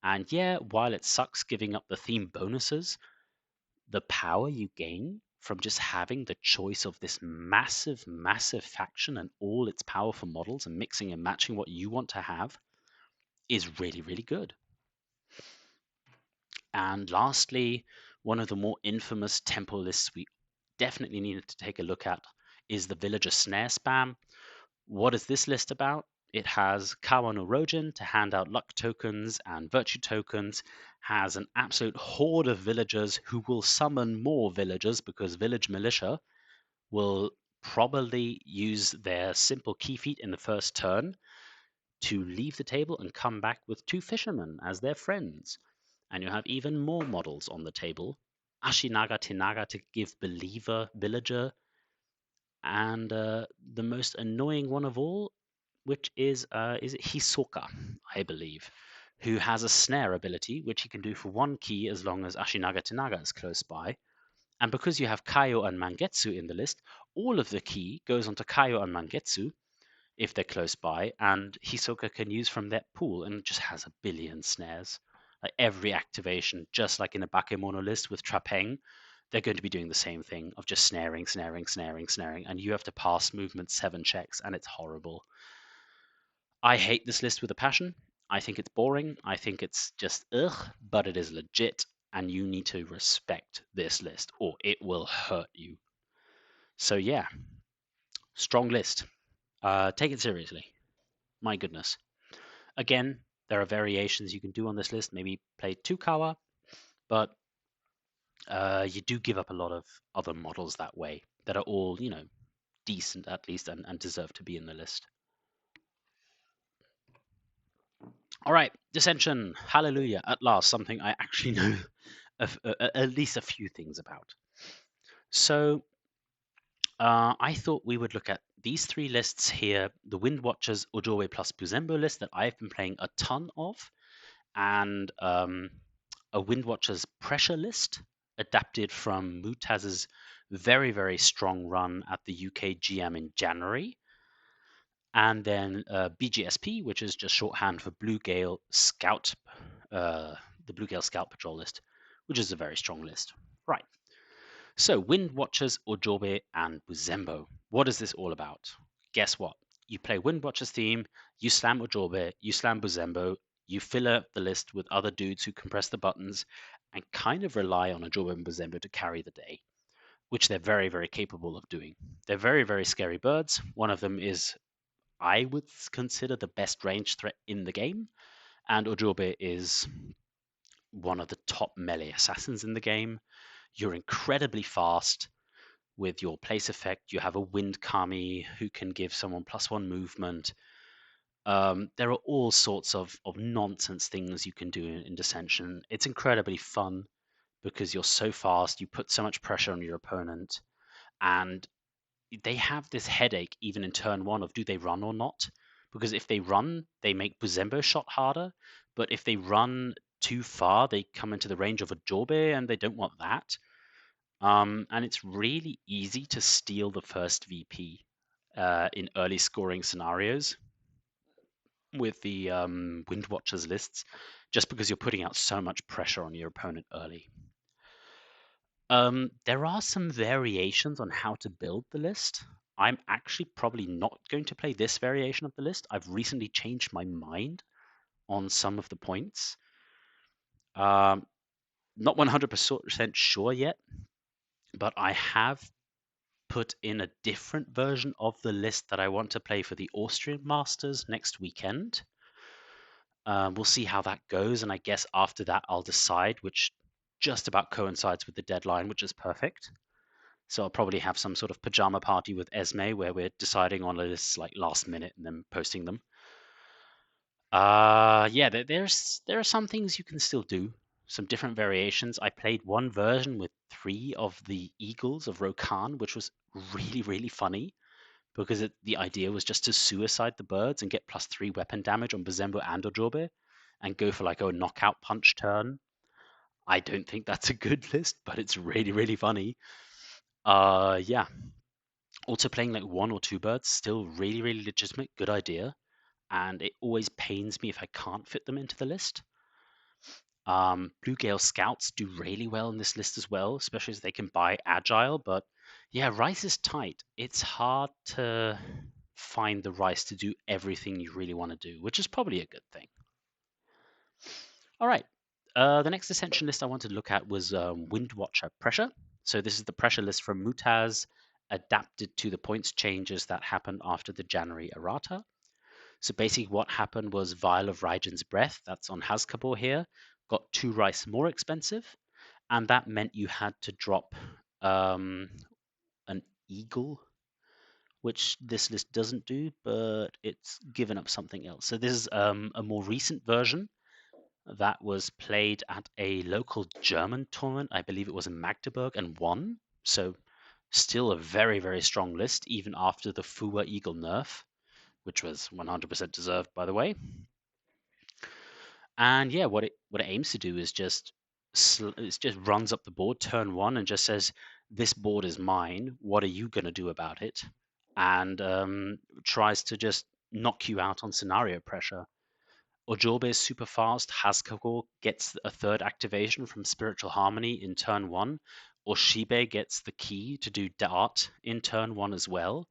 And yeah, while it sucks giving up the theme bonuses, the power you gain from just having the choice of this massive, massive faction and all its powerful models and mixing and matching what you want to have is really, really good. And lastly, one of the more infamous temple lists we definitely needed to take a look at is the Villager Snare Spam. What is this list about? It has Kawa no Rojin to hand out luck tokens and virtue tokens, has an absolute horde of villagers who will summon more villagers because Village Militia will probably use their simple key feat in the first turn to leave the table and come back with 2 fishermen as their friends. And you have even more models on the table. Ashinaga Tinaga to give Believer Villager, and the most annoying one of all, which is it Hisoka, I believe, who has a snare ability, which he can do for 1 key as long as Ashinaga Tinaga is close by. And because you have Kaio and Mangetsu in the list, all of the key goes onto Kaio and Mangetsu if they're close by, and Hisoka can use from that pool, and it just has a billion snares. Like every activation, just like in a Bakemono list with Trapeng, they're going to be doing the same thing of just snaring, snaring, snaring, snaring, and you have to pass movement 7 checks, and it's horrible. I hate this list with a passion. I think it's boring. I think it's just ugh, but it is legit, and you need to respect this list, or it will hurt you. So yeah, strong list. Take it seriously. My goodness. Again, there are variations you can do on this list. Maybe play 2 Kawa, but you do give up a lot of other models that way that are all, decent at least and deserve to be in the list. All right, Descension, hallelujah, at last, something I actually know at least a few things about. So I thought we would look at these 3 lists here, the Wind Watchers Ojobe plus Buzembo list that I've been playing a ton of, and a Wind Watchers pressure list adapted from Mutaz's very, very strong run at the UK GM in January. And then BGSP, which is just shorthand for Blue Gale Scout, the Blue Gale Scout Patrol list, which is a very strong list. Right. So, Wind Watchers, Ojobe, and Buzembo. What is this all about? Guess what? You play Wind Watchers theme, you slam Ojobe, you slam Buzembo, you fill up the list with other dudes who can press the buttons and kind of rely on Ojobe and Buzembo to carry the day, which they're very, very capable of doing. They're very, very scary birds. One of them is, I would consider, the best range threat in the game, and Ojobe is one of the top melee assassins in the game. You're incredibly fast with your place effect. You have a wind kami who can give someone +1 movement. There are all sorts of nonsense things you can do in Descension. It's incredibly fun because you're so fast, you put so much pressure on your opponent, and they have this headache even in turn 1 of do they run or not? Because if they run, they make Buzembo shot harder, but if they run too far, they come into the range of a Jobe, and they don't want that. And it's really easy to steal the first VP in early scoring scenarios with the Wind Watchers lists, just because you're putting out so much pressure on your opponent early. There are some variations on how to build the list. I'm actually probably not going to play this variation of the list. I've recently changed my mind on some of the points. Not 100% sure yet, but I have put in a different version of the list that I want to play for the Austrian Masters next weekend. We'll see how that goes, and I guess after that I'll decide, which just about coincides with the deadline, which is perfect. So I'll probably have some sort of pajama party with Esme where we're deciding on a list like last minute and then posting them. Yeah, there are some things you can still do, some different variations. I played one version with 3 of the Eagles of Rokan, which was really, really funny because the idea was just to suicide the birds and get +3 weapon damage on Buzembo and Ojobe and go for like a knockout punch turn. I don't think that's a good list, but it's really, really funny. Yeah. Also playing like 1 or 2 birds, still really, really legitimate, good idea. and it always pains me if I can't fit them into the list. Blue Gale Scouts do really well in this list as well, especially as they can buy Agile. But yeah, Rice is tight. It's hard to find the Rice to do everything you really want to do, which is probably a good thing. All right. The next Ascension list I wanted to look at was Wind Watcher Pressure. So this is the pressure list from Mutaz, adapted to the points changes that happened after the January errata. So basically what happened was Vial of Raijan's Breath, that's on Hazkabo here, got 2 rice more expensive, and that meant you had to drop an eagle, which this list doesn't do, but it's given up something else. So this is a more recent version that was played at a local German tournament. I believe it was in Magdeburg and won. So still a very, very strong list, even after the Fua Eagle nerf, which was 100% deserved, by the way. And yeah, what it aims to do is it just runs up the board turn one and just says, "This board is mine. What are you going to do about it?" And tries to just knock you out on scenario pressure. Ojobe is super fast. Hazkabo gets a third activation from Spiritual Harmony in turn one. Oshibe gets the key to do Dart in turn one as well.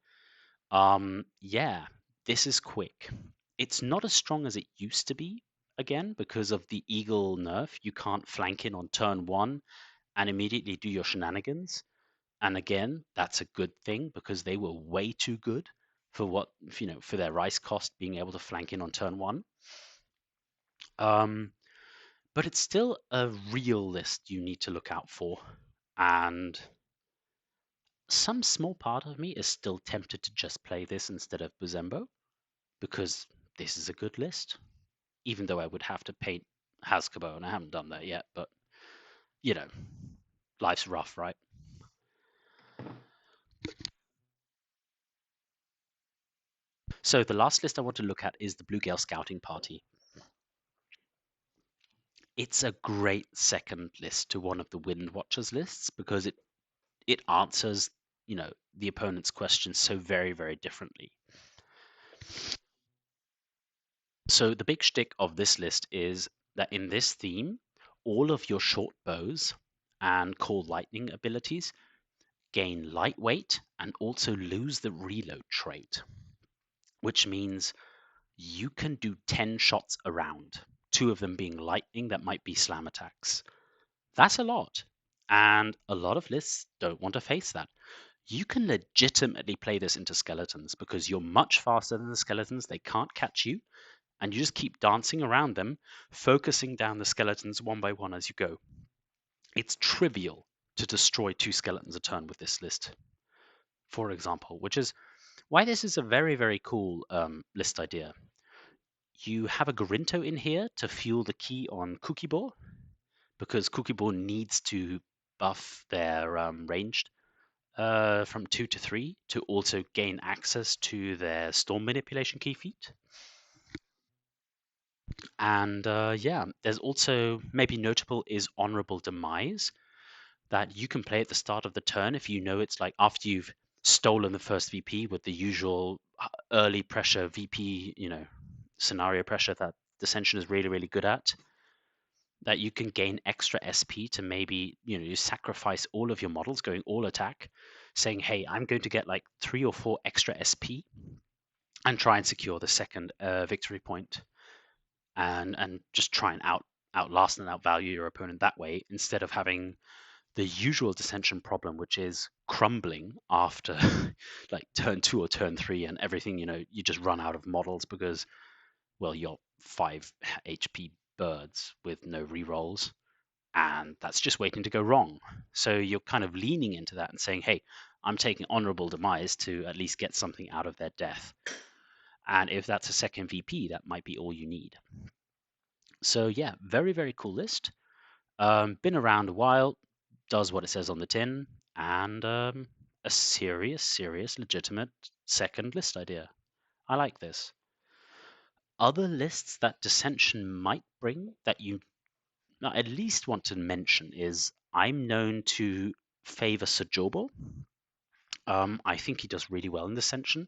Yeah, this is quick. It's not as strong as it used to be, again, because of the Eagle nerf. You can't flank in on turn one and immediately do your shenanigans. And again, that's a good thing because they were way too good for for their rice cost being able to flank in on turn one. Um, but it's still a real list you need to look out for. And some small part of me is still tempted to just play this instead of Buzembo because this is a good list, even though I would have to paint Hazkabo, and I haven't done that yet, but you know, life's rough, right? So the last list I want to look at is the Blue Gale Scouting Party. It's a great second list to one of the Wind Watchers lists because it answers, the opponent's questions so very, very differently. So the big shtick of this list is that in this theme, all of your short bows and Call Lightning abilities gain lightweight and also lose the reload trait, which means you can do 10 shots around, 2 of them being lightning that might be slam attacks. That's a lot. And a lot of lists don't want to face that. You can legitimately play this into skeletons because you're much faster than the skeletons. They can't catch you. And you just keep dancing around them, focusing down the skeletons one by one as you go. It's trivial to destroy 2 skeletons a turn with this list, for example, which is why this is a very, very cool list idea. You have a Gorinto in here to fuel the key on Kukibo, because Kukibo needs to buff their ranged from 2 to 3 to also gain access to their storm manipulation key feat. And yeah, there's also maybe notable is Honorable Demise that you can play at the start of the turn if you know it's like after you've stolen the first VP with the usual early pressure VP, scenario pressure that Descension is really, really good at. That you can gain extra SP to maybe, you sacrifice all of your models going all attack, saying, hey, I'm going to get like 3 or 4 extra SP and try and secure the second victory point and just try and outlast and outvalue your opponent that way instead of having the usual Descension problem, which is crumbling after like turn 2 or turn 3 and everything, you just run out of models because, well, you're 5 HP birds with no rerolls, and that's just waiting to go wrong. So you're kind of leaning into that and saying, hey, I'm taking Honorable Demise to at least get something out of their death. And if that's a second VP, that might be all you need. So yeah, very, very cool list. Been around a while, does what it says on the tin, and a serious, legitimate second list idea. I like this. Other lists that Descension might bring that you at least want to mention is I'm known to favor Sojobo. I think he does really well in Descension.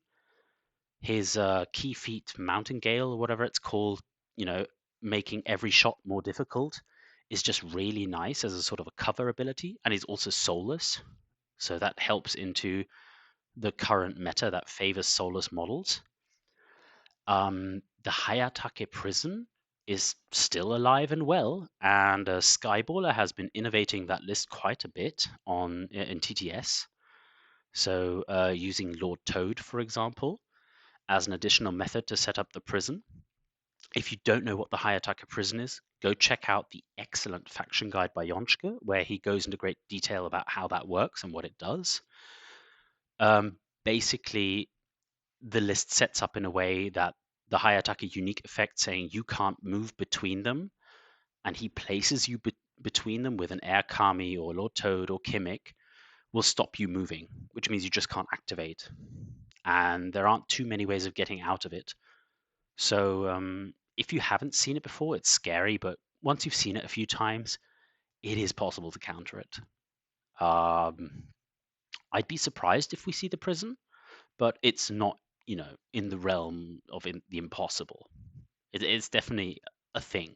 His key feat Mountain Gale, or whatever it's called, you know, making every shot more difficult, is just really nice as a sort of a cover ability, and he's also soulless, so that helps into the current meta that favors soulless models. The Hayatake Prison is still alive and well, and Skyballer has been innovating that list quite a bit in TTS. So using Lord Toad, for example, as an additional method to set up the prison. If you don't know what the Hayataka prison is, go check out the excellent faction guide by Yonchka, where he goes into great detail about how that works and what it does. Basically, the list sets up in a way that the Hayataka unique effect saying you can't move between them, and he places you between them with an Air Kami or Lord Toad or Kimik, will stop you moving, which means you just can't activate. And there aren't too many ways of getting out of it. So if you haven't seen it before, it's scary, but once you've seen it a few times, it is possible to counter it. I'd be surprised if we see the prison, but it's not, in the realm of the impossible. It's definitely a thing.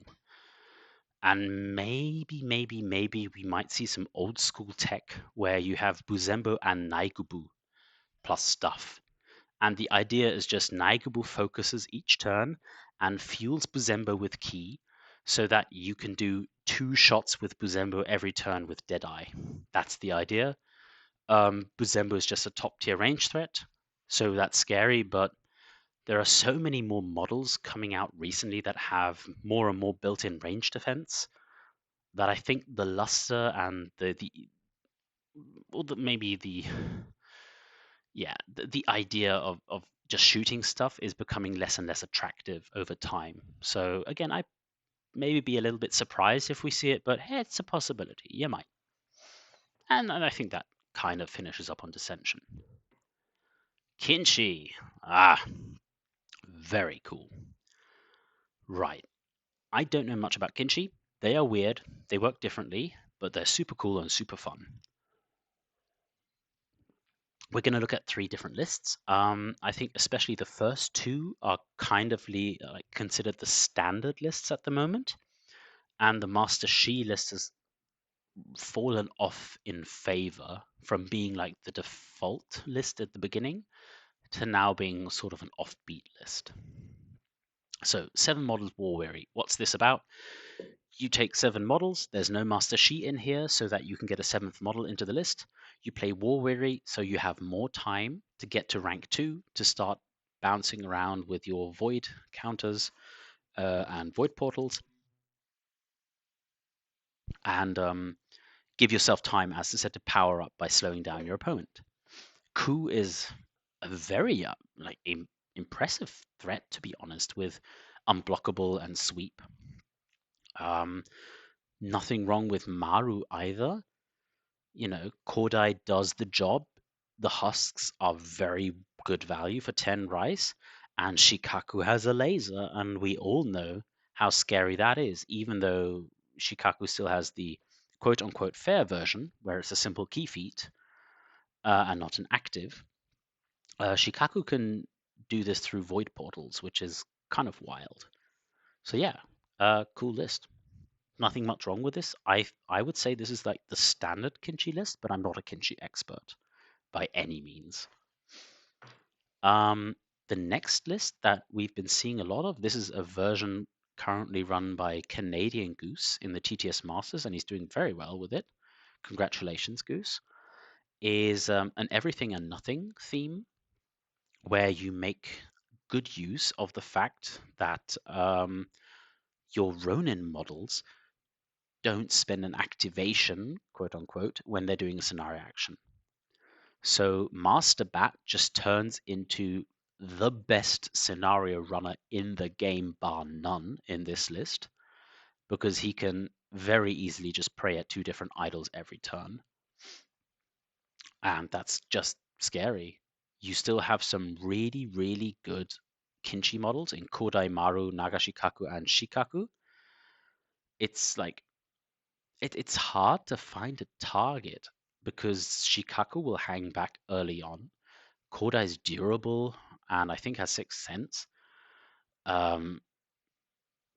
And maybe we might see some old school tech where you have Buzembo and Naigubu plus stuff. And the idea is just Naigubu focuses each turn and fuels Buzembo with ki so that you can do 2 shots with Buzembo every turn with Deadeye. That's the idea. Buzembo is just a top tier range threat, so that's scary, but there are so many more models coming out recently that have more and more built-in range defense that I think the luster and maybe the idea of just shooting stuff is becoming less and less attractive over time. So again, I maybe be a little bit surprised if we see it, but hey, it's a possibility. You might. And I think that kind of finishes up on Descension. Kinshi. Ah, very cool. Right. I don't know much about Kinshi. They are weird. They work differently, but they're super cool and super fun. We're going to look at 3 different lists. I think especially the first 2 are kind of like considered the standard lists at the moment, and the Master Shi list has fallen off in favor from being like the default list at the beginning to now being sort of an offbeat list. So 7 models War Weary. What's this about? You take 7 models. There's no Master Sheet in here so that you can get a 7th model into the list. You play War Weary so you have more time to get to rank 2 to start bouncing around with your Void counters and Void portals. And give yourself time, as I said, to power up by slowing down your opponent. Coup is a very impressive threat, to be honest, with unblockable and sweep. Nothing wrong with Maru either. Kodai does the job. The husks are very good value for 10 rice, and Shikaku has a laser, and we all know how scary that is, even though Shikaku still has the quote unquote fair version, where it's a simple key feat and not an active. Shikaku can do this through void portals, which is kind of wild. So yeah, cool list. Nothing much wrong with this. I would say this is like the standard Kinshi list, but I'm not a Kinshi expert by any means. The next list that we've been seeing a lot of, this is a version currently run by Canadian Goose in the TTS Masters, and he's doing very well with it. Congratulations, Goose. Is an everything and nothing theme where you make good use of the fact that your Ronin models don't spend an activation, quote unquote, when they're doing a scenario action. So Master Bat just turns into the best scenario runner in the game, bar none, in this list, because he can very easily just pray at 2 different idols every turn. And that's just scary. You still have some really, really good Kinshi models in Kodai, Maru, Nagashikaku, and Shikaku. It's like it's hard to find a target because Shikaku will hang back early on. Kodai is durable, and I think has Sixth Sense. Um,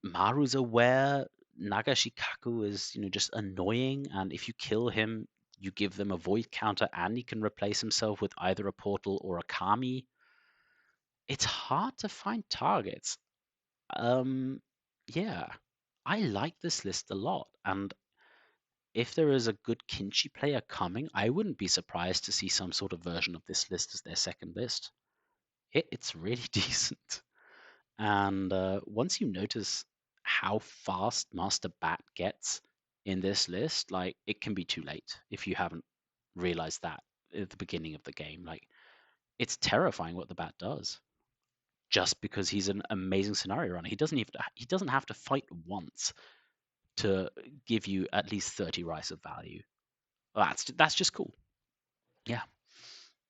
Maru's aware. Nagashikaku is, just annoying, and if you kill him, you give them a void counter, and he can replace himself with either a portal or a kami. It's hard to find targets. Um, yeah, I like this list a lot, and if there is a good Kinshi player coming, I wouldn't be surprised to see some sort of version of this list as their second list. It's really decent. And once you notice how fast Master Bat gets in this list, like it can be too late if you haven't realized that at the beginning of the game. Like it's terrifying what the Bat does just because he's an amazing scenario runner. He doesn't have to fight once to give you at least 30 rice of value. That's just cool. Yeah,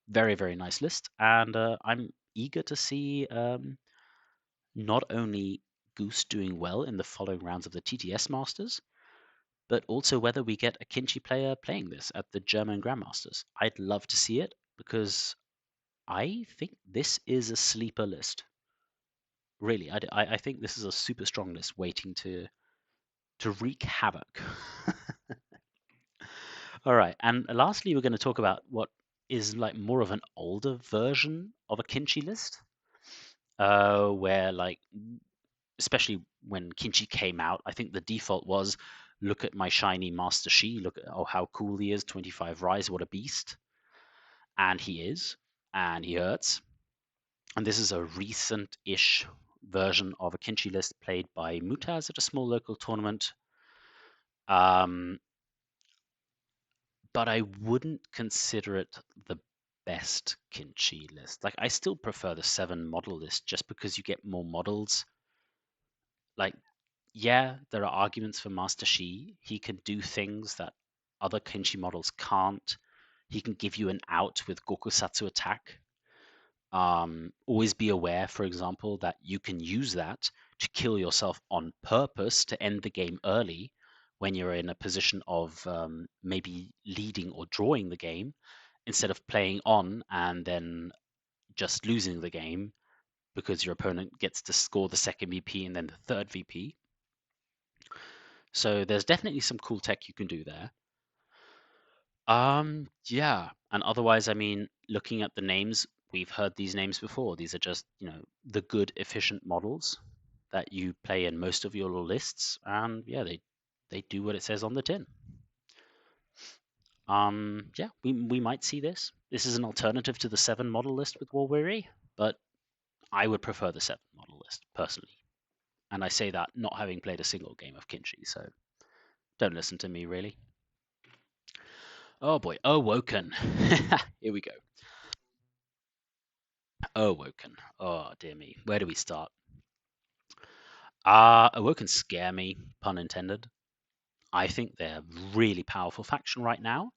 very very nice list, and I'm eager to see not only Goose doing well in the following rounds of the TTS Masters, but also whether we get a Kinshi player playing this at the German Grandmasters. I'd love to see it because I think this is a sleeper list. Really, I think this is a super strong list waiting to wreak havoc. All right, and lastly, we're going to talk about what is like more of an older version of a Kinshi list, where like especially when Kinshi came out, I think the default was look at my shiny Master Shi, look at how cool he is, 25 rise, what a beast. And he is, and he hurts. And this is a recent-ish version of a Kinshi list played by Mutaz at a small local tournament. Um, but I wouldn't consider it the best Kinshi list. Like I still prefer the 7 model list just because you get more models. Like yeah, there are arguments for Master Shi. He can do things that other Kinshi models can't. He can give you an out with Gokusatsu attack. Always be aware, for example, that you can use that to kill yourself on purpose to end the game early when you're in a position of maybe leading or drawing the game instead of playing on and then just losing the game because your opponent gets to score the second VP and then the third VP. So there's definitely some cool tech you can do there. Yeah, and otherwise, I mean, looking at the names, we've heard these names before. These are just, the good, efficient models that you play in most of your lists, and yeah, they do what it says on the tin. Yeah, we might see this. This is an alternative to the 7 model list with War Weary, but I would prefer the 7 model list personally. And I say that not having played a single game of Kinshi, so don't listen to me really. Oh boy, Awoken. Here we go. Awoken. Oh dear me. Where do we start? Awoken scare me, pun intended. I think they're a really powerful faction right now.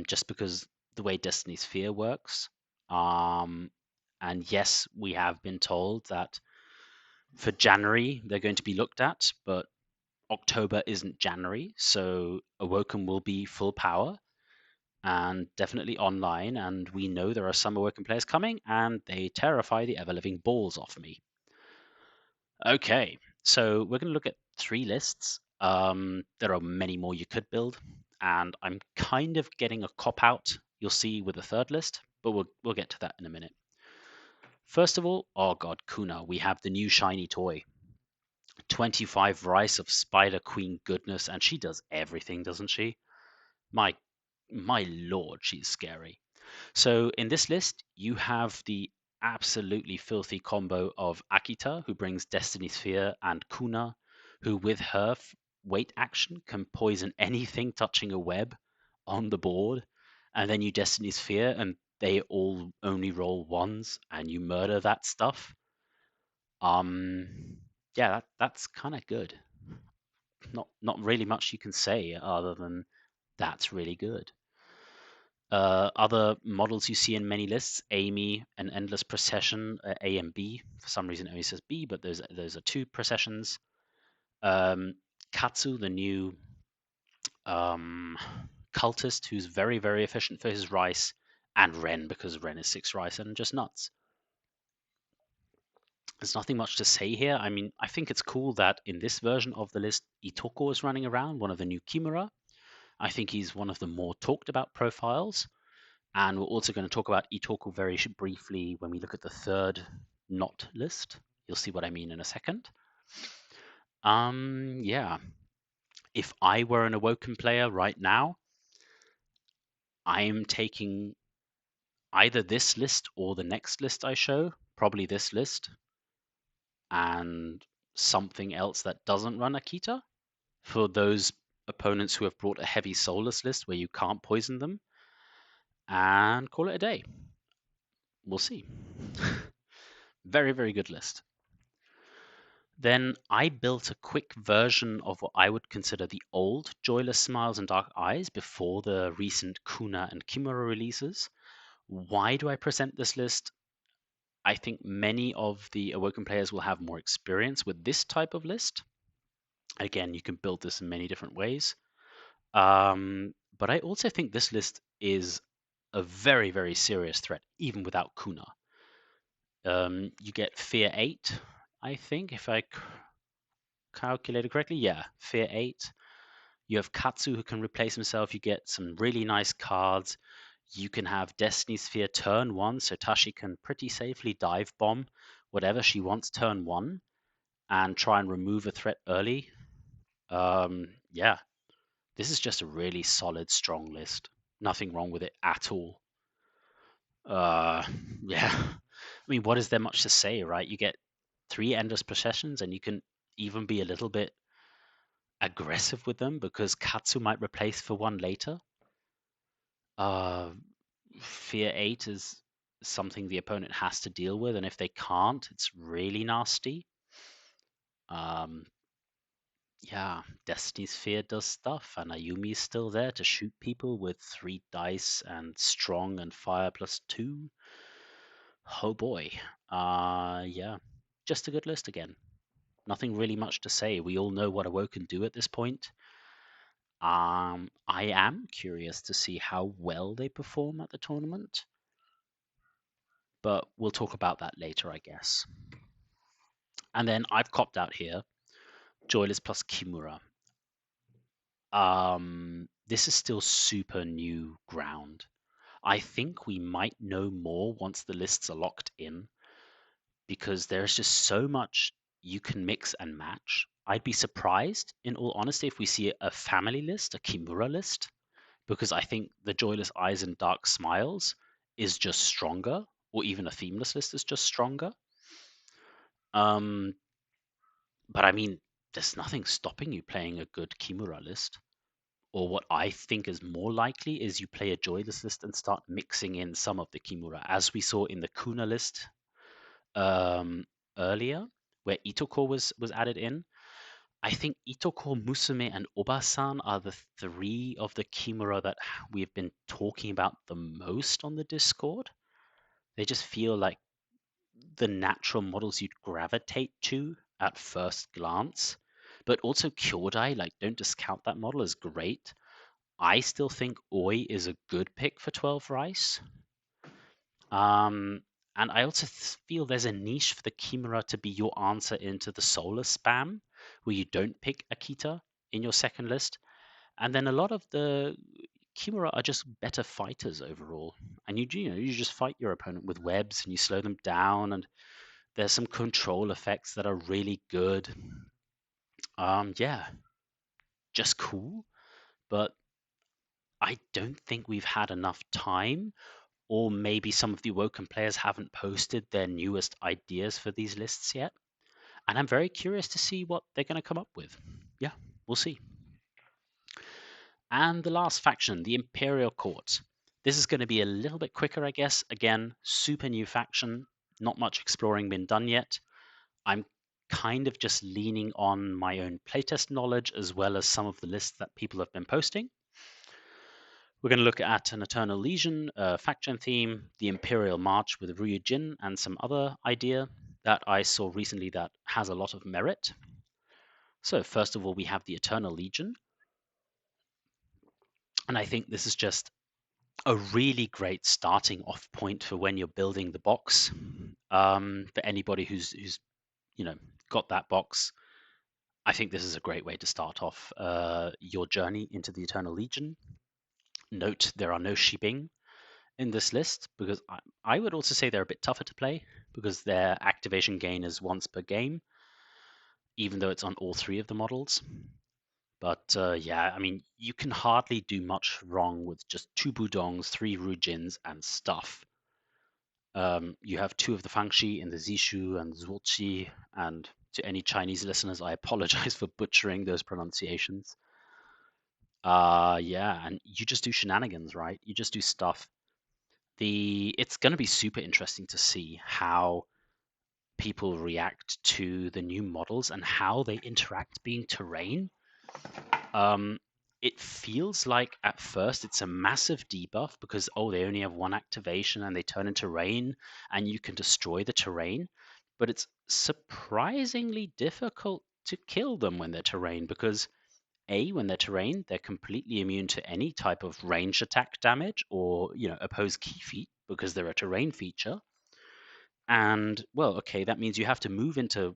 Just because the way Destiny's Fear works. Um, and yes, we have been told that for January they're going to be looked at, but October isn't January, so Awoken will be full power and definitely online. And we know there are some Awoken players coming, and they terrify the ever living balls off me. Okay, so we're going to look at 3 lists. There are many more you could build, and I'm kind of getting a cop out. You'll see with the 3rd list, but we'll get to that in a minute. First of all, oh god, Kuna, we have the new shiny toy. 25 rice of Spider Queen goodness, and she does everything, doesn't she? My my lord, she's scary. So in this list, you have the absolutely filthy combo of Akita, who brings Destiny Sphere, and Kuna, who with her weight action can poison anything touching a web on the board, and then you Destiny Sphere, and they all only roll ones, and you murder that stuff. Yeah, that's kind of good. Not really much you can say other than that's really good. Other models you see in many lists, Amy and Endless Procession, A and B. For some reason, it only says B, but those are 2 processions. Katsu, the new um, cultist, who's very, very efficient for his rice, and Ren, because Ren is 6 rice and just nuts. There's nothing much to say here. I mean, I think it's cool that in this version of the list, Itoko is running around, one of the new Kimura. I think he's one of the more talked about profiles. And we're also going to talk about Itoko very briefly when we look at the third not list. You'll see what I mean in a second. Yeah. If I were an Awoken player right now, I'm taking either this list or the next list I show, probably this list, and something else that doesn't run Akita for those opponents who have brought a heavy soulless list where you can't poison them, and call it a day. We'll see. Very, very good list. Then I built a quick version of what I would consider the old Joyless Smiles and Dark Eyes before the recent Kuna and Kimura releases. Why do I present this list? I think many of the Awoken players will have more experience with this type of list. Again, you can build this in many different ways. But I also think this list is a very, very serious threat, even without Kuna. You get Fear 8, I think, if I calculated correctly. Yeah, Fear 8. You have Katsu who can replace himself. You get some really nice cards. You can have Destiny Sphere turn 1, so Tashi can pretty safely dive bomb whatever she wants turn 1 and try and remove a threat early. Yeah, this is just a really solid, strong list. Nothing wrong with it at all. Uh, yeah. I mean, what is there much to say, right? You get 3 endless processions, and you can even be a little bit aggressive with them because Katsu might replace for 1 later. Uh, Fear 8 is something the opponent has to deal with, and if they can't, it's really nasty. Um, yeah, Destiny's Sphere does stuff, and Ayumi's still there to shoot people with 3 dice and strong and fire +2. Oh boy. Yeah, just a good list again. Nothing really much to say. We all know what Awoken do at this point. I am curious to see how well they perform at the tournament, but we'll talk about that later, I guess. And then I've copped out here Joyless plus Kimura. This is still super new ground. I think we might know more once the lists are locked in because there's just so much you can mix and match. I'd be surprised, in all honesty, if we see a family list, a Kimura list, because I think the Joyless Eyes and Dark Smiles is just stronger, or even a themeless list is just stronger. Um, but I mean, there's nothing stopping you playing a good Kimura list. Or what I think is more likely is you play a Joyless list and start mixing in some of the Kimura, as we saw in the Kuna list um, earlier, where Itoko was added in. I think Itoko, Musume, and Obasan are the 3 of the Kimura that we've been talking about the most on the Discord. They just feel like the natural models you'd gravitate to at first glance. But also Kyodai, like don't discount that model as great. I still think Oi is a good pick for 12 Rice. And I also feel there's a niche for the Kimura to be your answer into the solar spam, where you don't pick Akita in your second list. And then a lot of the Kimura are just better fighters overall. And you just fight your opponent with webs and you slow them down, and there's some control effects that are really good. Yeah, just cool. But I don't think we've had enough time, or maybe some of the Woken players haven't posted their newest ideas for these lists yet. And I'm very curious to see what they're going to come up with. Yeah, we'll see. And the last faction, the Imperial Court. This is going to be a little bit quicker, I guess. Again, super new faction, not much exploring been done yet. I'm kind of just leaning on my own playtest knowledge as well as some of the lists that people have been posting. We're going to look at an Eternal Legion faction theme, the Imperial March with Ryujin, and some other idea that I saw recently that has a lot of merit. So first of all, we have the Eternal Legion. And I think this is just a really great starting off point for when you're building the box. For anybody who's got that box. I think this is a great way to start off your journey into the Eternal Legion. Note there are no Shibing in this list because I would also say they're a bit tougher to play because their activation gain is once per game, even though it's on all three of the models. But yeah, I mean, you can hardly do much wrong with just two Budongs, three Rujins, and stuff. You have two of the Fangshi in the Zishu and Zuochi, and to any Chinese listeners, I apologize for butchering those pronunciations. Yeah, and you just do shenanigans, right? You just do stuff. It's going to be super interesting to see how people react to the new models and how they interact being terrain. Um, it feels like at first it's a massive debuff because they only have one activation and they turn into rain and you can destroy the terrain, but it's surprisingly difficult to kill them when they're terrain because when they're terrain, they're completely immune to any type of ranged attack damage or opposed key feat because they're a terrain feature. And well, okay, that means you have to move into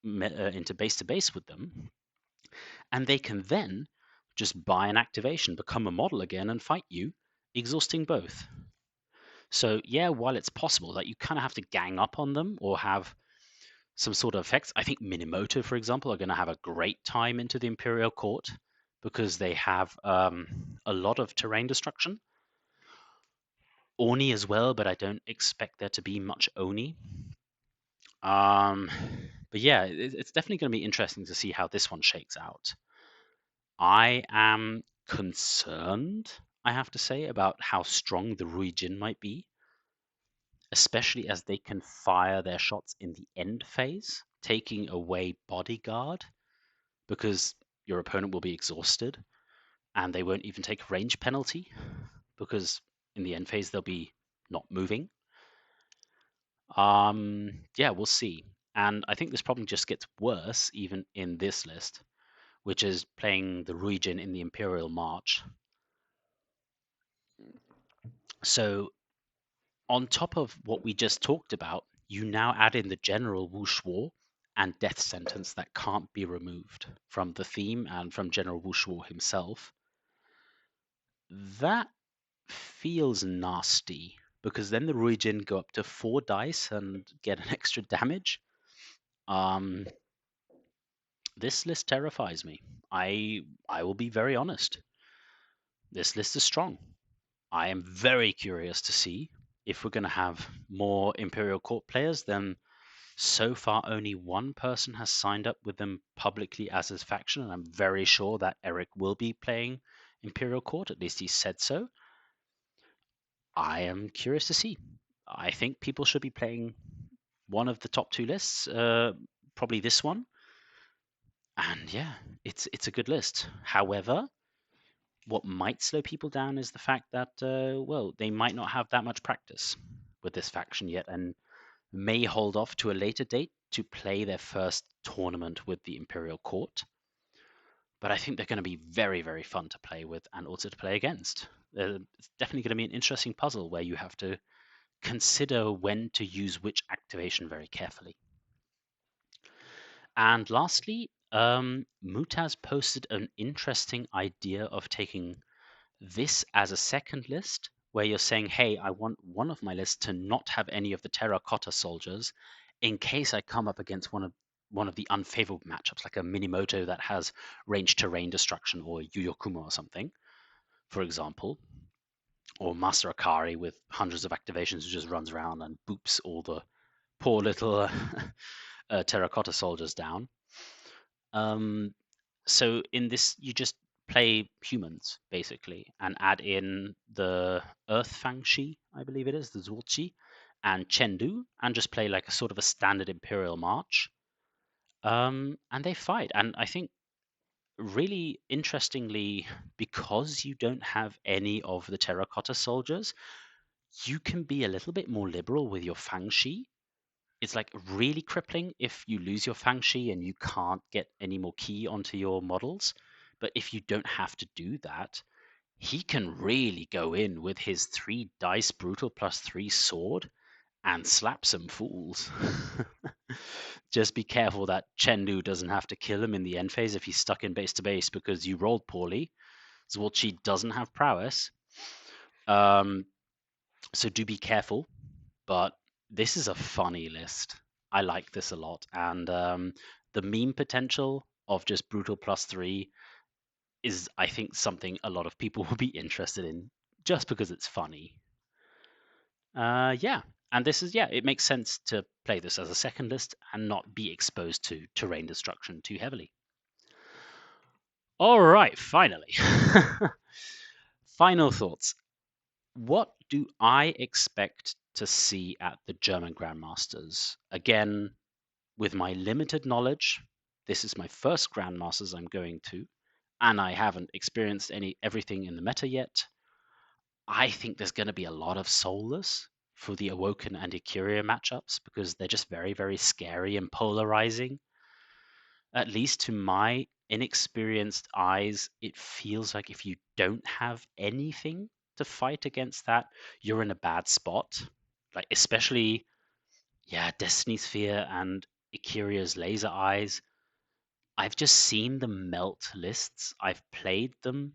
base to base with them, and they can then just buy an activation, become a model again, and fight you, exhausting both. So yeah, while it's possible that you kind of have to gang up on them or have some sort of effects, I think Minimoto, for example, are going to have a great time into the Imperial Court because they have a lot of terrain destruction. Oni as well, but I don't expect there to be much Oni. Um, but yeah, it's definitely going to be interesting to see how this one shakes out. I am concerned, I have to say, about how strong the Ruijin might be, especially as they can fire their shots in the end phase, taking away bodyguard because your opponent will be exhausted and they won't even take a range penalty because in the end phase they'll be not moving. Yeah, we'll see. And I think this problem just gets worse even in this list, which is playing the Ruijin in the Imperial March. So on top of what we just talked about, you now add in the general Wuxuo and death sentence that can't be removed from the theme and from General Wuxuo himself. That feels nasty because then the Ruijin go up to 4 dice and get an extra damage. This list terrifies me. I will be very honest. This list is strong. I am very curious to see if we're going to have more Imperial Court players. Then so far only one person has signed up with them publicly as his faction, and I'm very sure that Eric will be playing Imperial Court. At least he said so. I am curious to see. I think people should be playing one of the top two lists, probably this one. And yeah, it's a good list. However, what might slow people down is the fact that well, they might not have that much practice with this faction yet and may hold off to a later date to play their first tournament with the Imperial Court. But I think they're going to be very, very fun to play with and also to play against. It's definitely going to be an interesting puzzle where you have to consider when to use which activation very carefully. And lastly, Mutaz posted an interesting idea of taking this as a second list where you're saying, hey, I want one of my lists to not have any of the terracotta soldiers in case I come up against one of the unfavorable matchups, like a Minimoto that has range terrain destruction or Yuyokuma or something, for example, or Master Akari with hundreds of activations who just runs around and boops all the poor little terracotta soldiers down. So in this, you just play humans basically and add in the Earth Fangshi, I believe it is, the Zulchi, and Chengdu, and just play like a sort of a standard Imperial March. And they fight. And I think really interestingly, because you don't have any of the terracotta soldiers, you can be a little bit more liberal with your Fangshi. It's like really crippling if you lose your Fangshi and you can't get any more key onto your models. But if you don't have to do that, he can really go in with his 3 dice brutal plus 3 sword and slap some fools. Just be careful that Chengdu doesn't have to kill him in the end phase if he's stuck in base to base because you rolled poorly. Zwolchi doesn't have prowess. Um, so do be careful. But this is a funny list. I like this a lot. And the meme potential of just brutal +3 is, I think, something a lot of people will be interested in just because it's funny. Yeah. And this is, yeah, it makes sense to play this as a second list and not be exposed to terrain destruction too heavily. All right, finally. Final thoughts. What do I expect to see at the German Grandmasters? Again, with my limited knowledge, this is my first Grandmasters I'm going to, and I haven't experienced everything in the meta yet. I think there's going to be a lot of soulless for the Awoken and Ikuria matchups because they're just very, very scary and polarizing. At least to my inexperienced eyes, it feels like if you don't have anything to fight against that, you're in a bad spot. Like, especially, yeah, Destiny Sphere and Ikiria's Laser Eyes. I've just seen them melt lists. I've played them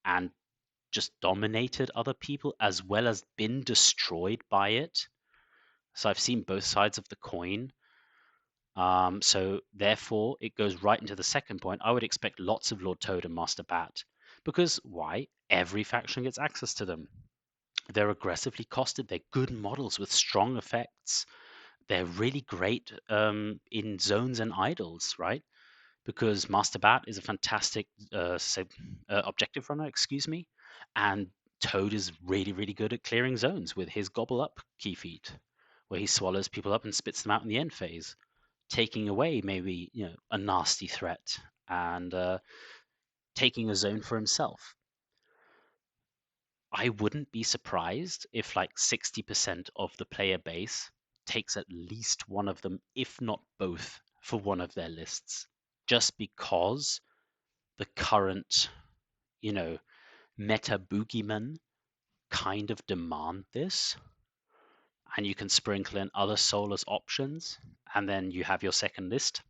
and just dominated other people as well as been destroyed by it. So I've seen both sides of the coin. So therefore, it goes right into the second point. I would expect lots of Lord Toad and Master Bat. Because why? Every faction gets access to them. They're aggressively costed. They're good models with strong effects. They're really great in zones and idols, right? Because Master Bat is a fantastic objective runner, excuse me, and Toad is really, really good at clearing zones with his Gobble Up key feat, where he swallows people up and spits them out in the end phase, taking away maybe a nasty threat and taking a zone for himself. I wouldn't be surprised if like 60% of the player base takes at least one of them, if not both, for one of their lists, just because the current, meta boogeymen kind of demand this. And you can sprinkle in other soulless options, and then you have your second list.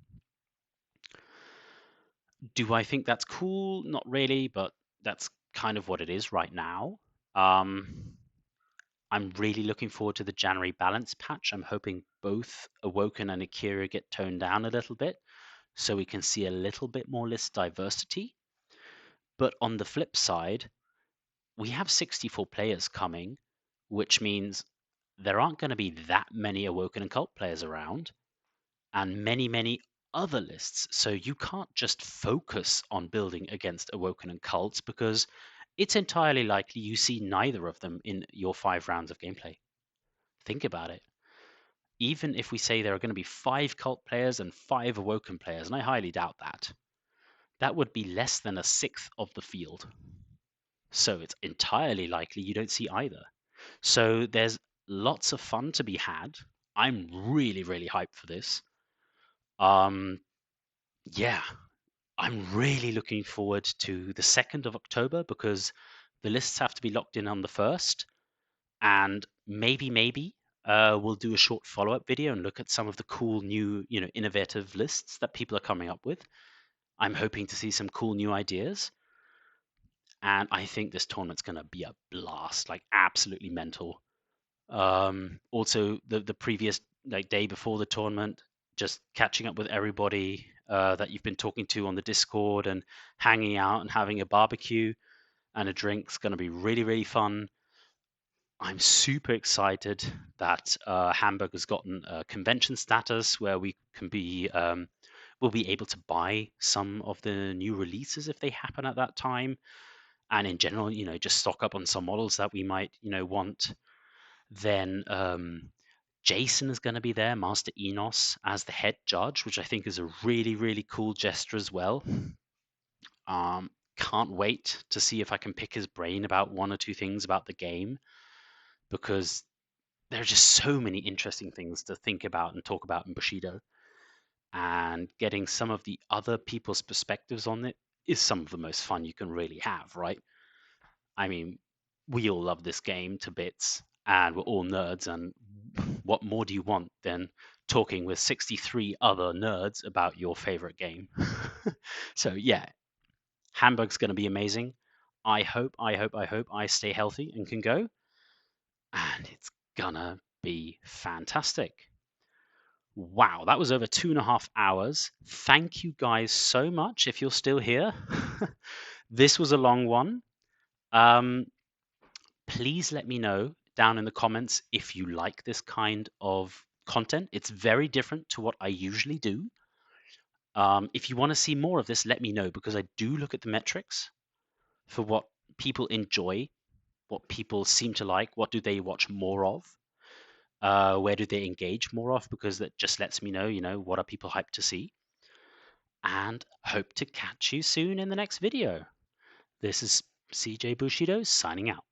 Do I think that's cool? Not really, but that's kind of what it is right now. I'm really looking forward to the January balance patch. I'm hoping both Awoken and Akira get toned down a little bit so we can see a little bit more list diversity. But on the flip side, we have 64 players coming, which means there aren't going to be that many Awoken and Cult players around, and many, many other lists. So you can't just focus on building against Awoken and Cults because it's entirely likely you see neither of them in your 5 rounds of gameplay. Think about it. Even if we say there are going to be 5 Cult players and 5 Awoken players, and I highly doubt that, that would be less than a sixth of the field. So it's entirely likely you don't see either. So there's lots of fun to be had. I'm really, really hyped for this. Yeah, I'm really looking forward to the 2nd of October because the lists have to be locked in on the 1st. And maybe we'll do a short follow-up video and look at some of the cool new, innovative lists that people are coming up with. I'm hoping to see some cool new ideas. And I think this tournament's going to be a blast, like absolutely mental. Also, the previous day before the tournament, just catching up with everybody that you've been talking to on the Discord and hanging out and having a barbecue and a drink is going to be really, really fun. I'm super excited that Hamburg has gotten a convention status where we can be we'll be able to buy some of the new releases if they happen at that time, and in general, just stock up on some models that we might want. Then Jason is going to be there, Master Enos, as the head judge, which I think is a really, really cool gesture as well. Can't wait to see if I can pick his brain about one or two things about the game, because there are just so many interesting things to think about and talk about in Bushido. And getting some of the other people's perspectives on it is some of the most fun you can really have, right? I mean, we all love this game to bits, and we're all nerds, and what more do you want than talking with 63 other nerds about your favorite game? So yeah, Hamburg's going to be amazing. I hope I stay healthy and can go, and it's gonna be fantastic. Wow, that was over 2.5 hours. Thank you guys so much if you're still here. This was a long one. Um, please let me know down in the comments if you like this kind of content. It's very different to what I usually do. If you want to see more of this, let me know, because I do look at the metrics for what people enjoy, what people seem to like, what do they watch more of, where do they engage more of, because that just lets me know, what are people hyped to see. And hope to catch you soon in the next video. This is CJ Bushido signing out.